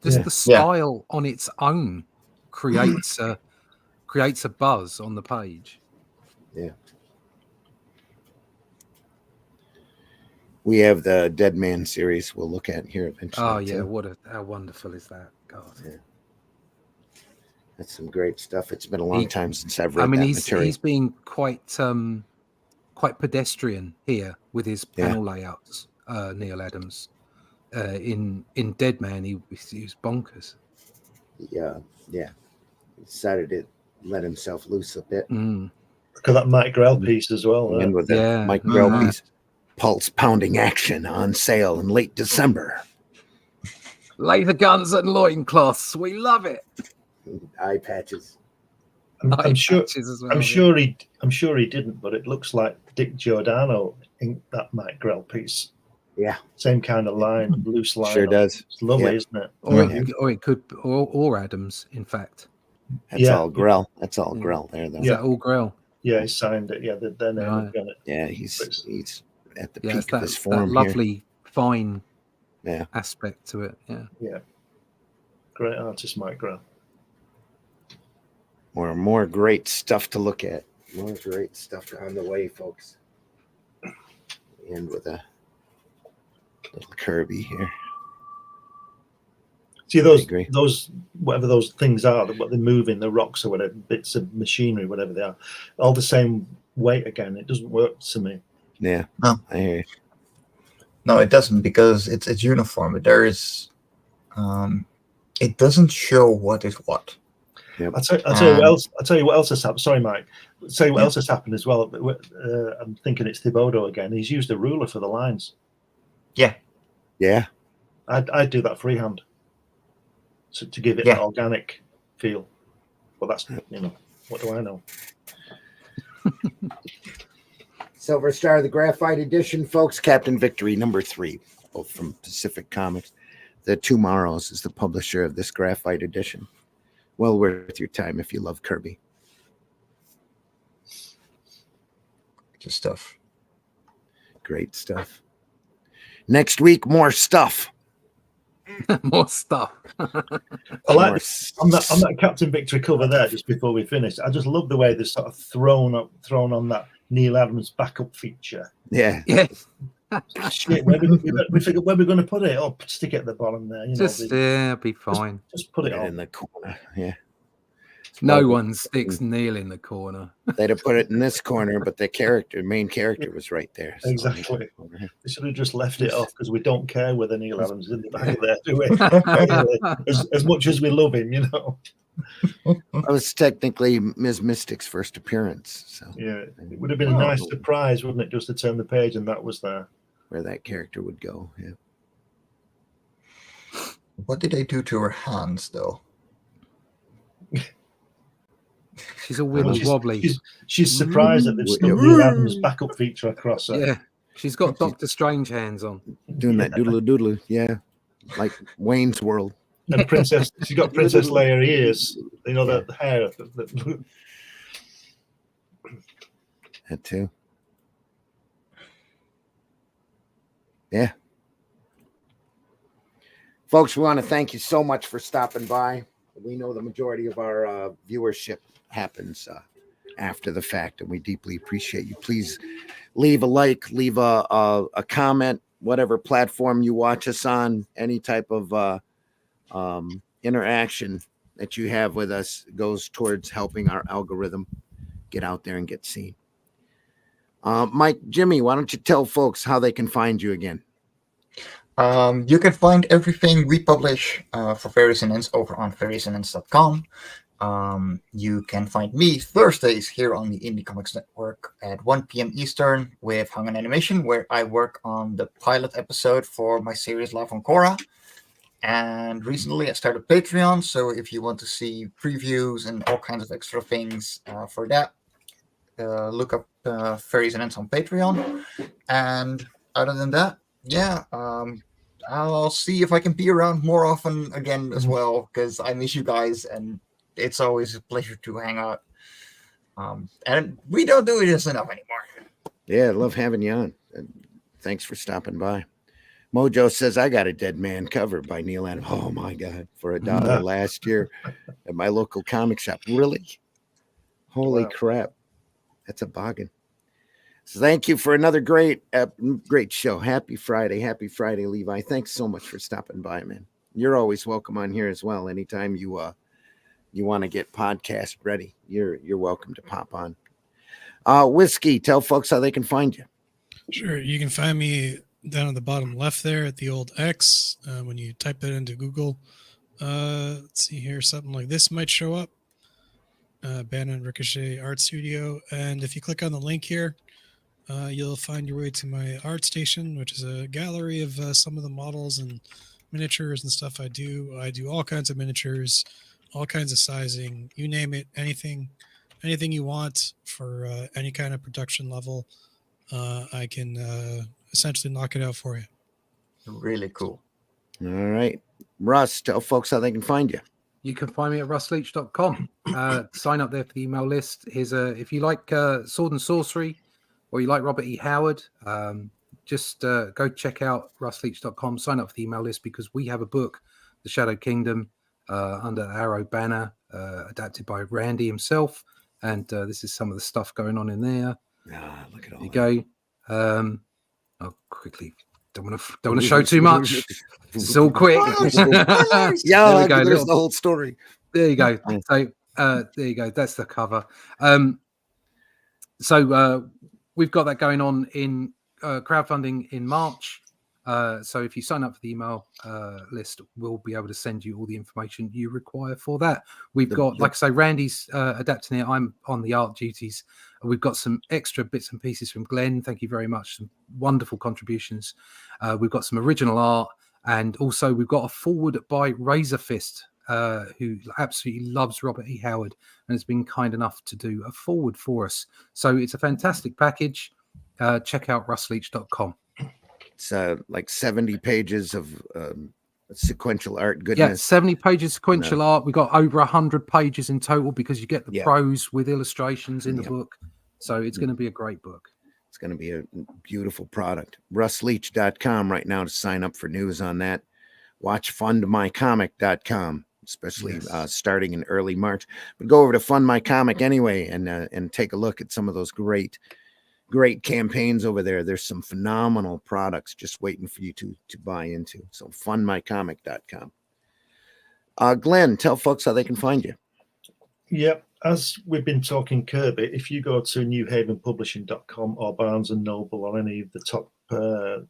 Speaker 1: Just the style on its own creates a buzz on the page.
Speaker 2: Yeah. We have the Dead Man series we'll look at here eventually.
Speaker 1: Oh yeah, how wonderful is that? God.
Speaker 2: Yeah. That's some great stuff. It's been a long time since I've read
Speaker 1: he's being quite pedestrian here with his panel layouts, Neil Adams. In Dead Man, he was bonkers.
Speaker 2: Yeah. He decided to let himself loose a bit.
Speaker 6: Look at that Mike Grell piece as well.
Speaker 2: And with that Mike Grell piece, pulse pounding action on sale in late December.
Speaker 1: Laser guns and loincloths. We love it.
Speaker 2: Eye patches.
Speaker 6: I'm sure he didn't, but it looks like Dick Giordano in that Mike Grell piece.
Speaker 2: Yeah,
Speaker 6: same kind of line, loose line.
Speaker 2: Sure does.
Speaker 6: It's lovely, isn't it?
Speaker 1: Or it could, or Adams, in fact.
Speaker 2: That's all Grell. That's all Grell there, though.
Speaker 1: Is that all Grell?
Speaker 6: Yeah, he signed it. Yeah, their name on it.
Speaker 2: Yeah, he's at the peak of his form.
Speaker 1: That lovely, fine
Speaker 2: yeah.
Speaker 1: aspect to it. Yeah.
Speaker 6: Yeah. Great artist, Mike Grell.
Speaker 2: More great stuff to look at. More great stuff on the way, folks. And with a little Kirby here.
Speaker 6: See those whatever those things are, what they move in, the rocks or whatever, bits of machinery, whatever they are, all the same weight again. It doesn't work to me.
Speaker 2: Yeah,
Speaker 7: no,
Speaker 2: I hear you.
Speaker 7: No, it doesn't, because it's uniform. But there is, it doesn't show what is what.
Speaker 2: Yep.
Speaker 6: I'll tell you what else. I'll tell you what else has happened. Sorry, Mike. I'll tell you what else has happened as well. I'm thinking it's Thibodeau again. He's used a ruler for the lines.
Speaker 7: Yeah.
Speaker 2: Yeah.
Speaker 6: I'd do that freehand. So to give it an organic feel. Well, that's, what do I know?
Speaker 2: Silver Star, the Graphite Edition, folks. Captain Victory #3, both from Pacific Comics. The Tomorrows is the publisher of this Graphite Edition. Well worth your time if you love Kirby.
Speaker 7: Good stuff.
Speaker 2: Great stuff. Next week, more stuff.
Speaker 1: More stuff.
Speaker 6: I like on that Captain Victory cover there. Just before we finish, I just love the way they're sort of thrown on that Neil Adams backup feature.
Speaker 2: Yeah.
Speaker 6: Shit, we figured where we're going to put it. Oh, stick it at the bottom there. You know,
Speaker 1: be fine.
Speaker 6: Just put it
Speaker 2: right
Speaker 6: on
Speaker 2: in the corner. Yeah.
Speaker 1: No one sticks Neil in the corner.
Speaker 2: They'd have put it in this corner, but the main character was right there. So
Speaker 6: exactly. They should have just left it off because we don't care whether Neil Adams is in the back of there, do we? as much as we love him, you know.
Speaker 2: That was technically Ms. Mystic's first appearance. So
Speaker 6: yeah, it would have been a nice surprise, wouldn't it, just to turn the page and that was there.
Speaker 2: Where that character would go. Yeah.
Speaker 7: What did they do to her hands, though?
Speaker 1: She's a wibbly wobbly.
Speaker 6: She's surprised that they've stuck Neil Adams' backup feature across her.
Speaker 1: Yeah, she's got Doctor Strange hands on.
Speaker 2: Doing that doodle, yeah, like Wayne's World.
Speaker 6: And she's got Princess Leia ears. You know, the hair.
Speaker 2: That too. Yeah. Folks, we want to thank you so much for stopping by. We know the majority of our viewership happens after the fact, and we deeply appreciate you. Please leave a like, leave a comment, whatever platform you watch us on. Any type of interaction that you have with us goes towards helping our algorithm get out there and get seen. Mike, Jimmy, why don't you tell folks how they can find you again?
Speaker 7: You can find everything we publish for Fairies and Ends over on fairiesandends.com. You can find me Thursdays here on the Indie Comics Network at 1 p.m. Eastern with Hung on Animation, where I work on the pilot episode for my series Live on Korra. And recently I started Patreon, so if you want to see previews and all kinds of extra things for that, look up Fairies and Ends on Patreon. And other than that, yeah, I'll see if I can be around more often again as well, because I miss you guys, and it's always a pleasure to hang out. And we don't do this enough anymore.
Speaker 2: Yeah, I love having you on. Thanks for stopping by. Mojo says, I got a Dead Man cover by Neil Adams. Oh, my God. For $1 last year at my local comic shop. Really? Holy crap. That's a bargain. So thank you for another great show. Happy Friday, Levi. Thanks so much for stopping by, man. You're always welcome on here as well. Anytime you want to get podcast ready, you're welcome to pop on. Whiskey, tell folks how they can find you.
Speaker 3: Sure, you can find me down at the bottom left there at the old X. When you type that into Google, let's see here, something like this might show up. Bannon Ricochet Art Studio, and if you click on the link here, you'll find your way to my art station, which is a gallery of some of the models and miniatures and stuff I do. I do all kinds of miniatures, all kinds of sizing, you name it, anything you want for any kind of production level. I can essentially knock it out for you.
Speaker 7: Really cool.
Speaker 2: All right. Russ, tell folks how they can find you.
Speaker 1: You can find me at russleach.com. Sign up there for the email list. If you like sword and sorcery, or you like Robert E. Howard, just go check out russleach.com. Sign up for the email list because we have a book, The Shadow Kingdom, under Arrow banner, adapted by Randy himself. And this is some of the stuff going on in there.
Speaker 2: Look at all.
Speaker 1: There you go. I'll quickly. Don't want to show too much. It's all quick.
Speaker 2: Yeah, there's the whole story.
Speaker 1: There you go. So there you go. That's the cover. So we've got that going on in crowdfunding in March. So if you sign up for the email list, we'll be able to send you all the information you require for that. We've got, like I say, Randy's adapting it. I'm on the art duties. We've got some extra bits and pieces from Glenn. Thank you very much. Some wonderful contributions. We've got some original art. And also we've got a forward by Razor Fist, who absolutely loves Robert E. Howard and has been kind enough to do a forward for us. So it's a fantastic package. Check out russleach.com.
Speaker 2: It's like 70 pages of sequential art goodness.
Speaker 1: Yeah, 70 pages sequential art. We've got over 100 pages in total because you get the prose with illustrations in the book. So it's going to be a great book.
Speaker 2: It's going to be a beautiful product. RussLeach.com right now to sign up for news on that. Watch FundMyComic.com, especially starting in early March. But go over to Fund My Comic anyway and take a look at some of those great campaigns over there. There's some phenomenal products just waiting for you to buy into. So FundMyComic.com. Glenn, tell folks how they can find you.
Speaker 6: Yep. As we've been talking Kirby, if you go to newhavenpublishing.com or Barnes & Noble or any of the top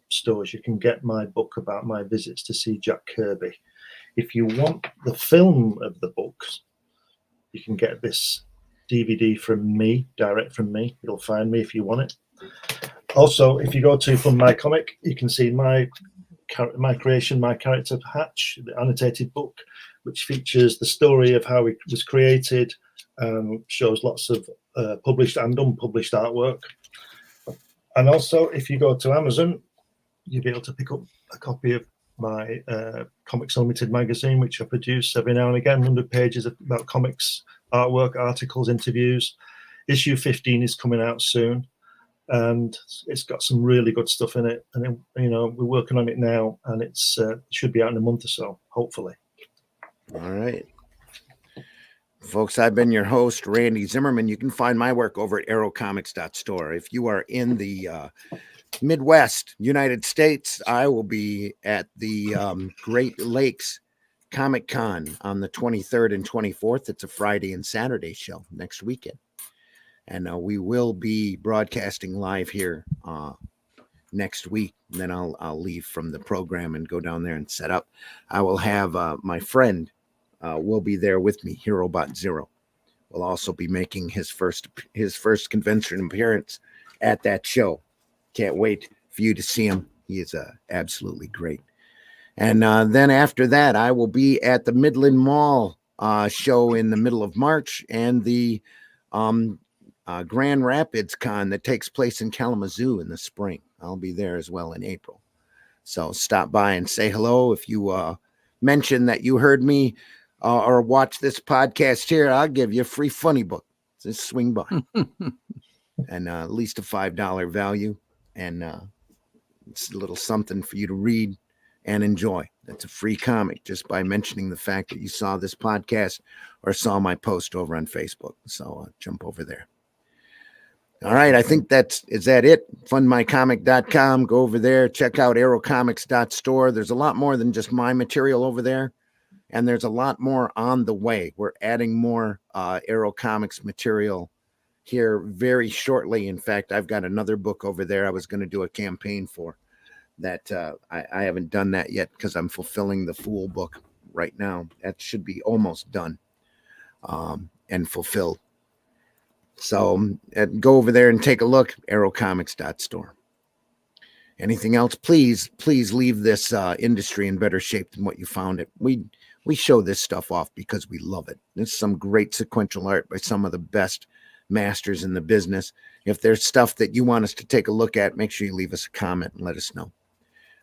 Speaker 6: stores, you can get my book about my visits to see Jack Kirby. If you want the film of the books, you can get this DVD from me, direct from me. You'll find me if you want it. Also, if you go to Fund My Comic, you can see my creation, my character Hatch, the annotated book, which features the story of how it was created. Shows lots of published and unpublished artwork. And also, if you go to Amazon, you'll be able to pick up a copy of my Comics Unlimited magazine, which I produce every now and again, 100 pages about comics, artwork, articles, interviews. Issue 15 is coming out soon, and it's got some really good stuff in it. And we're working on it now, and it should be out in a month or so, hopefully.
Speaker 2: All right. Folks, I've been your host, Randy Zimmerman. You can find my work over at aerocomics.store. If you are in the Midwest, United States, I will be at the Great Lakes Comic Con on the 23rd and 24th. It's a Friday and Saturday show next weekend. And we will be broadcasting live here next week. And then I'll leave from the program and go down there and set up. I will have my friend will be there with me. HeroBot Zero will also be making his first convention appearance at that show. Can't wait for you to see him. He is absolutely great. And then after that, I will be at the Midland Mall show in the middle of March and the Grand Rapids Con that takes place in Kalamazoo in the spring. I'll be there as well in April. So stop by and say hello. If you mention that you heard me or watch this podcast here, I'll give you a free funny book. Just swing by. And at least a $5 value. And it's a little something for you to read and enjoy. That's a free comic just by mentioning the fact that you saw this podcast or saw my post over on Facebook. So jump over there. All right. I think is that it? Fundmycomic.com. Go over there. Check out aerocomics.store. There's a lot more than just my material over there. And there's a lot more on the way. We're adding more Aero Comics material here very shortly. In fact, I've got another book over there I was going to do a campaign for that I haven't done that yet because I'm fulfilling the Fool book right now. That should be almost done and fulfilled. So go over there and take a look, aerocomics.store. Anything else, please leave this industry in better shape than what you found it. We show this stuff off because we love it. There's some great sequential art by some of the best masters in the business. If there's stuff that you want us to take a look at, make sure you leave us a comment and let us know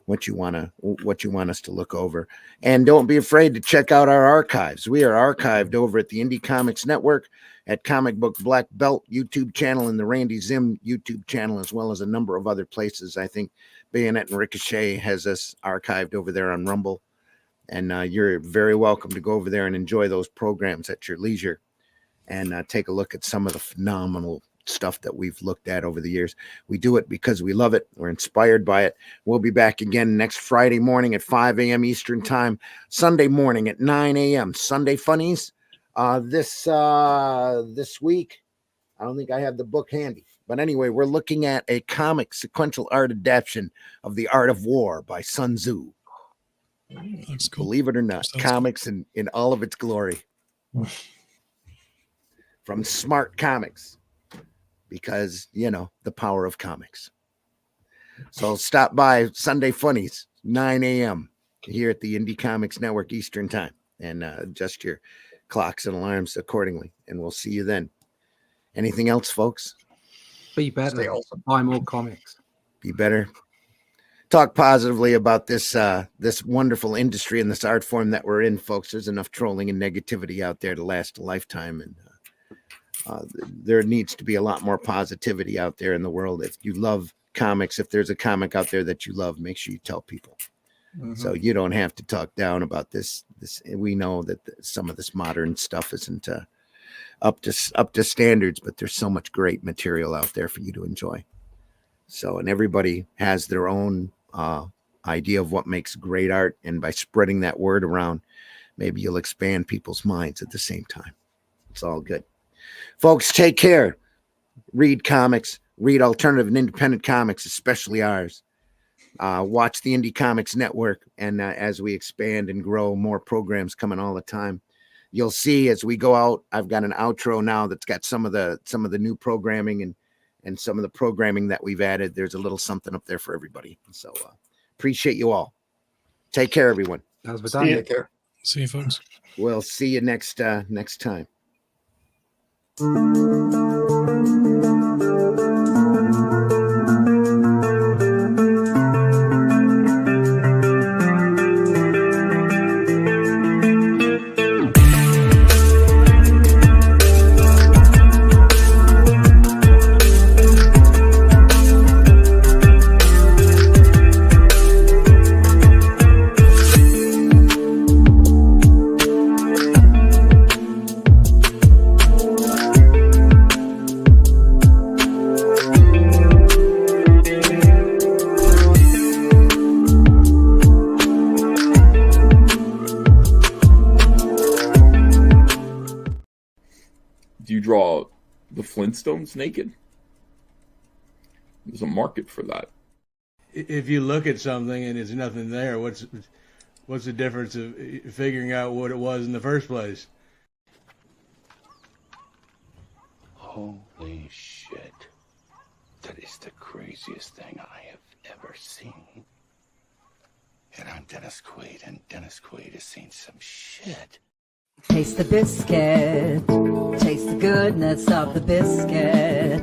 Speaker 2: what you want us to look over. And don't be afraid to check out our archives. We are archived over at the Indie Comics Network, at Comic Book Black Belt YouTube channel, and the Randy Zim YouTube channel, as well as a number of other places. I think Bayonet and Ricochet has us archived over there on Rumble. And you're very welcome to go over there and enjoy those programs at your leisure and take a look at some of the phenomenal stuff that we've looked at over the years. We do it because we love it. We're inspired by it. We'll be back again next Friday morning at 5 a.m. Eastern time, Sunday morning at 9 a.m. Sunday Funnies. This week, I don't think I have the book handy. But anyway, we're looking at a comic sequential art adaptation of The Art of War by Sun Tzu.
Speaker 3: Looks cool.
Speaker 2: Believe it or not,
Speaker 3: Sounds
Speaker 2: comics in all of its glory. From Smart Comics. Because, the power of comics. So stop by Sunday Funnies, 9 a.m. here at the Indie Comics Network Eastern time. And adjust your clocks and alarms accordingly. And we'll see you then. Anything else, folks?
Speaker 1: Be better.
Speaker 7: Stay awesome.
Speaker 1: Buy more comics.
Speaker 2: Be better. Talk positively about this wonderful industry and this art form that we're in, folks. There's enough trolling and negativity out there to last a lifetime. And there needs to be a lot more positivity out there in the world. If you love comics, if there's a comic out there that you love, make sure you tell people. So you don't have to talk down about this. We know that some of this modern stuff isn't up to standards, but there's so much great material out there for you to enjoy. So, and everybody has their own idea of what makes great art, and by spreading that word around, maybe you'll expand people's minds at the same time. It's all good, folks. Take care. Read comics. Read alternative and independent comics, especially ours. Watch the Indie Comics Network, and as we expand and grow, more programs coming all the time. You'll see as we go out, I've got an outro now that's got some of the new programming and some of the programming that we've added. There's a little something up there for everybody. So appreciate you all. Take care, everyone.
Speaker 3: Take care. See you, folks.
Speaker 2: We'll see you next time.
Speaker 10: Draw the Flintstones naked. There's a market for that.
Speaker 11: If you look at something and there's nothing there, what's the difference of figuring out what it was in the first place?
Speaker 4: Holy shit. That is the craziest thing I have ever seen. And I'm Dennis Quaid, and Dennis Quaid has seen some shit.
Speaker 12: Taste the biscuit. Taste the goodness of the biscuit.